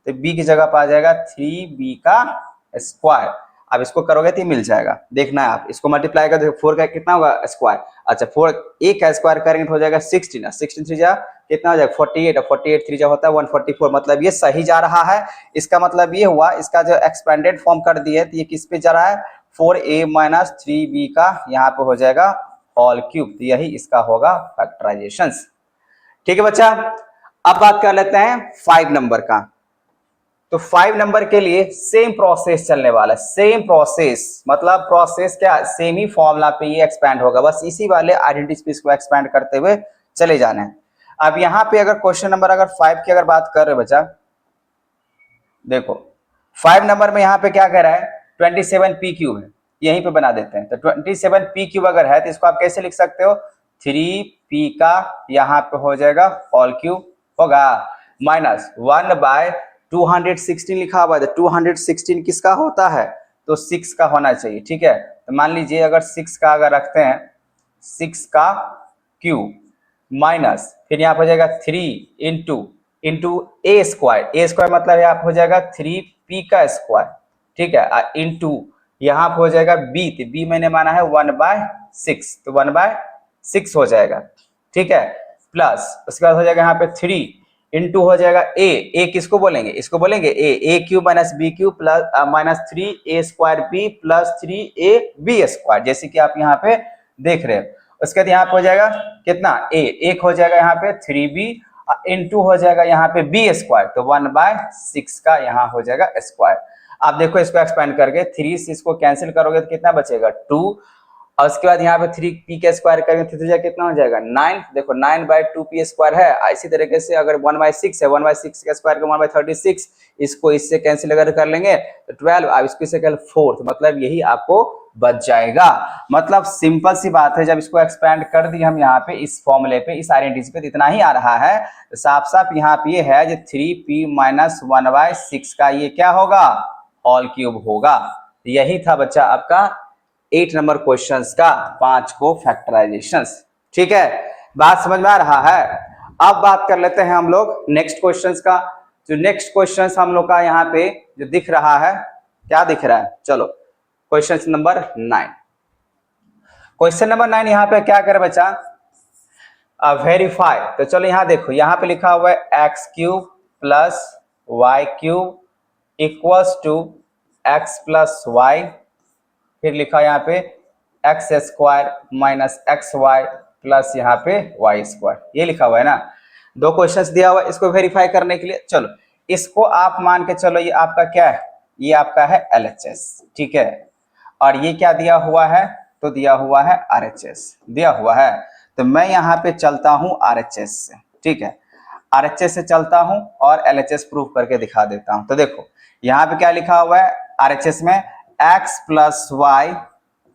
तो b की जगह पर आ जाएगा 3b का स्क्वायर। अब इसको करोगे तो मिल जाएगा, देखना है आप इसको मल्टीप्लाई कर, देखो 4 का कितना होगा स्क्वायर, अच्छा 4a का स्क्वायर करेंगे तो हो जाएगा 16, 16 3 जा कितना हो जाएगा 48, और 48 3 जा होता है 144, मतलब ये सही जा रहा है। इसका मतलब ये हुआ, इसका जो एक्सपेंडेड फॉर्म कर दिए तो ये किस पे जा रहा है 4a माइनस 3b का यहाँ पे हो जाएगा होल क्यूब, तो यही इसका होगा फैक्टराइजेशन। ठीक है बच्चा, अब बात कर लेते हैं 5 नंबर का। तो 5 नंबर के लिए सेम प्रोसेस चलने वाला है, सेम प्रोसेस मतलब प्रोसेस क्या, सेम ही फॉर्मूला पे ये एक्सपैंड होगा, बस इसी वाले आइडेंटिटी स्पेस को एक्सपैंड करते हुए चले जाना है। अब यहाँ पे अगर क्वेश्चन नंबर अगर 5 की अगर बात कर रहे बच्चा, देखो 5 नंबर में यहाँ पे क्या कह रहा है 27p क्यूब है, यहीं पे बना देते हैं। तो 27p क्यूब अगर है तो इसको आप कैसे लिख सकते हो 3p का यहाँ पे हो जाएगा होल क्यूब होगा, माइनस 1/216 लिखा हुआ है, तो 216 किसका होता है, तो 6 का होना चाहिए। ठीक है, तो मान लीजिए अगर 6 का अगर रखते हैं 6 का क्यूब माइनस, फिर यहाँ पर हो जाएगा 3 इंटू ए स्क्वायर मतलब यहाँ पर हो जाएगा 3p का स्क्वायर। ठीक है, इंटू यहाँ पर हो जाएगा b, तो b मैंने माना है 1/6, तो 1/6 हो जाएगा। ठीक है, प्लस उसके बाद हो जाएगा यहाँ पे 3 इंटू हो जाएगा a किसको बोलेंगे, इसको बोलेंगे a cube minus b cube plus minus 3a square b plus 3ab square, जैसे कि आप यहाँ पे देख रहे हो। उसके बाद यहाँ पे हो जाएगा कितना एक हो जाएगा यहाँ पे 3b इंटू हो जाएगा यहाँ पे b स्क्वायर, तो 1/6 का यहाँ हो जाएगा स्क्वायर। आप देखो इसको एक्सपेंड करके 3 से इसको कैंसिल करोगे तो कितना बचेगा 2, और उसके बाद यहाँ पे 3p का स्क्वायर करेंगे तो कितना हो जाएगा 9, देखो 9/2p स्क्वायर है। इसी तरीके से अगर 1/6 है 1/6 का स्क्वायर का 1/36, इसको इससे कैंसिल अगर कर लेंगे तो 12, अब इसको इससे कर 4, मतलब यही आपको बच जाएगा। मतलब सिंपल सी बात है, जब इसको एक्सपेंड कर दी हम यहाँ पे इस फॉर्मूले पे, इस आइडेंटिटी पे, इतना ही आ रहा है, तो साफ साफ यहाँ पे ये है जो 3p माइनस 1/6 का ये क्या होगा होल क्यूब होगा। यही था बच्चा आपका 8 नंबर क्वेश्चंस का 5 को फैक्टराइजेशंस। ठीक है, बात समझ में आ रहा है। अब बात कर लेते हैं हम लोग नेक्स्ट क्वेश्चंस का। जो नेक्स्ट क्वेश्चंस हम लोग का यहाँ पे जो दिख रहा है, क्या दिख रहा है, चलो क्वेश्चन नंबर 9। क्वेश्चन नंबर 9 यहाँ पे क्या करे बच्चा, वेरीफाई। तो चलो यहाँ देखो, यहाँ पे लिखा हुआ है X cube plus Y cube equals to X plus Y, फिर लिखा यहाँ पे x square minus X Y plus यहाँ पे वाई स्क्वायर, ये लिखा हुआ है ना। दो क्वेश्चंस दिया हुआ है, इसको वेरीफाई करने के लिए चलो इसको आप मान के चलो, ये आपका क्या है, ये आपका है LHS। ठीक है, और ये क्या दिया हुआ है तो दिया हुआ है RHS, दिया हुआ है। तो मैं यहाँ पे चलता हूँ RHS से, ठीक है, RHS से चलता हूँ और LHS प्रूफ करके दिखा देता हूँ। तो देखो यहाँ पे क्या लिखा हुआ है RHS में, x plus Y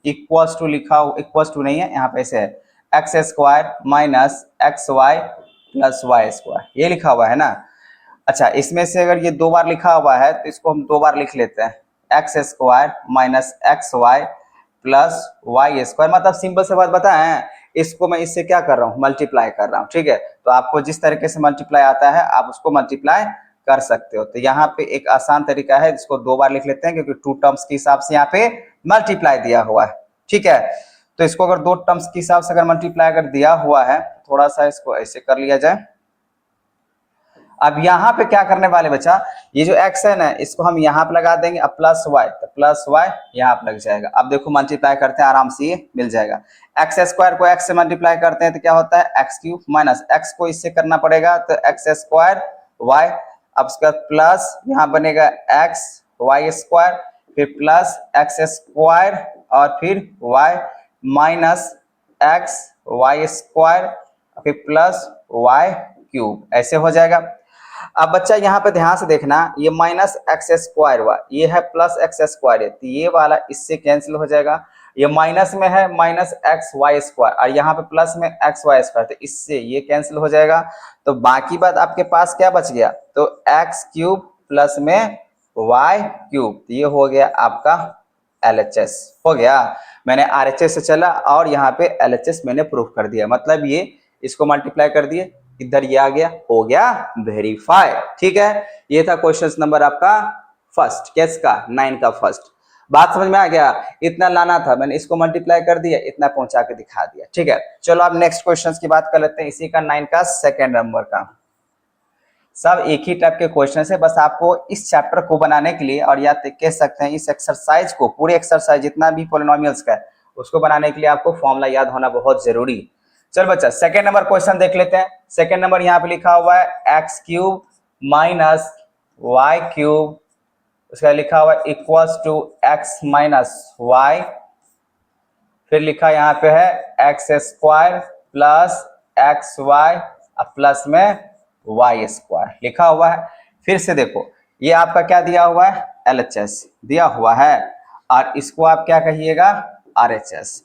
equals to, लिखा इक्वल्स टू नहीं है यहाँ पे, ऐसे है X square minus X Y plus Y square, ये लिखा हुआ है ना। अच्छा, इसमें से अगर ये दो बार लिखा हुआ है तो इसको हम दो बार लिख लेते हैं, X square minus X Y plus Y square. मतलब सिंपल से बात बताएं, इसको मैं इससे क्या कर रहा हूँ, मल्टीप्लाई कर रहा हूँ, ठीक है। तो आपको जिस तरीके से मल्टीप्लाई आता है आप उसको मल्टीप्लाई कर सकते हो। तो यहाँ पे एक आसान तरीका है, जिसको दो बार लिख लेते हैं क्योंकि टू टर्म्स के हिसाब से यहाँ पे मल्टीप्लाई दिया हुआ है, ठीक है। तो इसको अगर दो टर्म्स के हिसाब से अगर मल्टीप्लाई अगर दिया हुआ है, थोड़ा सा इसको ऐसे कर लिया जाए। अब यहाँ पे क्या करने वाले बच्चा, ये जो x है ना, इसको हम यहाँ पे लगा देंगे, अब प्लस y, तो प्लस y यहाँ पे लग जाएगा। अब देखो मल्टीप्लाई करते हैं, आराम से ये मिल जाएगा। एक्स स्क्वायर को x से मल्टीप्लाई करते हैं तो क्या होता है एक्स क्यूब, माइनस x को इससे करना पड़ेगा तो एक्स स्क्वायर y, अब उसका प्लस यहाँ बनेगा एक्स वाई स्क्वायर, फिर प्लस एक्स स्क्वायर और फिर y minus X Y square, फिर प्लस y क्यूब, ऐसे हो जाएगा। अब बच्चा यहाँ पे ध्यान से देखना, ये माइनस एक्स स्क्वायर हुआ, ये है प्लस एक्स स्क्वायर है, तो ये वाला इससे कैंसिल हो जाएगा। ये माइनस में है माइनस एक्स वाई स्क्वायर और यहाँ पे प्लस में एक्स वाई स्क्वायर, तो इससे ये कैंसिल हो जाएगा। तो बाकी बात आपके पास क्या बच गया, तो एक्स क्यूब प्लस में वाई क्यूब, ये हो गया आपका LHS हो गया। मैंने RHS से चला और यहाँ पे LHS मैंने प्रूफ कर दिया, मतलब ये इसको मल्टीप्लाई कर दिए, इधर ये आ गया, हो गया वेरीफाई, ठीक है। ये था क्वेश्चन नंबर आपका फर्स्ट, केस का 9 का फर्स्ट। बात समझ में आ गया, इतना लाना था, मैंने इसको मल्टीप्लाई कर दिया, इतना पहुंचा के दिखा दिया, ठीक है। चलो अब नेक्स्ट क्वेश्चन की बात कर लेते हैं, इसी का 9 का सेकेंड नंबर का। सब एक ही टाइप के क्वेश्चन है, बस आपको इस चैप्टर को बनाने के लिए, और या कह सकते हैं इस एक्सरसाइज को, पूरे एक्सरसाइज जितना भी पॉलिनोमियल्स का है उसको बनाने के लिए आपको फॉर्मूला याद होना बहुत जरूरी। चल बच्चा सेकेंड नंबर क्वेश्चन देख लेते हैं। सेकेंड नंबर यहाँ पे लिखा हुआ है X cube minus Y cube, उसका लिखा हुआ है equals to X minus Y, फिर लिखा यहाँ पे है X square plus X Y plus में वाई स्क्वायर लिखा हुआ है। फिर से देखो ये आपका क्या दिया हुआ है, LHS दिया हुआ है, और इसको आप क्या कहिएगा, RHS।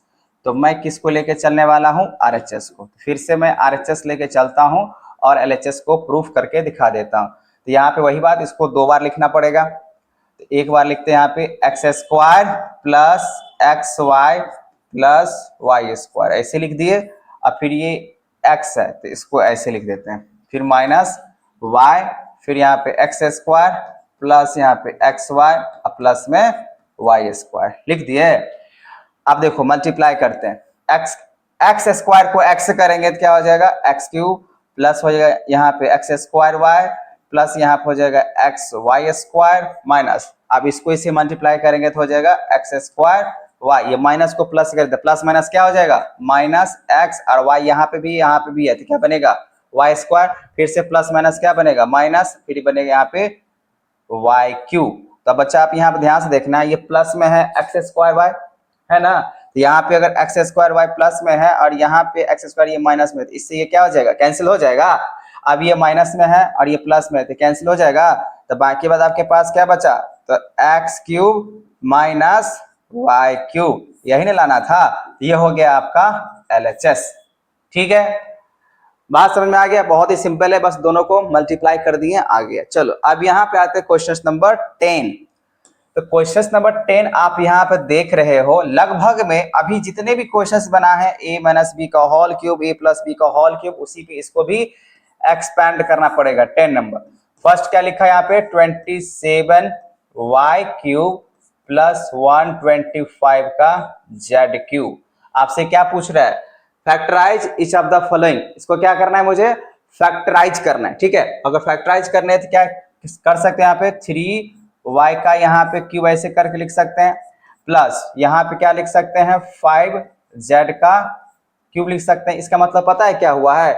तो मैं किसको लेके चलने वाला हूँ, RHS को। फिर से मैं RHS लेके चलता हूँ और LHS को प्रूफ करके दिखा देता हूँ। तो यहाँ पे वही बात, इसको दो बार लिखना पड़ेगा। तो एक बार लिखते हैं यहाँ पे x square plus X Y plus Y square, ऐसे लिख दिए। और फिर ये x है तो इसको ऐसे लिख देते हैं, फिर माइनस y, फिर यहाँ पे एक्स स्क्वायर प्लस यहाँ पे एक्स वाई प्लस में वाई स्क्वायर लिख दिए। अब देखो मल्टीप्लाई करते हैं, एक्स स्क्वायर को x से करेंगे तो क्या हो जाएगा, एक्स क्यूब प्लस हो जाएगा यहाँ पे एक्स स्क्वायर वाई प्लस यहाँ पे हो जाएगा एक्स वाई स्क्वायर माइनस, अब इसको इसे मल्टीप्लाई करेंगे तो हो जाएगा एक्स स्क्वायर वाई, ये माइनस को प्लस कर दे, प्लस माइनस क्या हो जाएगा माइनस एक्स, और वाई यहाँ पे भी है तो क्या बनेगा वाई स्क्वायर, फिर से प्लस माइनस क्या बनेगा माइनस, फिर बनेगा यहाँ पे वाई क्यूब। तो बच्चा आप यहाँ पे ध्यान से देखना, ये प्लस में है एक्स स्क्वायर वाई है ना, तो यहाँ पे अगर एक्स स्क्वायर वाई प्लस में है और यहाँ पे एक्स स्क्वायर ये माइनस में, तो इससे ये क्या हो जाएगा, कैंसिल हो जाएगा। अब ये माइनस में है और ये प्लस में है तो कैंसिल हो जाएगा। तो बाकी बात आपके पास क्या बचा, तो X cube minus Y cube, यही ना लाना था, ये हो गया आपका LHS, ठीक है। बात समझ में आ गया, बहुत ही सिंपल है, बस दोनों को मल्टीप्लाई कर दिए आ गया। चलो अब यहाँ पे आते हैं क्वेश्चन नंबर 10। तो क्वेश्चन नंबर 10 आप यहाँ पे देख रहे हो, लगभग में अभी जितने भी क्वेश्चंस बना है a माइनस बी का whole cube, a plus B का होल क्यूब, उसी पे इसको भी एक्सपैंड करना पड़ेगा। 10 नंबर फर्स्ट क्या लिखा है यहाँ पे, 27y क्यूब प्लस 125 का z क्यूब। आपसे क्या पूछ रहा है, factorise each of the following, इसको क्या करना है, मुझे फैक्टराइज करना है, ठीक है। अगर फैक्टराइज करने है तो क्या कर सकते हैं, यहाँ पे 3y का यहाँ पे क्यूब ऐसे करके लिख सकते हैं, प्लस यहाँ पे क्या लिख सकते हैं 5z का क्यूब लिख सकते हैं। इसका मतलब पता है क्या हुआ है,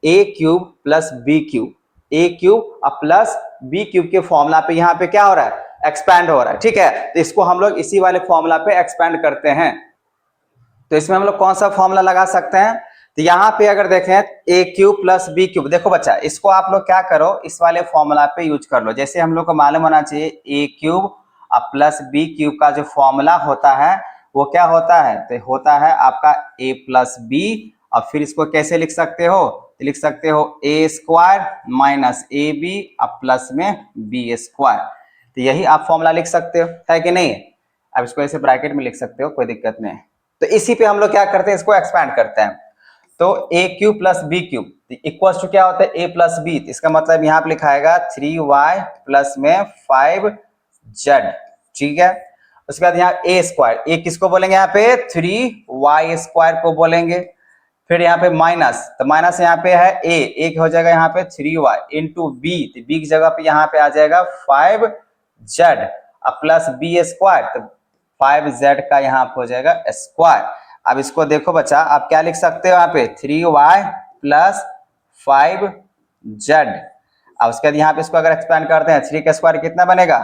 a cube plus b cube, a cube plus b cube के फॉर्मूला पे यहाँ पे क्या हो रहा है, एक्सपैंड हो रहा है, ठीक है। तो इसको हम लोग इसी वाले फॉर्मूला पे एक्सपैंड करते हैं। तो इसमें हम लोग कौन सा फॉर्मूला लगा सकते हैं, तो यहाँ पे अगर देखें ए क्यूब प्लस बी क्यूब, देखो बच्चा इसको आप लोग क्या करो, इस वाले फॉर्मूला पे यूज कर लो। जैसे हम लोग को मालूम होना चाहिए ए क्यूब प्लस बी क्यूब का जो फॉर्मूला होता है वो क्या होता है, तो होता है आपका ए प्लस बी। और फिर इसको कैसे लिख सकते हो, तो लिख सकते हो ए स्क्वायर माइनस ए बी अब प्लस में बी स्क्वायर। तो यही आप फॉर्मूला लिख सकते हो, है कि नहीं। अब इसको ऐसे ब्रैकेट में लिख सकते हो, कोई दिक्कत नहीं। तो इसी पे हम लोग क्या करते हैं, इसको एक्सपैंड करते हैं। तो a cube plus B cube equal to क्या होता है, ए प्लस बी। इसका मतलब यहाँ पे लिखाएगा 3y प्लस में 5z, ठीक है। उसके बाद यहाँ ए स्क्वायर, ए किसको बोलेंगे यहाँ पे, 3y स्क्वायर को बोलेंगे। फिर यहाँ पे माइनस, तो माइनस यहाँ पे है ए, एक हो जाएगा यहाँ पे 3y इंटू बी, तो बी की जगह पे यहाँ पे आ जाएगा 5z अब प्लस बी स्क्वायर, तो 5z का यहाँ पे हो जाएगा स्क्वायर। अब इसको देखो बच्चा, आप क्या लिख सकते हो यहाँ पे 3y प्लस 5z। अब उसके बाद यहाँ पे इसको अगर एक्सपेंड करते हैं 3 का स्क्वायर कितना बनेगा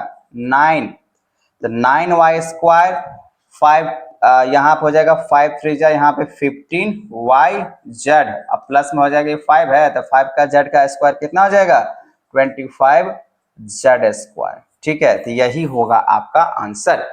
9, तो 9y स्क्वायर 5 यहाँ पे हो जाएगा 5 3 जा यहाँ पे 15yz अब प्लस में हो जाएगा 5 है तो 5 का z का स्क्वायर कितना हो जाएगा 25z स्क्वायर, ठीक है। तो यही होगा आपका आंसर,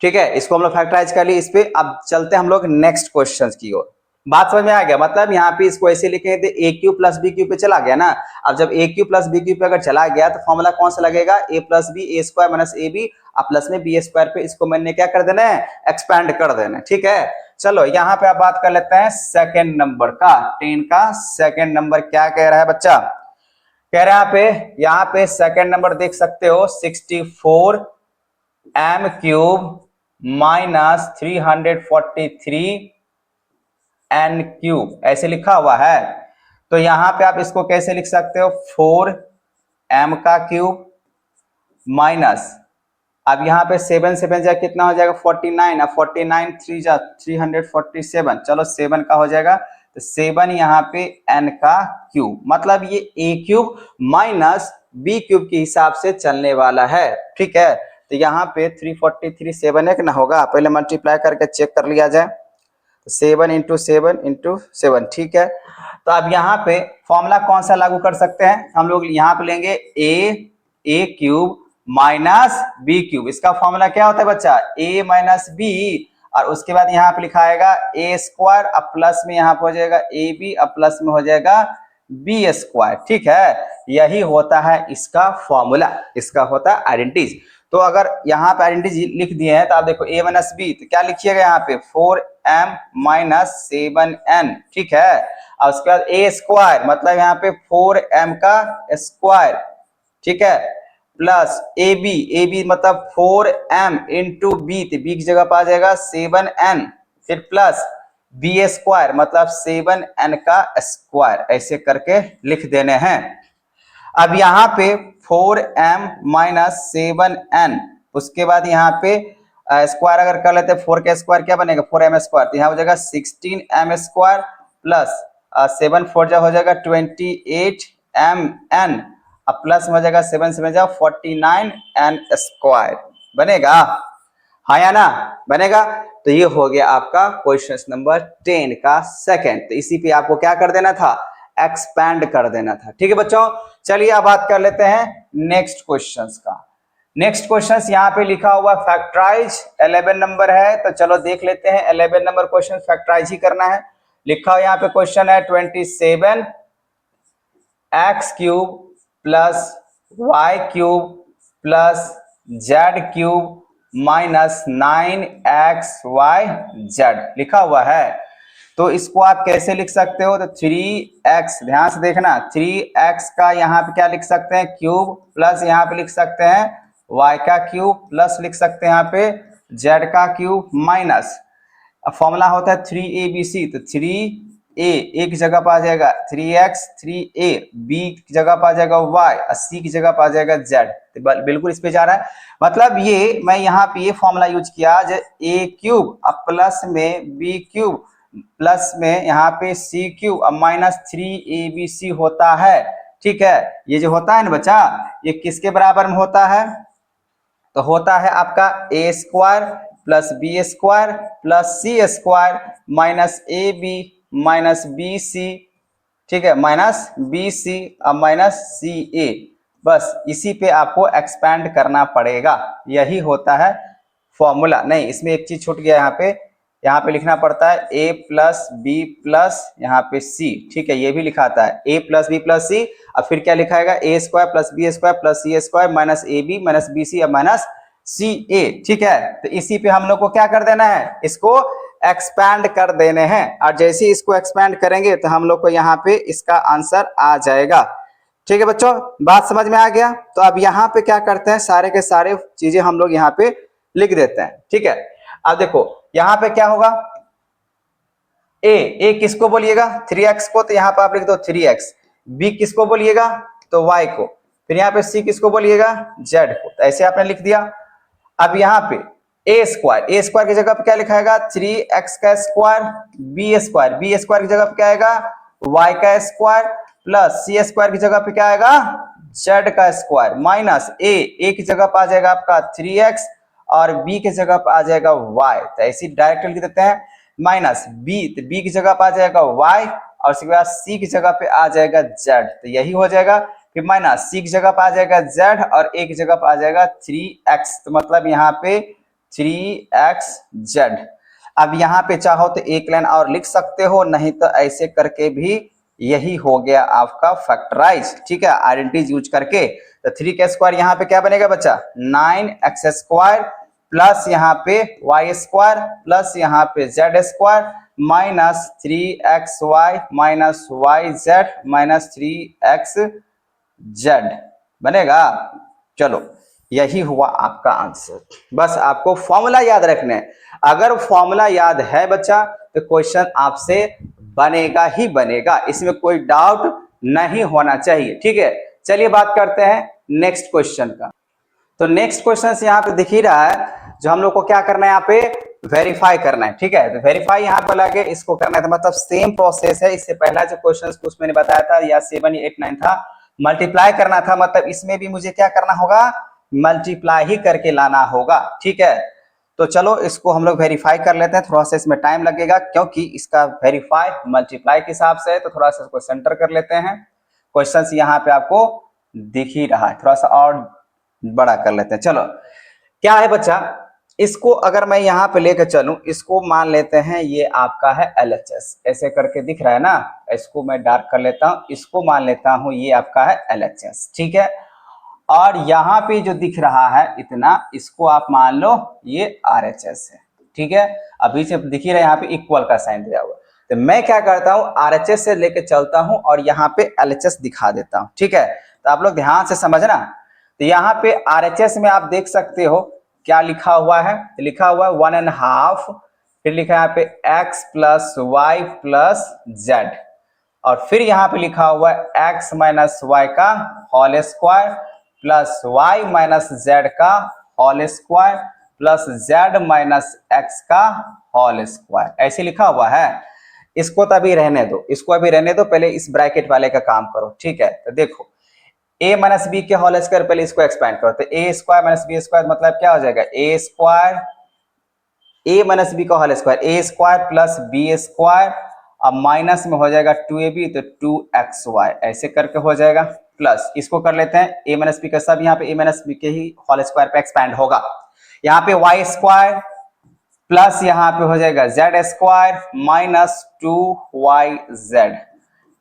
ठीक है। इसको हम लोग फैक्टराइज कर लिए इस पे। अब चलते हैं हम लोग नेक्स्ट क्वेश्चन की ओर। बात समझ में आ गया, मतलब यहाँ पे इसको ऐसे लिखे थे a cube plus b cube पे चला गया ना। अब जब a cube plus b cube पे अगर चला गया तो फॉर्मूला कौन सा लगेगा, a plus b a square minus A b plus में बी स्क्वायर पे इसको मैंने क्या कर देना है, एक्सपैंड कर देना है, ठीक है। चलो यहाँ पे आप बात कर लेते हैं सेकेंड नंबर का, 10 का सेकेंड नंबर क्या कह रहा है बच्चा, कह रहा है यहाँ पे सेकेंड नंबर देख सकते हो 64 m cube minus 343 n cube ऐसे लिखा हुआ है। तो यहां पे आप इसको कैसे लिख सकते हो, 4m का क्यूब माइनस, अब यहाँ पे 7 7 जा कितना हो जाएगा 49, अब 49 3 जा 347, चलो 7 का हो जाएगा, तो 7 यहाँ पे n का क्यूब, मतलब ये a cube minus b cube के हिसाब से चलने वाला है, ठीक है। तो यहाँ पे 343 7 एक ना होगा, पहले मल्टीप्लाई करके चेक कर लिया जाए, 7 इंटू 7 इंटू 7, ठीक है। तो अब यहाँ पे फॉर्मूला कौन सा लागू कर सकते हैं, हम लोग यहाँ पे लेंगे ए क्यूब माइनस बी क्यूब। इसका फॉर्मूला क्या होता है बच्चा, ए माइनस बी, और उसके बाद यहाँ पे लिखाएगा ए स्क्वायर अब प्लस में यहाँ पे हो जाएगा ए बी अब प्लस में हो जाएगा बी स्क्वायर, ठीक है। यही होता है इसका फॉर्मूला, इसका होता है आइडेंटिटीज। तो अगर यहाँ पे आइडेंटिटी लिख दिए हैं तो आप देखो ए माइनस बी, तो क्या लिखिएगा यहाँ पे 4m माइनस 7n, ठीक है। और उसके बाद ए स्क्वायर, मतलब यहाँ पे 4m का स्क्वायर, ठीक है, प्लस ए बी मतलब 4m इंटू बी, तो बी की जगह पर आ जाएगा 7n, फिर प्लस बी स्क्वायर मतलब 7n का स्क्वायर, ऐसे करके लिख देने हैं। अब यहाँ पे 4m माइनस 7n, उसके बाद यहाँ पे स्क्वायर अगर कर लेते हैं 4 का स्क्वायर क्या बनेगा 4m स्क्वायर, तो यहाँ हो जाएगा 16m स्क्वायर प्लस 7 4 जा हो जाएगा 28mn अब प्लस में हो जाएगा 7 7 जा 49n स्क्वायर बनेगा, हाँ या ना, बनेगा। तो ये हो गया आपका क्वेश्चन नंबर 10 का सेकंड। तो इसी पे आपको क्या कर देना था, एक्सपैंड कर देना था, ठीक है बच्चों। चलिए अब बात कर लेते हैं नेक्स्ट क्वेश्चंस का। नेक्स्ट क्वेश्चंस यहाँ पे लिखा हुआ फैक्टराइज 11 नंबर है, तो चलो देख लेते हैं 11 नंबर क्वेश्चन फैक्टराइज ही करना है। लिखा हुआ यहाँ पे क्वेश्चन है 27 x cube plus y cube plus z cube minus 9xyz लिखा हुआ है। तो इसको आप कैसे लिख सकते हो, तो 3x, ध्यान से देखना, 3x का यहाँ पे क्या लिख सकते हैं क्यूब प्लस यहाँ पे लिख सकते हैं y का क्यूब प्लस लिख सकते हैं यहाँ पे z का क्यूब माइनस, अब फॉर्मूला होता है 3abc, तो 3a एक जगह पर आ जाएगा 3x 3a, b की जगह पर आ जाएगा y, c की जगह पर आ जाएगा z, तो बिल्कुल इस पे जा रहा है। मतलब ये मैं यहाँ पे ये फॉर्मूला यूज किया जो a क्यूब अब प्लस में b क्यूब प्लस में यहाँ पे c क्यूब अब माइनस 3abc होता है, ठीक है। ये जो होता है ना बच्चा, ये किसके बराबर में होता है, तो होता है आपका a square plus B square plus C square minus A B minus B C, ठीक है, माइनस बी सी अब माइनस सी ए। बस इसी पे आपको एक्सपैंड करना पड़ेगा, यही होता है फॉर्मूला। नहीं, इसमें एक चीज छूट गया, यहाँ पे लिखना पड़ता है ए प्लस बी प्लस यहाँ पे सी, ठीक है, ये भी लिखाता है a plus B plus c. अब फिर क्या लिखाएगा, a square plus B square plus C square minus A B minus B c अब माइनस सी ए, ठीक है। तो इसी पे हम लोग को क्या कर देना है, इसको एक्सपैंड कर देने हैं, और जैसे ही इसको एक्सपैंड करेंगे तो हम लोग को यहाँ पे इसका आंसर आ जाएगा। ठीक है बच्चों, बात समझ में आ गया। तो अब यहाँ पे क्या करते हैं, सारे के सारे चीजें हम लोग यहाँ पे लिख देते हैं, ठीक है। अब देखो यहाँ पे क्या होगा, ए किसको बोलिएगा 3x को, तो यहाँ पे आप लिख दो 3x। बी किसको बोलिएगा तो y को, फिर यहाँ पे सी किसको बोलिएगा z को, तो ऐसे आपने लिख दिया। अब यहाँ पे ए स्क्वायर की जगह पे क्या लिखाएगा 3x का स्क्वायर, बी स्क्वायर की जगह पे क्या आएगा y का स्क्वायर, प्लस सी स्क्वायर की जगह पे क्या आएगा z का स्क्वायर, माइनस ए की जगह पे आ जाएगा आपका 3x और b की जगह पे आ जाएगा y, तो ऐसी डायरेक्ट लिख देते हैं। माइनस बी, तो b की जगह पे आ जाएगा y और उसके बाद c की जगह पे आ जाएगा z, तो यही हो जाएगा। फिर माइनस c की जगह पे आ जाएगा z और a की जगह पे आ जाएगा 3x, तो मतलब यहाँ पे 3xz। अब यहाँ पे चाहो तो एक लाइन और लिख सकते हो, नहीं तो ऐसे करके भी यही हो गया आपका फैक्टराइज, ठीक है, आइडेंटिटीज यूज करके। तो 3 का स्क्वायर यहाँ पे क्या बनेगा बच्चा 9x स्क्वायर प्लस यहाँ पे y स्क्वायर प्लस यहाँ पे z square minus 3xy minus yz minus 3xz बनेगा। चलो यही हुआ आपका आंसर। बस आपको फॉर्मूला याद रखना है, अगर फॉर्मूला याद है बच्चा तो क्वेश्चन आपसे बनेगा ही बनेगा, इसमें कोई डाउट नहीं होना चाहिए, ठीक है। चलिए बात करते हैं नेक्स्ट क्वेश्चन का। तो नेक्स्ट क्वेश्चन यहाँ पे दिख ही रहा है, जो हम लोग को क्या करना है यहाँ पे वेरीफाई करना है, ठीक है। तो वेरीफाई यहाँ पे लगे इसको करना है, तो मतलब सेम प्रोसेस है। इससे पहला जो क्वेश्चन कुछ मैंने बताया था या 7 या 8 9 था, मल्टीप्लाई करना था, मतलब इसमें भी मुझे क्या करना होगा मल्टीप्लाई ही करके लाना होगा, ठीक है। तो चलो इसको हम लोग वेरीफाई कर लेते हैं, थोड़ा सा इसमें टाइम लगेगा क्योंकि इसका वेरीफाई मल्टीप्लाई के हिसाब से है, तो थोड़ा सा इसको सेंटर कर लेते हैं। क्वेश्चंस यहाँ पे आपको दिख ही रहा है, थोड़ा सा और बड़ा कर लेते हैं। चलो क्या है बच्चा, इसको अगर मैं यहाँ पे लेकर चलूं, इसको मान लेते हैं ये आपका है LHS, ऐसे करके दिख रहा है ना, इसको मैं डार्क कर लेता हूं, इसको मान लेता हूं ये आपका है LHS, ठीक है। और यहाँ पे जो दिख रहा है इतना, इसको आप मान लो ये RHS है, ठीक है। अभी से दिख ही रहा है यहाँ पे इक्वल का साइन दिया हुआ, तो मैं क्या करता हूँ RHS से लेके चलता हूँ और यहाँ पे LHS दिखा देता हूँ, ठीक है। तो आप लोग ध्यान से समझना। तो यहाँ पे RHS में आप देख सकते हो क्या लिखा हुआ है, तो लिखा हुआ है 1.5, फिर लिखा है यहाँ पे x plus Y plus z, और फिर यहाँ पे लिखा हुआ है x माइनस वाई का whole square plus y minus Z का whole square plus z minus x का होल स्क्वायर, ऐसे लिखा हुआ है। इसको तो अभी रहने दो, इसको अभी रहने दो, पहले इस ब्रैकेट वाले का काम करो, ठीक है। तो देखो a माइनस बी के होल स्क्वायर, पहले इसको एक्सपेंड करो, तो a square minus b square मतलब क्या हो जाएगा a square a minus B का whole square, a square plus B square, अब माइनस में हो जाएगा 2ab तो 2xy, ऐसे करके हो जाएगा। प्लस इसको कर लेते हैं a माइनस बी का सब यहाँ पे a माइनस बी के ही होल स्क्वायर पे एक्सपेंड होगा, यहाँ पे y स्क्वायर प्लस यहाँ पे हो जाएगा z square minus 2yz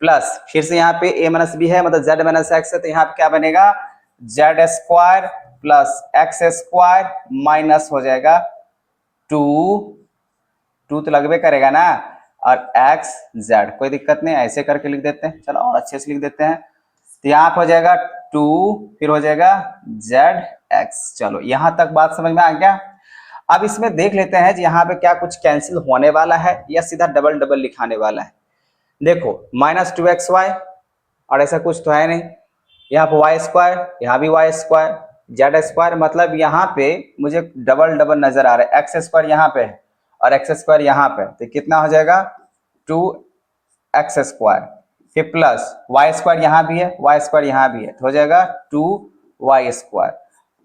plus फिर से यहाँ पे a माइनस बी है मतलब z माइनस x है, तो यहाँ पे क्या बनेगा z square plus x square minus हो जाएगा 2 तो लगभग करेगा ना, और x z, कोई दिक्कत नहीं, ऐसे करके लिख देते हैं। चलो और अच्छे से लिख देते हैं, तो यहाँ पे हो जाएगा 2 फिर हो जाएगा zx। चलो यहाँ तक बात समझ में आ गया। अब इसमें देख लेते हैं यहाँ पे क्या कुछ कैंसिल होने वाला है या सीधा डबल डबल लिखाने वाला है। देखो माइनस 2xy और ऐसा कुछ तो है नहीं, यहाँ पे y स्क्वायर, यहाँ भी y स्क्वायर, z स्क्वायर, मतलब यहाँ पे मुझे डबल डबल नजर आ रहा है। x स्क्वायर यहाँ पे है और x स्क्वायर यहाँ पे, तो कितना हो जाएगा 2x स्क्वायर, फिर प्लस y स्क्वायर यहाँ भी है, y स्क्वायर यहाँ भी है, तो हो जाएगा 2y स्क्वायर,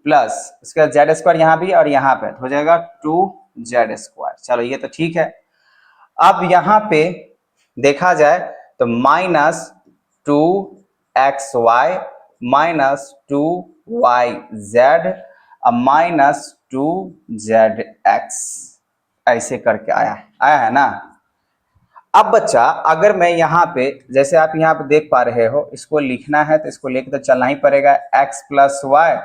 प्लस उसके बाद z स्क्वायर यहाँ भी और यहाँ पे, तो हो जाएगा 2 जेड स्क्वायर। चलो ये तो ठीक है। अब यहाँ पे देखा जाए तो -2xy -2yz -2zx ऐसे करके आया है ना। अब बच्चा अगर मैं यहाँ पे जैसे आप यहाँ पे देख पा रहे हो, इसको लिखना है तो इसको लेके तो चलना ही पड़ेगा। x plus Y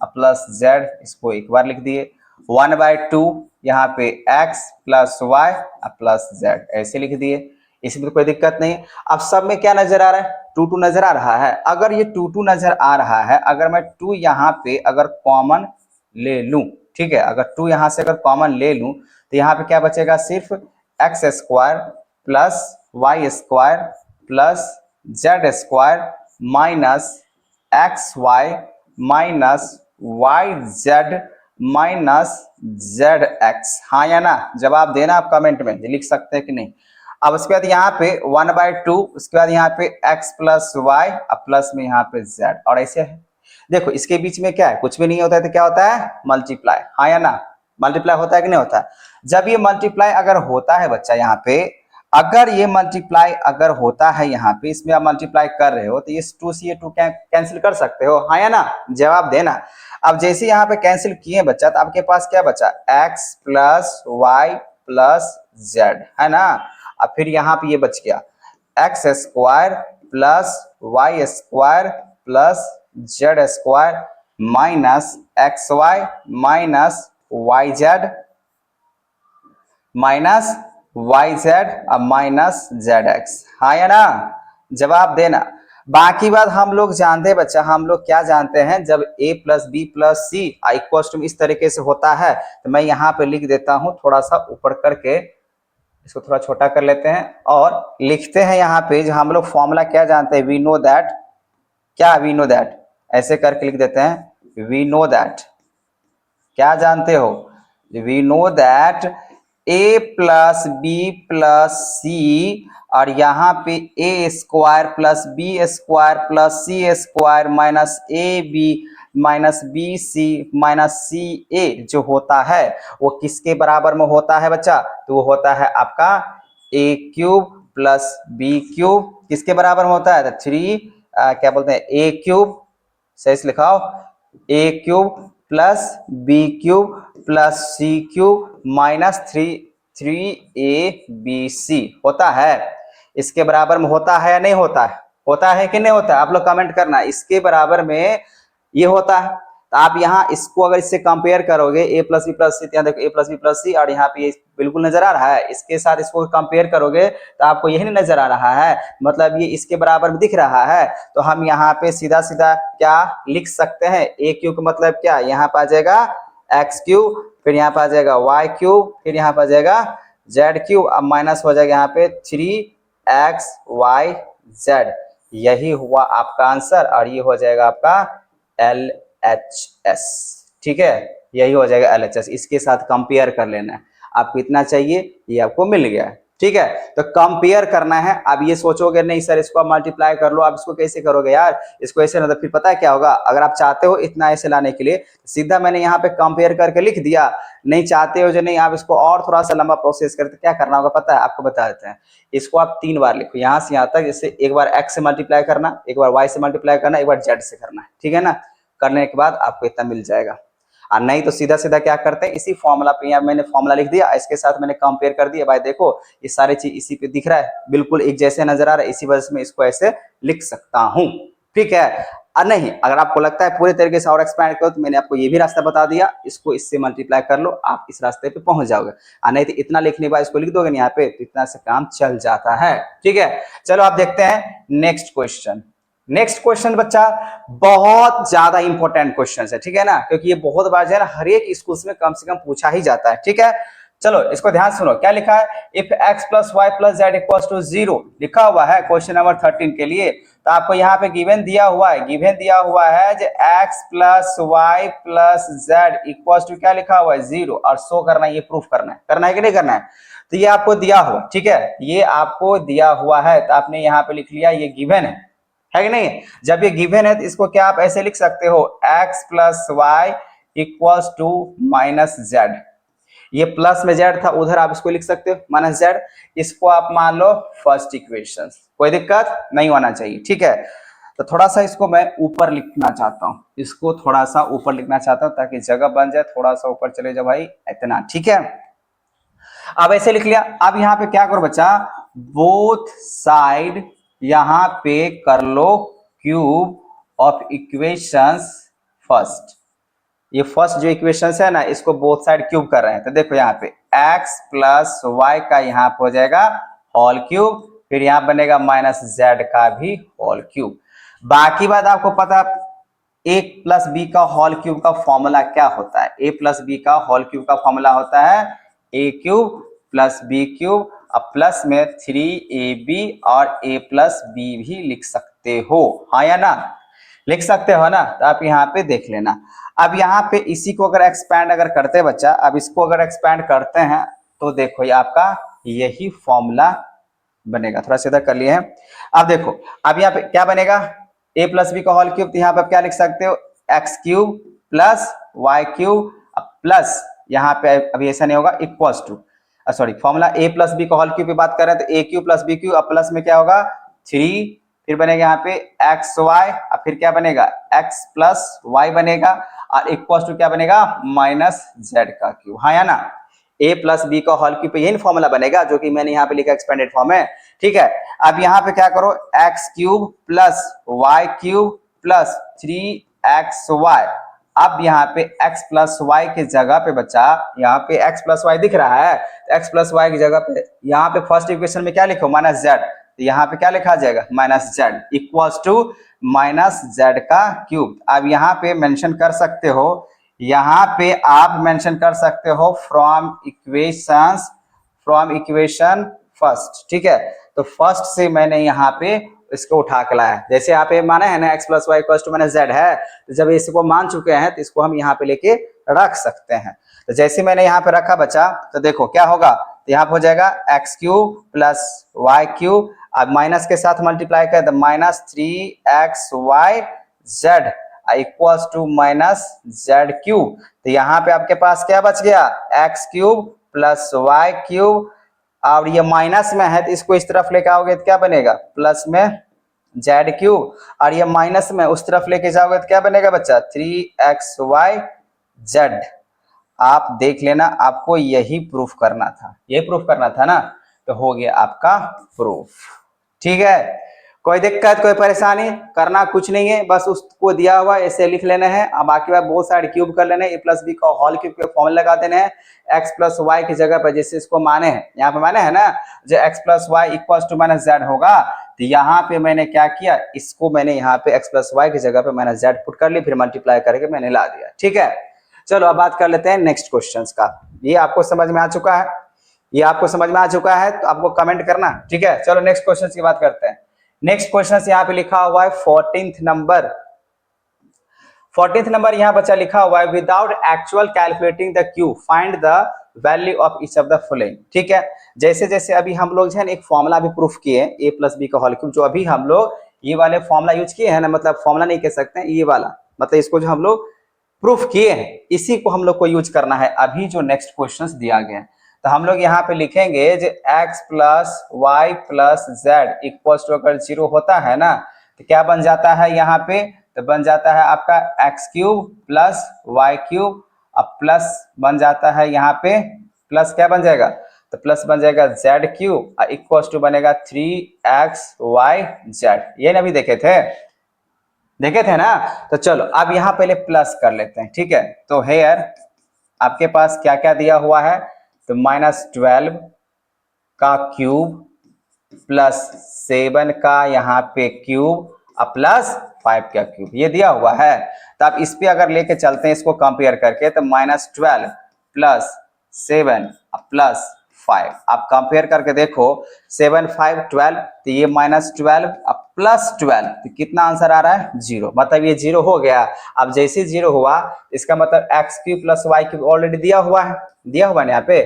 plus Z, इसको एक बार लिख दिए। 1/2 यहाँ पे x plus Y plus Z ऐसे लिख दिए। इसमें तो कोई दिक्कत नहीं। अब सब में क्या नजर आ रहा है? 2 नजर आ रहा है। अगर ये 2 नजर आ रहा है, अगर मैं 2 यहाँ पे अगर कॉमन ले लूं, ठीक है, अगर 2 यहाँ से अगर कॉमन ले लूं तो यहाँ पे क्या बचेगा? सिर्फ X square plus Y square plus Z square minus X Y minus Y Z minus Z X. हाँ या ना? जवाब देना आप कमेंट में, लिख सकते हैं कि नहीं। अब उसके बाद यहाँ पे 1/2, उसके बाद यहाँ पे x प्लस वाई प्लस में यहाँ पे z, और ऐसे है। देखो इसके बीच में क्या है? कुछ भी नहीं होता है तो क्या होता है? मल्टीप्लाई। हाँ या ना? मल्टीप्लाई होता है कि नहीं होता है? जब ये मल्टीप्लाई अगर होता है बच्चा, यहाँ पे अगर ये मल्टीप्लाई अगर होता है, यहाँ पे इसमें आप मल्टीप्लाई कर रहे हो तो ये 2 से ये 2 कैंसिल कर सकते हो। हाँ या ना? जवाब देना। अब जैसे यहाँ पे कैंसिल किए बच्चा तो आपके पास क्या बचा? x plus Y plus Z, है ना। अब फिर यहाँ पे ये बच गया X square plus Y square plus Z square minus X Y minus Y Z minus Y Z और माइनस जेड एक्स। हाँ या ना? जवाब देना। बाकी बात हम लोग जानते हैं बच्चा, हम लोग क्या जानते हैं? जब a plus B plus C equal to इस तरीके से होता है तो मैं यहाँ पे लिख देता हूँ थोड़ा सा ऊपर करके, इसको थोड़ा छोटा कर लेते हैं और लिखते हैं यहाँ पे जो हम लोग फॉर्मूला क्या जानते हैं? वी नो दैट, क्या वी नो दैट, ऐसे करके लिख देते हैं वी नो दैट। क्या जानते हो? We know that a plus B plus c और यहाँ पे a square plus B square plus C square minus A B minus B c minus c a जो होता है वो किसके बराबर में होता है बच्चा? तो वो होता है आपका a cube plus B cube. किसके बराबर में होता है? तो 3 क्या बोलते हैं? a क्यूब, सही से लिखाओ, a cube plus B cube plus C cube minus 3ab होता है। इसके बराबर में होता है या नहीं होता है? होता है कि नहीं होता है? आप लोग कमेंट करना। इसके बराबर में ये होता है तो आप यहाँ इसको अगर इससे कंपेयर करोगे a प्लस बी प्लस सी, यहाँ देखो a plus B plus c और यहाँ पे ये बिल्कुल नजर आ रहा है, इसके साथ इसको कंपेयर करोगे तो आपको यही नहीं नजर आ रहा है, मतलब ये इसके बराबर में दिख रहा है। तो हम यहाँ पे सीधा सीधा क्या लिख सकते हैं? a क्यूब का मतलब क्या? यहाँ पे आ जाएगा x क्यूब, फिर यहाँ पे आ जाएगा y क्यूब, फिर यहाँ पे आ जाएगा z क्यूब, अब माइनस हो जाएगा यहाँ पे 3xyz। यही हुआ आपका आंसर और ये हो जाएगा आपका LHS। ठीक है, यही हो जाएगा LHS। इसके साथ कंपेयर कर लेना है। आपको इतना चाहिए, ये आपको मिल गया। ठीक है, तो कंपेयर करना है। अब ये सोचोगे नहीं सर इसको मल्टीप्लाई कर लो, आप इसको कैसे करोगे यार? इसको ऐसे ना, तो फिर पता है क्या होगा? अगर आप चाहते हो इतना ऐसे लाने के लिए सीधा मैंने यहाँ पे कंपेयर करके लिख दिया। नहीं चाहते हो जो नहीं आप इसको और थोड़ा सा लंबा प्रोसेस करते, क्या करना होगा पता है? आपको बता देते हैं। इसको आप 3 बार लिखो, यहाँ से यहाँ तक। जैसे एक बार x से मल्टीप्लाई करना, एक बार y से मल्टीप्लाई करना, एक बार z से करना है। ठीक है ना? करने के बाद आपको इतना मिल जाएगा। और नहीं तो सीधा सीधा क्या करते हैं? इसी फॉर्मूला पे, यहाँ मैंने फॉर्मूला लिख दिया, इसके साथ मैंने कंपेयर कर दिया। भाई देखो ये सारे चीज इसी पे दिख रहा है, बिल्कुल एक जैसे नजर आ रहा है, इसी वजह से मैं इसको ऐसे लिख सकता हूँ। ठीक है, और नहीं अगर आपको लगता है पूरे तरीके से और एक्सपैंड करो तो मैंने आपको ये भी रास्ता बता दिया, इसको इससे मल्टीप्लाई कर लो, आप इस रास्ते पे पहुंच जाओगे। और नहीं तो इतना लिखने के बाद इसको लिख दोगे यहाँ पे तो इतना से काम चल जाता है। ठीक है, चलो आप देखते हैं नेक्स्ट क्वेश्चन। नेक्स्ट क्वेश्चन बच्चा बहुत ज्यादा इंपॉर्टेंट क्वेश्चन है। ठीक है ना? क्योंकि ये बहुत बार जो है ना हर एक स्कूल में कम से कम पूछा ही जाता है। ठीक है, चलो इसको ध्यान सुनो। क्या लिखा है? If x plus Y plus Z equals to 0 लिखा हुआ है क्वेश्चन नंबर 13 के लिए। तो आपको यहाँ पे गिवन दिया हुआ है, जो x plus Y plus Z equals to क्या लिखा हुआ है? 0, और शो करना है, ये प्रूफ करना है कि नहीं करना है? तो ये आपको दिया हुआ, ठीक है, ये आपको दिया हुआ है तो आपने यहाँ पे लिख लिया ये गिवन है कि नहीं? जब ये गिवन है तो इसको क्या आप ऐसे लिख सकते हो? x plus Y equals to minus Z. ये प्लस में जेड था, उधर आप इसको लिख सकते हो माइनस जेड। इसको आप मान लो फर्स्ट इक्वेशन, कोई दिक्कत नहीं होना चाहिए, ठीक है। तो थोड़ा सा इसको मैं ऊपर लिखना चाहता हूँ, इसको थोड़ा सा ऊपर लिखना चाहता हूँ ताकि जगह बन जाए, थोड़ा सा ऊपर चले जाओ भाई, इतना, ठीक है। अब ऐसे लिख लिया। अब यहाँ पे क्या करो बच्चा, बोथ साइड यहाँ पे कर लो क्यूब ऑफ इक्वेशंस फर्स्ट। ये फर्स्ट जो इक्वेशंस है ना, इसको बोथ साइड क्यूब कर रहे हैं। तो देखो यहाँ पे x प्लस वाई का यहाँ पे हो जाएगा होल क्यूब, फिर यहाँ बनेगा माइनस जेड का भी होल क्यूब। बाकी बात आपको पता, a प्लस बी का होल क्यूब का फॉर्मूला क्या होता है? a प्लस बी का होल क्यूब का फॉर्मूला होता है a cube plus B cube, अब प्लस में 3ab और a प्लस बी भी लिख सकते हो, हाँ या ना? लिख सकते हो ना? तो आप यहाँ पे देख लेना। अब यहाँ पे इसी को अगर एक्सपैंड अगर करते बच्चा, अब इसको अगर एक्सपैंड करते हैं तो देखो ये आपका यही फॉर्मूला बनेगा। थोड़ा सीधा कर लिए हैं। अब देखो, अब यहाँ पे क्या बनेगा, a प्लस बी का होल क्यूब, तो यहाँ पे आप क्या लिख सकते हो, X cube plus Y cube, अब प्लस यहाँ पे अभी ऐसा नहीं होगा, equals to, sorry, formula a plus B का होल क्यूब की बात कर रहे हैं तो a cube plus B cube, अब प्लस में क्या होगा 3, फिर बनेगा यहाँ पे एक्स वाई, अब फिर क्या बनेगा एक्स प्लस वाई बनेगा, और इक्वल टू क्या बनेगा माइनस जेड का क्यूब, हाँ या ना? a प्लस बी का होल क्यूब पे यही फॉर्मूला बनेगा जो कि मैंने यहाँ पे लिखा एक्सपेंडेड फॉर्म है, ठीक है। अब यहाँ पे क्या करो, X cube plus Y cube plus 3xy, अब यहाँ पे x प्लस वाई की जगह पे बच्चा, यहाँ पे x प्लस वाई दिख रहा है, x प्लस वाई की जगह पे यहाँ पे फर्स्ट इक्वेशन में क्या लिखो माइनस जेड, तो यहाँ पे क्या लिखा जाएगा minus Z equals to minus Z का क्यूब। अब यहाँ पे मेंशन कर सकते हो, यहाँ पे आप मेंशन कर सकते हो फ्रॉम इक्वेशन फर्स्ट, ठीक है। तो फर्स्ट से मैंने यहाँ पे इसको उठा के लाया, जैसे यहाँ पे माना है ना x plus Y equals to minus Z है, तो जब इसको मान चुके हैं तो इसको हम यहाँ पे लेके रख सकते हैं। तो जैसे मैंने यहाँ पे रखा बच्चा, तो देखो क्या होगा, तो यहाँ पे हो जाएगा X cube plus Y cube, अब माइनस के साथ मल्टीप्लाई कर तो minus 3xy Z equals to minus Z cube. तो यहाँ पे आपके पास क्या बच गया, X cube plus Y cube, और ये माइनस में है तो इसको इस तरफ लेके आओगे तो क्या बनेगा प्लस में जेड क्यूब, और ये माइनस में उस तरफ लेके जाओगे तो क्या बनेगा बच्चा 3xy जेड। आप देख लेना, आपको यही प्रूफ करना था, ये प्रूफ करना था ना, तो हो गया आपका प्रूफ, ठीक है। कोई दिक्कत कोई परेशानी, करना कुछ नहीं है, बस उसको दिया हुआ ऐसे लिख लेना है। अब बाकी बात बहुत साइड क्यूब कर लेना है, ए प्लस बी का होल क्यूब के फॉर्मूला लगा देना है, एक्स प्लस वाई की जगह पर जैसे इसको माने हैं, यहाँ पे माने है ना, जो X plus Y equal to minus Z होगा, तो यहाँ पे मैंने क्या किया, इसको मैंने यहाँ पे एक्स प्लस वाई की जगह पे माइनस जेड पुट कर ली, फिर मल्टीप्लाई करके मैंने ला दिया, ठीक है। चलो अब बात कर लेते हैं नेक्स्ट क्वेश्चन का। ये आपको समझ में आ चुका है, ये आपको समझ में आ चुका है तो आपको कमेंट करना, ठीक है। चलो नेक्स्ट क्वेश्चन की बात करते हैं। नेक्स्ट क्वेश्चन यहाँ पे लिखा हुआ है 14th नंबर यहाँ बच्चा लिखा हुआ है, without actual calculating the Q find the value of each of the following, ठीक है। जैसे जैसे अभी हम लोग जो है एक फॉर्मूला भी प्रूफ किए, ए प्लस बी का होल क्यूब, जो अभी हम लोग ये वाले फॉर्मूला यूज किए हैं ना, मतलब फॉर्मूला नहीं कह सकते हैं, ये वाला मतलब इसको जो हम लोग प्रूफ किए हैं, इसी को हम लोग को यूज करना है अभी जो नेक्स्ट क्वेश्चंस दिया गया है। तो हम लोग यहाँ पे लिखेंगे जो x plus Y plus Z equals to अगर 0 होता है ना, तो क्या बन जाता है यहाँ पे, तो बन जाता है आपका X cube plus Y cube, अब प्लस बन जाता है यहाँ पे प्लस क्या बन जाएगा, तो प्लस बन जाएगा जेड क्यूब इक्वल्स टू बनेगा 3xy जेड। ये ना भी देखे थे ना। तो चलो अब यहाँ पहले प्लस कर लेते हैं, ठीक है। तो हेयर आपके पास क्या क्या दिया हुआ है, तो -12 का क्यूब प्लस 7 का यहाँ पे क्यूब और प्लस 5 का क्यूब, ये दिया हुआ है। तो आप इस पे अगर लेके चलते हैं इसको कंपेयर करके, तो -12 प्लस 7 प्लस 5 आप कंपेयर करके देखो, 7 5 12, तो ये -12 प्लस 12, तो कितना आंसर आ रहा है 0, मतलब ये 0 हो गया। अब जैसे 0 हुआ इसका मतलब X cube plus Y cube already दिया हुआ है ना यहाँ पे,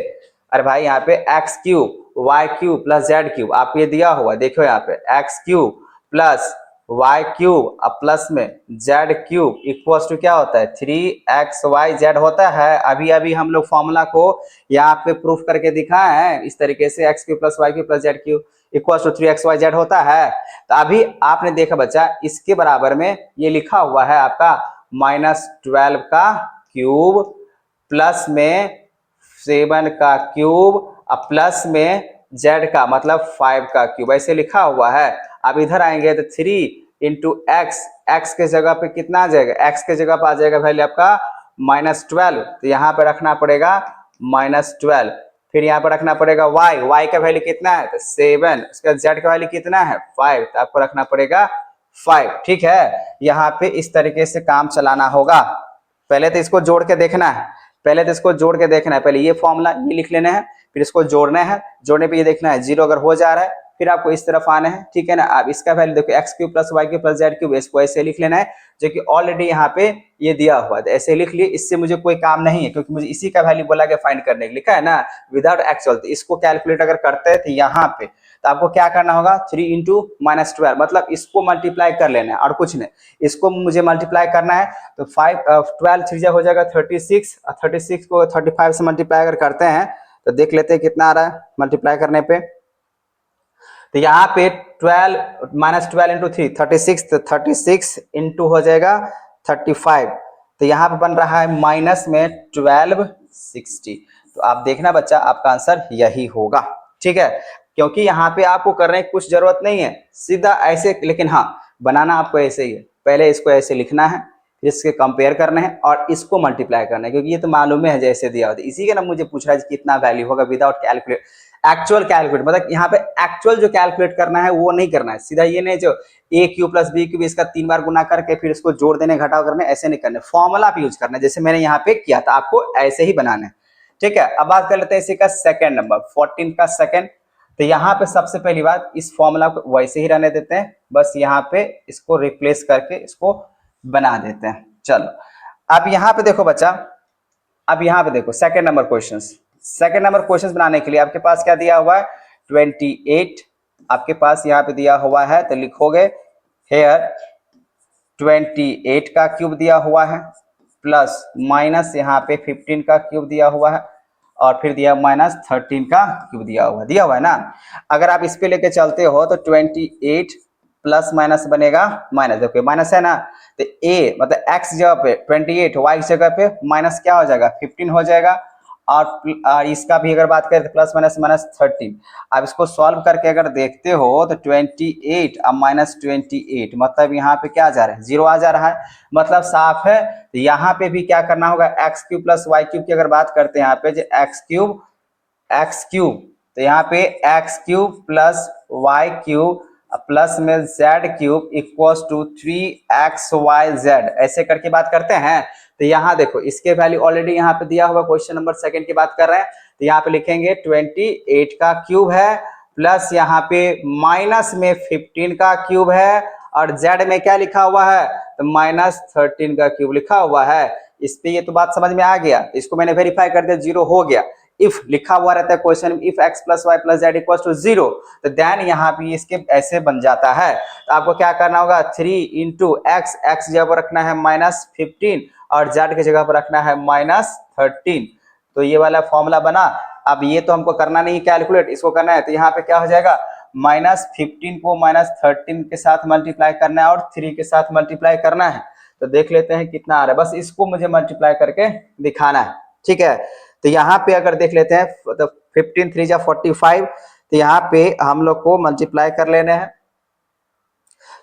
अरे भाई यहाँ पे X cube Y cube plus Z cube आप ये दिया हुआ, देखो यहाँ पे X cube plus Y cube अब प्लस में जेड क्यूब इक्वल्स टू क्या होता है 3xyz होता है। अभी अभी हम लोग फॉर्मूला को यहाँ पे प्रूफ करके दिखाए हैं इस तरीके से x cube plus Y cube plus Z cube equals to 3xyz होता है। तो अभी आपने देखा बच्चा इसके बराबर में ये लिखा हुआ है आपका -12 का क्यूब प्लस में 7 का क्यूब अब प्लस में z का मतलब 5 का क्यूब ऐसे लिखा हुआ है। अब इधर आएंगे तो 3 इंटू एक्स के जगह पे कितना आ जाएगा, x के जगह पे आ जाएगा वैल्यू आपका -12, तो यहाँ पे रखना पड़ेगा -12। फिर यहाँ पे रखना पड़ेगा y का वैल्यू कितना है तो 7, उसका z का वैल्यू कितना है 5, तो आपको रखना पड़ेगा 5। ठीक है, यहाँ पे इस तरीके से काम चलाना होगा। पहले तो इसको जोड़ के देखना है, पहले ये फॉर्मूला ये लिख लेना है, फिर इसको जोड़ना है, जोड़ने पे ये देखना है 0 अगर हो जा रहा है फिर आपको इस तरफ आना है। ठीक है ना, अब इसका वैल्यू देखो x cube plus Y cube plus Z cube, इसको ऐसे लिख लेना है जो कि ऑलरेडी यहाँ पे ये दिया हुआ है, ऐसे लिख लिए। इससे मुझे कोई काम नहीं है क्योंकि मुझे इसी का वैल्यू बोला गया फाइंड करने के लिखा है ना विदाउट एक्चुअल। तो इसको कैलकुलेट अगर करते हैं तो यहाँ पे तो आपको क्या करना होगा 3 इंटू -12 मतलब इसको मल्टीप्लाई कर लेना है और कुछ नहीं, इसको मुझे मल्टीप्लाई करना है। तो 12 3 हो जाएगा 36 और 36 को 35 से मल्टीप्लाई अगर करते हैं तो देख लेते हैं कितना आ रहा है मल्टीप्लाई करने पे। तो यहाँ पे 12 -12 इंटू 3 36, तो 36 इंटू हो जाएगा 35, तो यहाँ पे बन रहा है माइनस में 1260। तो आप देखना बच्चा आपका आंसर यही होगा। ठीक है, क्योंकि यहाँ पे आपको करने की कुछ जरूरत नहीं है, सीधा ऐसे, लेकिन हाँ बनाना आपको ऐसे ही है, पहले इसको ऐसे लिखना है फिर इसके कंपेयर करना है और इसको मल्टीप्लाई करना है, क्योंकि ये तो मालूम है जैसे दिया होता है। इसी के ना मुझे पूछ रहा है कितना वैल्यू होगा विदाउट कैलकुलेट, एक्चुअल कैलकुलेट मतलब यहाँ पे एक्चुअल जो कैलकुलेट करना है वो नहीं करना है, सीधा ये नहीं जो a cube plus B cube इसका 3 बार गुना करके फिर इसको जोड़ देने घटाव करने, ऐसे नहीं करना, फॉर्मूला पे यूज करना है जैसे मैंने यहाँ पे किया था, आपको ऐसे ही बनाना है। ठीक है, अब बात कर लेते हैं इसी का सेकंड नंबर 14 का सेकंड। तो यहाँ पे सबसे पहली बात इस फॉर्मूला को वैसे ही रहने देते हैं, बस यहाँ पे इसको रिप्लेस करके इसको बना देते हैं। चलो अब यहाँ पे देखो बच्चा, अब यहाँ पे देखो सेकंड नंबर क्वेश्चंस बनाने के लिए आपके पास क्या दिया हुआ है 28 आपके पास यहाँ पे दिया हुआ है, तो लिखोगे हेयर 28 का क्यूब दिया हुआ है प्लस माइनस यहाँ पे 15 का क्यूब दिया हुआ है और फिर दिया -13 का क्यूब दिया हुआ है ना। अगर आप इस पे लेके चलते हो तो 28 प्लस माइनस बनेगा माइनस, देखो माइनस है ना, तो a मतलब x जगह पे 28, y जगह पे माइनस क्या हो जाएगा 15 हो जाएगा और इसका भी अगर बात करें तो प्लस माइनस -13। अब इसको सॉल्व करके अगर देखते हो तो 28 अब -28 मतलब यहाँ पे क्या आ जा रहा है 0 आ जा रहा है, मतलब साफ है। तो यहाँ पे भी क्या करना होगा x cube plus Y cube की अगर बात करते हैं यहाँ पे जो x क्यूब, तो यहाँ पे x cube plus Y cube plus में z cube equals to 3xyz ऐसे करके बात करते हैं। तो यहाँ देखो इसके वैल्यू ऑलरेडी यहाँ पे दिया हुआ, क्वेश्चन नंबर सेकंड की बात कर रहे हैं, तो यहाँ पे लिखेंगे 28 का क्यूब है प्लस यहाँ पे माइनस में 15 का क्यूब है और z में क्या लिखा हुआ है तो -13 का क्यूब लिखा हुआ है। इस पे ये तो बात समझ में आ गया, इसको मैंने वेरीफाई कर दिया 0 हो गया। इफ लिखा हुआ रहता है क्वेश्चन में if x plus Y plus Z equal to 0, तो देन यहाँ पे इसके ऐसे बन जाता है। तो आपको क्या करना होगा 3 इंटू x जगह पर रखना है -15 और z की जगह पर रखना है -13। तो ये वाला फॉर्मूला बना। अब ये तो हमको करना नहीं कैलकुलेट, इसको करना है, तो यहाँ पे क्या हो जाएगा -15 को -13 के साथ मल्टीप्लाई करना है और 3 के साथ मल्टीप्लाई करना है। तो देख लेते हैं कितना आ रहा है, बस इसको मुझे मल्टीप्लाई करके दिखाना है। ठीक है, तो यहाँ पे अगर देख लेते हैं तो 15 3 जा 45, तो यहाँ पे हम लोग को मल्टीप्लाई कर लेने हैं,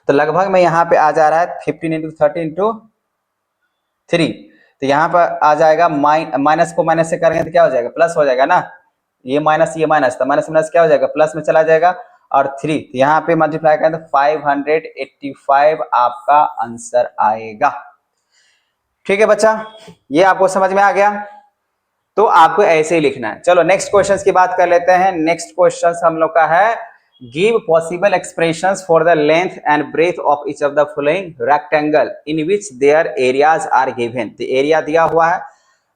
तो लगभग में यहाँ पे आ जा रहा है 15 इंटू 30 इंटू 3, तो यहाँ पर आ जाएगा माइनस को माइनस से करेंगे तो क्या हो जाएगा प्लस हो जाएगा ना, ये माइनस तो माइनस क्या हो जाएगा प्लस में चला जाएगा और 3, तो यहाँ पे मल्टीप्लाई करें तो 585 आपका आंसर आएगा। ठीक है बच्चा, ये आपको समझ में आ गया, तो आपको ऐसे ही लिखना है। चलो नेक्स्ट क्वेश्चंस की बात कर लेते हैं। नेक्स्ट क्वेश्चंस हम लोग का है give possible expressions for the length and breadth of each of the following rectangle in which their areas are given. तो एरिया दिया हुआ है,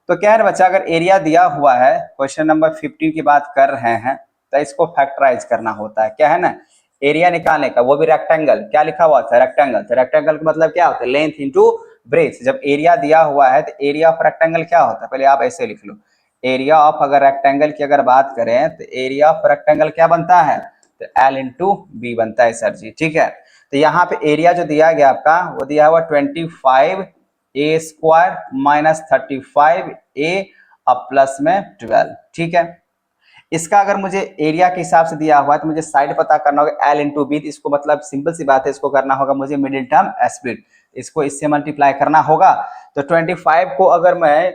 तो क्या है बच्चा अगर एरिया दिया हुआ है क्वेश्चन नंबर 15 की बात कर रहे हैं तो इसको फैक्टराइज करना होता है, क्या है ना एरिया निकालने का, वो भी रेक्टेंगल। क्या लिखा हुआ था? रेक्टेंगल। तो रेक्टेंगल का मतलब क्या होता है? Length into breath. जब एरिया दिया हुआ है तो एरिया ऑफ रेक्टेंगल क्या होता है? पहले आप ऐसे लिख लो, एरिया ऑफ अगर रेक्टेंगल की अगर बात करें तो एरिया ऑफ रेक्टेंगल क्या बनता है? तो एल इंटू बी बनता है सर जी। ठीक है, तो यहाँ पे एरिया जो दिया गया आपका वो दिया हुआ 25 ए स्क्वायर माइनस 35 ए अब प्लस में 12। ठीक है, इसका अगर मुझे एरिया के हिसाब से दिया हुआ है तो मुझे साइड पता करना होगा एल इंटू बी। इसको मतलब सिंपल सी बात है, इसको करना होगा मुझे मिडिल टर्म स्प्लिट, इसको इससे मल्टीप्लाई करना होगा। तो 25 को अगर मैं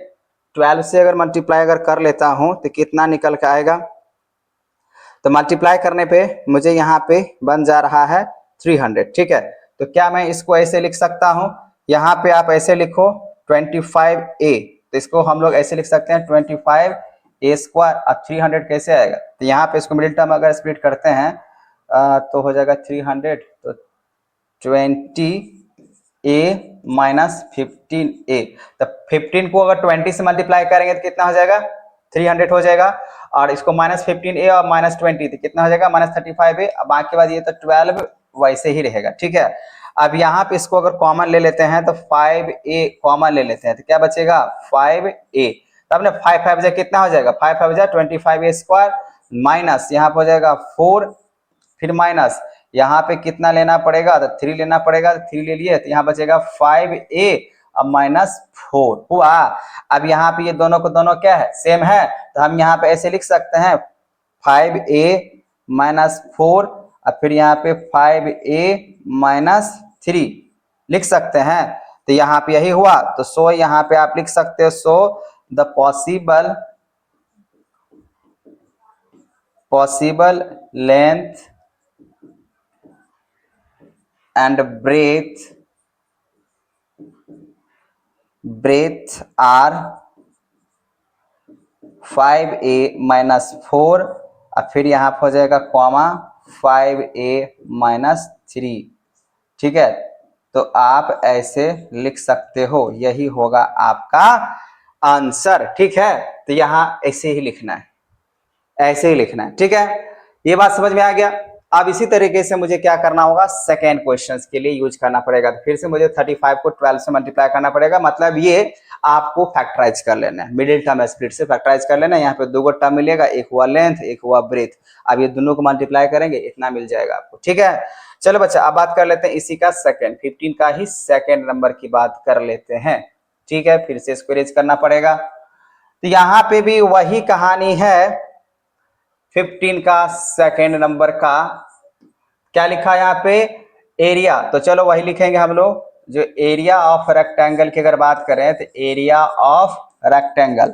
12 से अगर मल्टीप्लाई अगर कर लेता हूं तो कितना निकल के आएगा? तो मल्टीप्लाई करने पे मुझे यहाँ पे बन जा रहा है 300। ठीक है, तो क्या मैं इसको ऐसे लिख सकता हूँ? यहाँ पे आप ऐसे लिखो 25a, तो इसको हम लोग ऐसे लिख सकते हैं 25 ए स्क्वायर। अब 300 कैसे आएगा? तो यहाँ पे इसको मिडिल टर्म अगर स्प्लिट करते हैं तो हो जाएगा 300, तो 20a माइनस 15a। तो 15 को अगर 20 से मल्टीप्लाई करेंगे तो कितना हो जाएगा? 300 हो जाएगा। और इसको माइनस 15a और माइनस 20 तो कितना हो जाएगा? Minus 35a। अब बाकी बाद ये तो 12 वैसे ही रहेगा। ठीक है, अब यहाँ पे इसको अगर कॉमन ले लेते हैं तो 5a कॉमन ले लेते हैं तो क्या बचेगा? 5a। तब ना 5 5 जा कितना हो जाएगा? 5 5 जा 25a स्क्वायर माइनस यहाँ पे हो जाएगा 4, फिर माइनस यहाँ पे कितना लेना पड़ेगा? तो 3 लेना पड़ेगा। तो 3 ले लिए तो यहाँ बचेगा 5a अब माइनस 4 हुआ। अब यहाँ पे ये दोनों को दोनों क्या है? सेम है, तो हम यहाँ पे ऐसे लिख सकते हैं 5a माइनस 4 और फिर यहाँ पे 5a माइनस 3 लिख सकते हैं। तो यहाँ पे यही हुआ। तो सो यहाँ पे आप लिख सकते हो सो the possible length and breadth are 5a minus 4 और फिर यहाँ पर हो जाएगा कॉमा 5a माइनस 3। ठीक है, तो आप ऐसे लिख सकते हो, यही होगा आपका आंसर। ठीक है, तो यहाँ ऐसे ही लिखना है, ऐसे ही लिखना है। ठीक है, ये बात समझ में आ गया। अब इसी तरीके से मुझे क्या करना होगा? सेकेंड क्वेश्चन के लिए यूज करना पड़ेगा। तो फिर से मुझे 35 को 12 से मल्टीप्लाई करना पड़ेगा, मतलब ये आपको फैक्टराइज कर लेना है, मिडिल टर्म स्प्लिट से फैक्टराइज कर लेना है। यहाँ पे दो गो टर्म मिलेगा, एक हुआ लेंथ एक हुआ ब्रेथ। अब ये दोनों को मल्टीप्लाई करेंगे, इतना मिल जाएगा आपको। ठीक है, चलो बच्चा अब बात कर लेते हैं इसी का सेकेंड, 15 का ही सेकेंड नंबर की बात कर लेते हैं। ठीक है, फिर से इसको अरेंज करना पड़ेगा। तो यहाँ पे भी वही कहानी है, 15 का सेकेंड नंबर का क्या लिखा है यहाँ पे? एरिया। तो चलो वही लिखेंगे हम लोग, जो एरिया ऑफ रेक्टेंगल की अगर बात करें तो एरिया ऑफ रेक्टेंगल,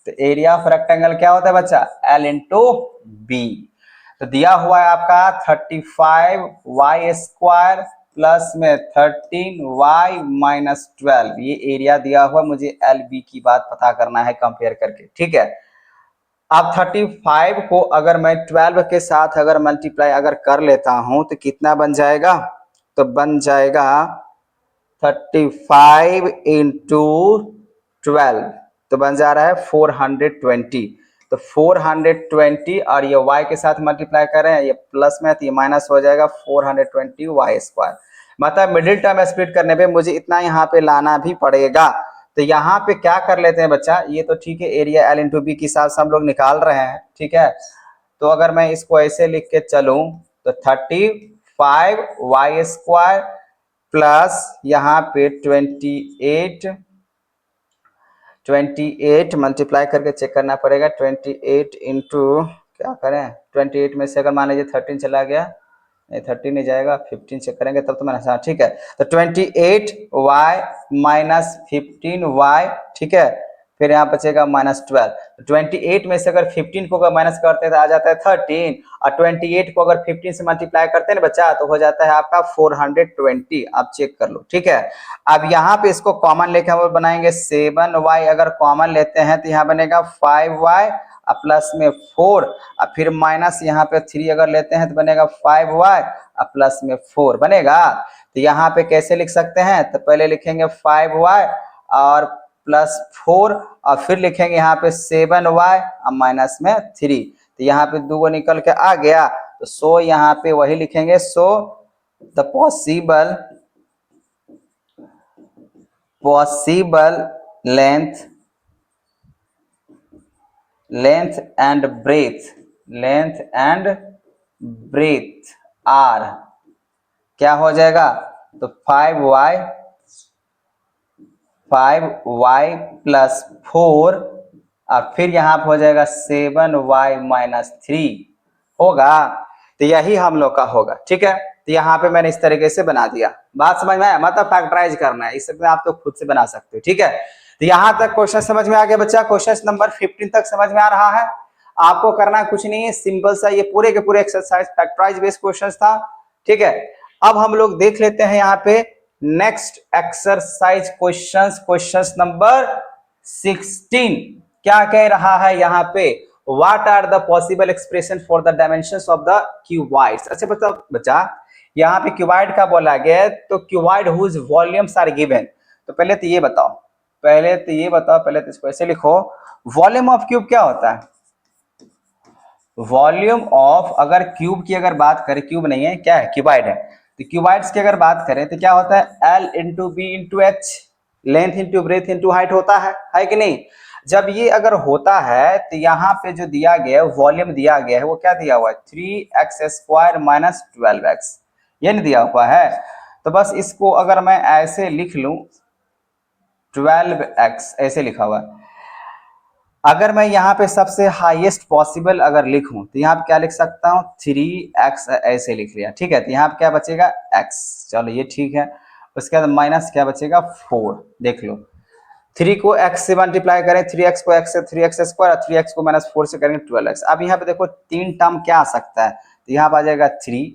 तो एरिया ऑफ रेक्टेंगल क्या होता है बच्चा? L into B. तो दिया हुआ है आपका 35y स्क्वायर प्लस में 13y माइनस 12, ये एरिया दिया हुआ, मुझे एल बी की बात पता करना है कंपेयर करके। ठीक है, अब 35 को अगर मैं 12 के साथ अगर मल्टीप्लाई अगर कर लेता हूं तो कितना बन जाएगा? तो बन जाएगा 35 इंटू 12, तो बन जा रहा है 420। तो 420 और ये y के साथ मल्टीप्लाई कर रहे हैं, ये प्लस में तो ये माइनस हो जाएगा 420 y स्क्वायर। मतलब मिडिल टर्म स्प्लिट करने पे मुझे इतना यहाँ पे लाना भी पड़ेगा। तो यहाँ पे क्या कर लेते हैं बच्चा, ये तो ठीक है, एरिया एल इंटू बी के हिसाब से हम लोग निकाल रहे हैं। ठीक है, तो अगर मैं इसको ऐसे लिख के चलूं तो 35y स्क्वायर प्लस यहाँ पे 28 मल्टीप्लाई करके चेक करना पड़ेगा। 28 इंटू क्या करें, 28 में से अगर मान लीजिए 13 चला गया, नहीं 13 नहीं जाएगा, 15 चेक करेंगे तब तो मैंने, हाँ ठीक है। तो 28y माइनस 15y, ठीक है, फिर यहाँ बचेगा माइनस 12। 28 में से अगर 15 को अगर माइनस करते हैं तो आ जाता है 13, और 28 को अगर 15 से मल्टीप्लाई करते हैं ना बच्चा तो हो जाता है आपका 420। आप चेक कर लो। ठीक है, अब यहाँ पे इसको कॉमन लेके हम बनाएंगे 7y, अगर कॉमन लेते हैं तो यहाँ बनेगा 5y प्लस में 4 और फिर माइनस यहाँ पे 3 अगर लेते हैं तो बनेगा 5y प्लस में 4 बनेगा। तो यहाँ पे कैसे लिख सकते हैं? तो पहले लिखेंगे 5y और प्लस 4 और फिर लिखेंगे यहाँ पे 7y और माइनस में 3। तो यहाँ पे 2 निकल के आ गया, तो तो सो यहाँ पे वही लिखेंगे, so the possible length and breadth are क्या हो जाएगा, तो 5y प्लस 4 और फिर यहाँ पे हो जाएगा 7y माइनस 3 होगा। तो यही हम लोग का होगा, ठीक है। तो यहाँ पे मैंने इस तरीके से बना दिया, बात समझ में आया, मतलब फैक्टराइज करना है, इस में आप तो खुद से बना सकते हो, ठीक है। तो यहाँ तक क्वेश्चन समझ में आ गया बच्चा, क्वेश्चन नंबर 15 तक समझ में आ रहा है। आपको करना कुछ नहीं है, सिंपल सा ये पूरे के पूरे एक्सरसाइज फैक्टराइज बेस्ड क्वेश्चन था, ठीक है। अब हम लोग देख लेते हैं यहाँ पे नेक्स्ट एक्सरसाइज क्वेश्चन नंबर 16 क्या कह रहा है यहाँ पे, what are the possible expression for the dimensions of the cuboids. अच्छा बताओ बच्चा, यहाँ पे क्यूबॉइड का बोला गया, तो cuboid whose volumes are given. तो पहले तो ये बताओ, पहले तो इसको ऐसे लिखो, वॉल्यूम ऑफ क्यूब क्या होता है, वॉल्यूम ऑफ, अगर क्यूब की अगर बात करें, क्यूब नहीं है क्या है, क्यूबॉइड है, तो क्यूबॉइड्स की अगर बात करें तो क्या होता है, L into B into H, length into breadth into height होता है कि नहीं। जब ये अगर होता है तो यहाँ पे जो दिया गया है वॉल्यूम दिया गया है वो क्या दिया हुआ है, 3x² माइनस 12x, ये नहीं दिया हुआ है। तो बस इसको अगर मैं ऐसे लिख लूं, 12x ऐसे लिखा हुआ है, अगर मैं यहाँ पे सबसे हाईएस्ट पॉसिबल अगर लिखूं तो यहाँ पे क्या लिख सकता हूँ, 3x ऐसे लिख लिया, ठीक है। तो यहाँ पे क्या बचेगा x, चलो ये ठीक है। उसके बाद माइनस क्या बचेगा 4, देख लो 3 को x से मल्टीप्लाई करें, 3x को x से 3x² और 3x को माइनस 4 से करेंगे 12x। अब यहाँ पे देखो तीन टर्म क्या आ सकता है, तो यहाँ पे आ जाएगा 3,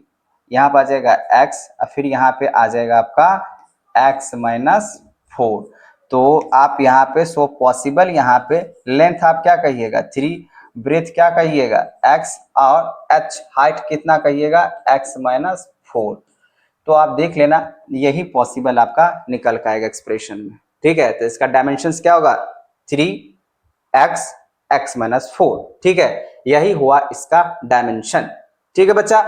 यहाँ पे आ जाएगा x और फिर यहाँ पे आ जाएगा आपका x माइनस 4। तो आप यहाँ पे सो पॉसिबल, यहाँ पे लेंथ आप क्या कहिएगा 3, ब्रेथ क्या कहिएगा x और h हाइट कितना कहिएगा x माइनस 4। तो आप देख लेना यही पॉसिबल आपका निकल का आएगा एक्सप्रेशन में, ठीक है। तो इसका डायमेंशंस क्या होगा 3x माइनस 4, ठीक है, यही हुआ इसका डायमेंशन, ठीक है बच्चा।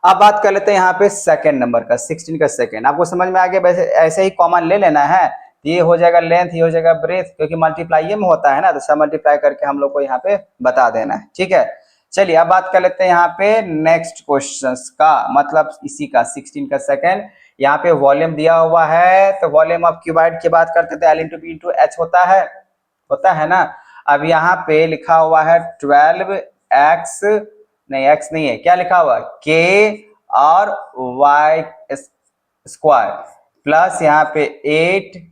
अब बात कर लेते हैं यहाँ पे सेकंड नंबर का, 16 का सेकंड, आपको समझ में आ गया, वैसे ऐसे ही कॉमन ले लेना है, ये हो जाएगा लेंथ, ये हो जाएगा ब्रेथ, क्योंकि मल्टीप्लाई में होता है ना, तो सब मल्टीप्लाई करके हम लोग को यहाँ पे बता देना है, ठीक है। चलिए अब बात कर लेते हैं यहाँ पे नेक्स्ट क्वेश्चंस का, मतलब इसी का 16 का सेकंड। यहाँ पे वॉल्यूम दिया हुआ है, तो वॉल्यूम ऑफ क्यूबॉइड की बात करते थे, L into B into H होता है ना। अब यहाँ पे लिखा हुआ है 12x, नहीं x नहीं है, क्या लिखा हुआ k और y स्क्वायर प्लस यहाँ पे 8ky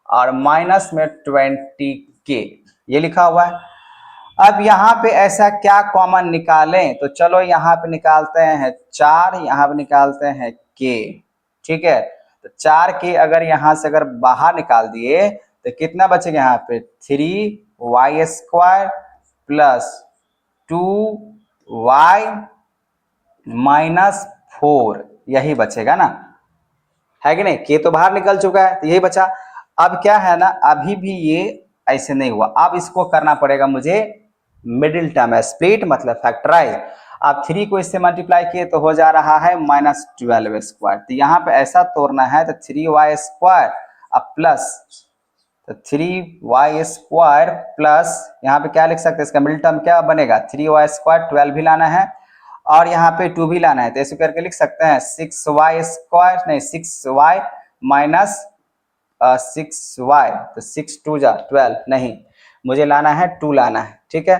और माइनस में 20k, ये लिखा हुआ है। अब यहाँ पे ऐसा क्या कॉमन निकालें, तो चलो यहाँ पे निकालते हैं 4, यहाँ पे निकालते हैं k, ठीक है। तो 4k अगर यहाँ से अगर बाहर निकाल दिए तो कितना बचेगा, यहाँ पे 3y² प्लस 2y माइनस 4, यही बचेगा ना, है कि नहीं, के तो बाहर निकल चुका है, तो यही बचा। अब क्या है ना, अभी भी ये ऐसे नहीं हुआ, अब इसको करना पड़ेगा मुझे मिडिल टर्म है, स्प्लिट मतलब फैक्टराइज। आप 3 को इससे मल्टीप्लाई किए तो हो जा रहा है माइनस 12y², तो यहाँ पे ऐसा तोड़ना है, तो 3y² अब प्लस, तो 3y² प्लस यहाँ पे क्या लिख सकते हैं, इसका मिडिल टर्म क्या बनेगा 3y², 12 भी लाना है और यहाँ पे 2 भी लाना है, तो ऐसे करके लिख सकते हैं 6y² नहीं 6y माइनस 6y, तो 6 2 जा 12, नहीं मुझे लाना है 2 लाना है, ठीक है।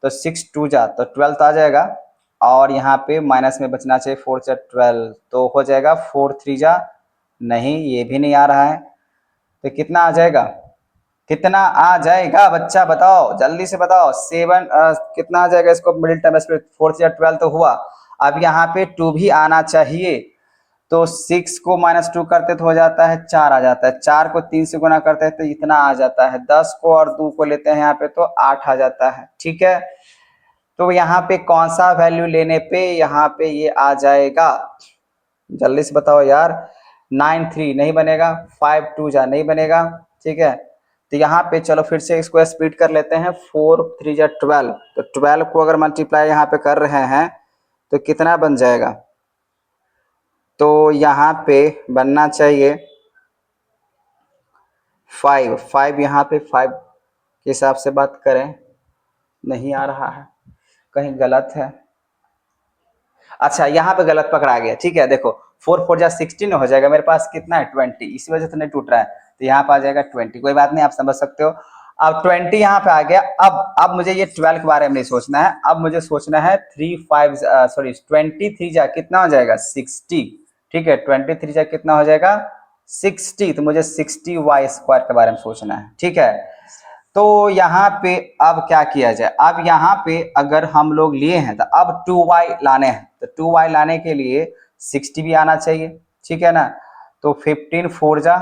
तो 6 2 जा तो 12 तो आ जाएगा और यहाँ पे माइनस में बचना चाहिए 4 जा 12, तो हो जाएगा 4 3 जा, नहीं ये भी नहीं आ रहा है, तो कितना आ जाएगा, कितना आ जाएगा बच्चा बताओ, जल्दी से बताओ, 7 कितना आ जाएगा, इसको मिडिल टर्म स्प्लिट 4 से 12 तो हुआ, अब यहाँ पे 2 भी आना चाहिए, तो 6 को माइनस 2 करते तो हो जाता है 4 आ जाता है, 4 को 3 से गुना करते हैं तो इतना आ जाता है, 10 को और 2 को लेते हैं यहाँ पे तो 8 आ जाता है, ठीक है। तो यहाँ पे कौन सा वैल्यू लेने पे यहाँ पे ये आ जाएगा, जल्दी से बताओ यार, 9 3 नहीं बनेगा, 5 2 जा नहीं बनेगा, ठीक है, तो यहाँ पे चलो फिर से इसको स्प्लिट कर लेते हैं, 4 3 जा 12, तो 12 को अगर मल्टीप्लाई यहाँ पे कर रहे हैं तो कितना बन जाएगा, तो यहाँ पे बनना चाहिए 5 यहाँ पे 5 के हिसाब से बात करें, नहीं आ रहा है, कहीं गलत है, अच्छा यहाँ पे गलत पकड़ा गया, ठीक है। देखो 4 4 जा 16 हो जाएगा, मेरे पास कितना है 20, इसी वजह से नहीं टूट रहा है, तो यहाँ पे आ जाएगा 20, कोई बात नहीं, आप समझ सकते हो। अब 20 यहाँ पे आ गया। अब मुझे ये 12 के बारे में नहीं सोचना है, अब मुझे सोचना है 23 जा कितना हो जाएगा 60, ठीक है, 23 जा कितना हो जाएगा 60, तो मुझे 60y² के बारे में सोचना है, ठीक है। तो यहाँ पे अब क्या किया जाए, अब यहाँ पे अगर हम लोग लिए हैं तो अब 2y लाने हैं, तो 2y लाने के लिए 60 भी आना चाहिए, ठीक है ना। तो 15 4 जा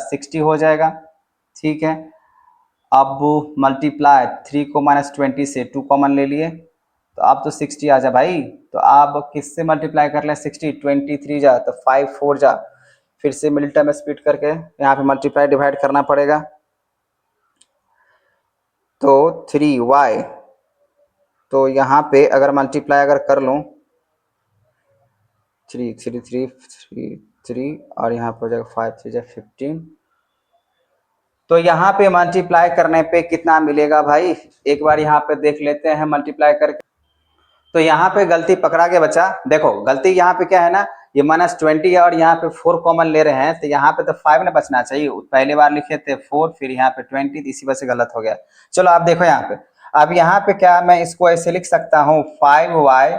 60 हो जाएगा, ठीक है। अब मल्टीप्लाई 3 को -20 से 2 कॉमन ले लिए, तो अब तो 60 आ जा भाई, तो आप किससे मल्टीप्लाई कर लें 60, 23 जा तो 5 4 जा, फिर से मिडिल टर्म स्प्लिट करके यहाँ पे मल्टीप्लाई डिवाइड करना पड़ेगा, तो 3y, तो यहाँ पे अगर मल्टीप्लाई अगर कर लूँ 3 3 3 3 3 और यहाँ पर हो जाएगा 5 3 जा 15, तो यहाँ पे मल्टीप्लाई करने पे कितना मिलेगा भाई, एक बार यहाँ पे देख लेते हैं मल्टीप्लाई करके। तो यहाँ पे गलती पकड़ा के बच्चा, देखो गलती यहाँ पे क्या है ना, ये -20 है और यहाँ पे 4 कॉमन ले रहे हैं, तो यहाँ पे तो 5 ना बचना चाहिए, पहले बार लिखे थे 4 फिर यहाँ पे 20, इसी वजह से गलत हो गया। चलो आप देखो यहाँ पे, अब यहाँ पे क्या मैं इसको ऐसे लिख सकता हूँ 5y,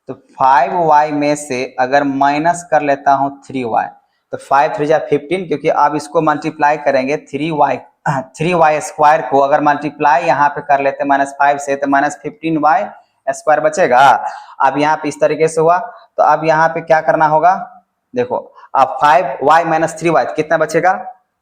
तो 5y में से अगर माइनस कर लेता हूँ 3y, तो 5 3 जा 15, क्योंकि अब इसको मल्टीप्लाई करेंगे 3y² को अगर मल्टीप्लाई यहाँ पे कर लेते -5 से, तो -15y² बचेगा। अब यहाँ पे इस तरीके से हुआ, तो अब यहाँ पे क्या करना होगा, देखो अब 5y - 3y कितना बचेगा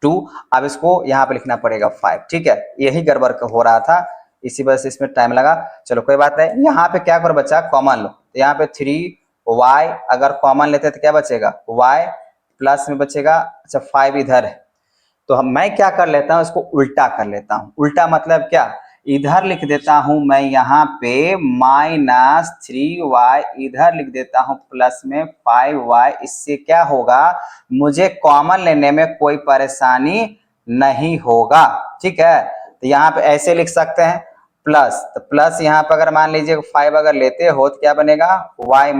2, अब इसको यहाँ पे लिखना पड़ेगा 5, ठीक है, यही गड़बड़ हो रहा था, इसी वजह से इसमें टाइम लगा। चलो कोई बात नहीं, यहाँ पे क्या करो बच्चा, कॉमन लो, तो यहाँ पे 3y अगर कॉमन लेते तो क्या बचेगा, y प्लस में बचेगा, अच्छा 5 इधर है, तो मैं क्या कर लेता हूँ, इसको उल्टा कर लेता हूँ। उल्टा मतलब क्या, इधर लिख देता हूँ मैं यहाँ पे -3y, इधर लिख देता हूँ प्लस में 5y, इससे क्या होगा, मुझे कॉमन लेने में कोई परेशानी नहीं होगा, ठीक है। तो यहाँ पे ऐसे लिख सकते हैं प्लस, तो प्लस यहाँ पे अगर मान लीजिए 5 अगर लेते हो तो क्या बनेगा y -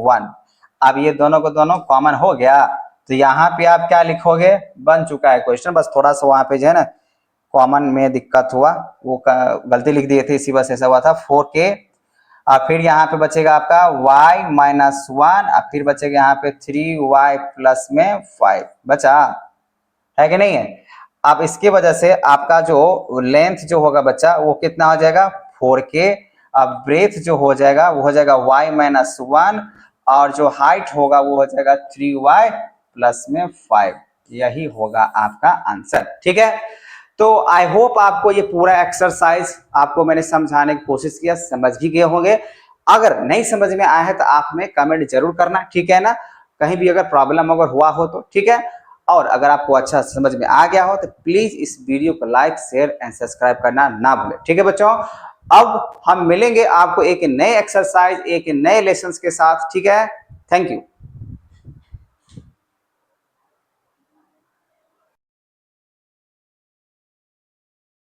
1, अब ये दोनों को दोनों कॉमन हो गया, तो यहाँ पे आप क्या लिखोगे, बन चुका है क्वेश्चन, बस थोड़ा सा वहां पे जो है ना कॉमन में दिक्कत हुआ, वो गलती लिख दिए थे, इसी वजह से ऐसा हुआ था 4k, और फिर यहाँ पे बचेगा आपका y - 1, और फिर बचेगा यहाँ पे 3y प्लस में 5 बचा है कि नहीं है। अब इसकी वजह से आपका जो लेंथ जो होगा बच्चा वो कितना हो जाएगा 4k, अब ब्रेथ जो हो जाएगा वो हो जाएगा y - 1, और जो हाइट होगा वो हो जाएगा 3y प्लस में 5, यही होगा आपका आंसर, ठीक है। तो आई होप आपको ये पूरा एक्सरसाइज आपको मैंने समझाने की कोशिश किया, समझ भी गए होंगे। अगर नहीं समझ में आया है तो आप हमें कमेंट जरूर करना, ठीक है ना, कहीं भी अगर प्रॉब्लम अगर हुआ हो तो, ठीक है। और अगर आपको अच्छा समझ में आ गया हो तो प्लीज इस वीडियो को लाइक शेयर एंड सब्सक्राइब करना ना भूलें, ठीक है बच्चों। अब हम मिलेंगे आपको एक नए एक्सरसाइज एक नए लेसन के साथ, ठीक है। Thank you.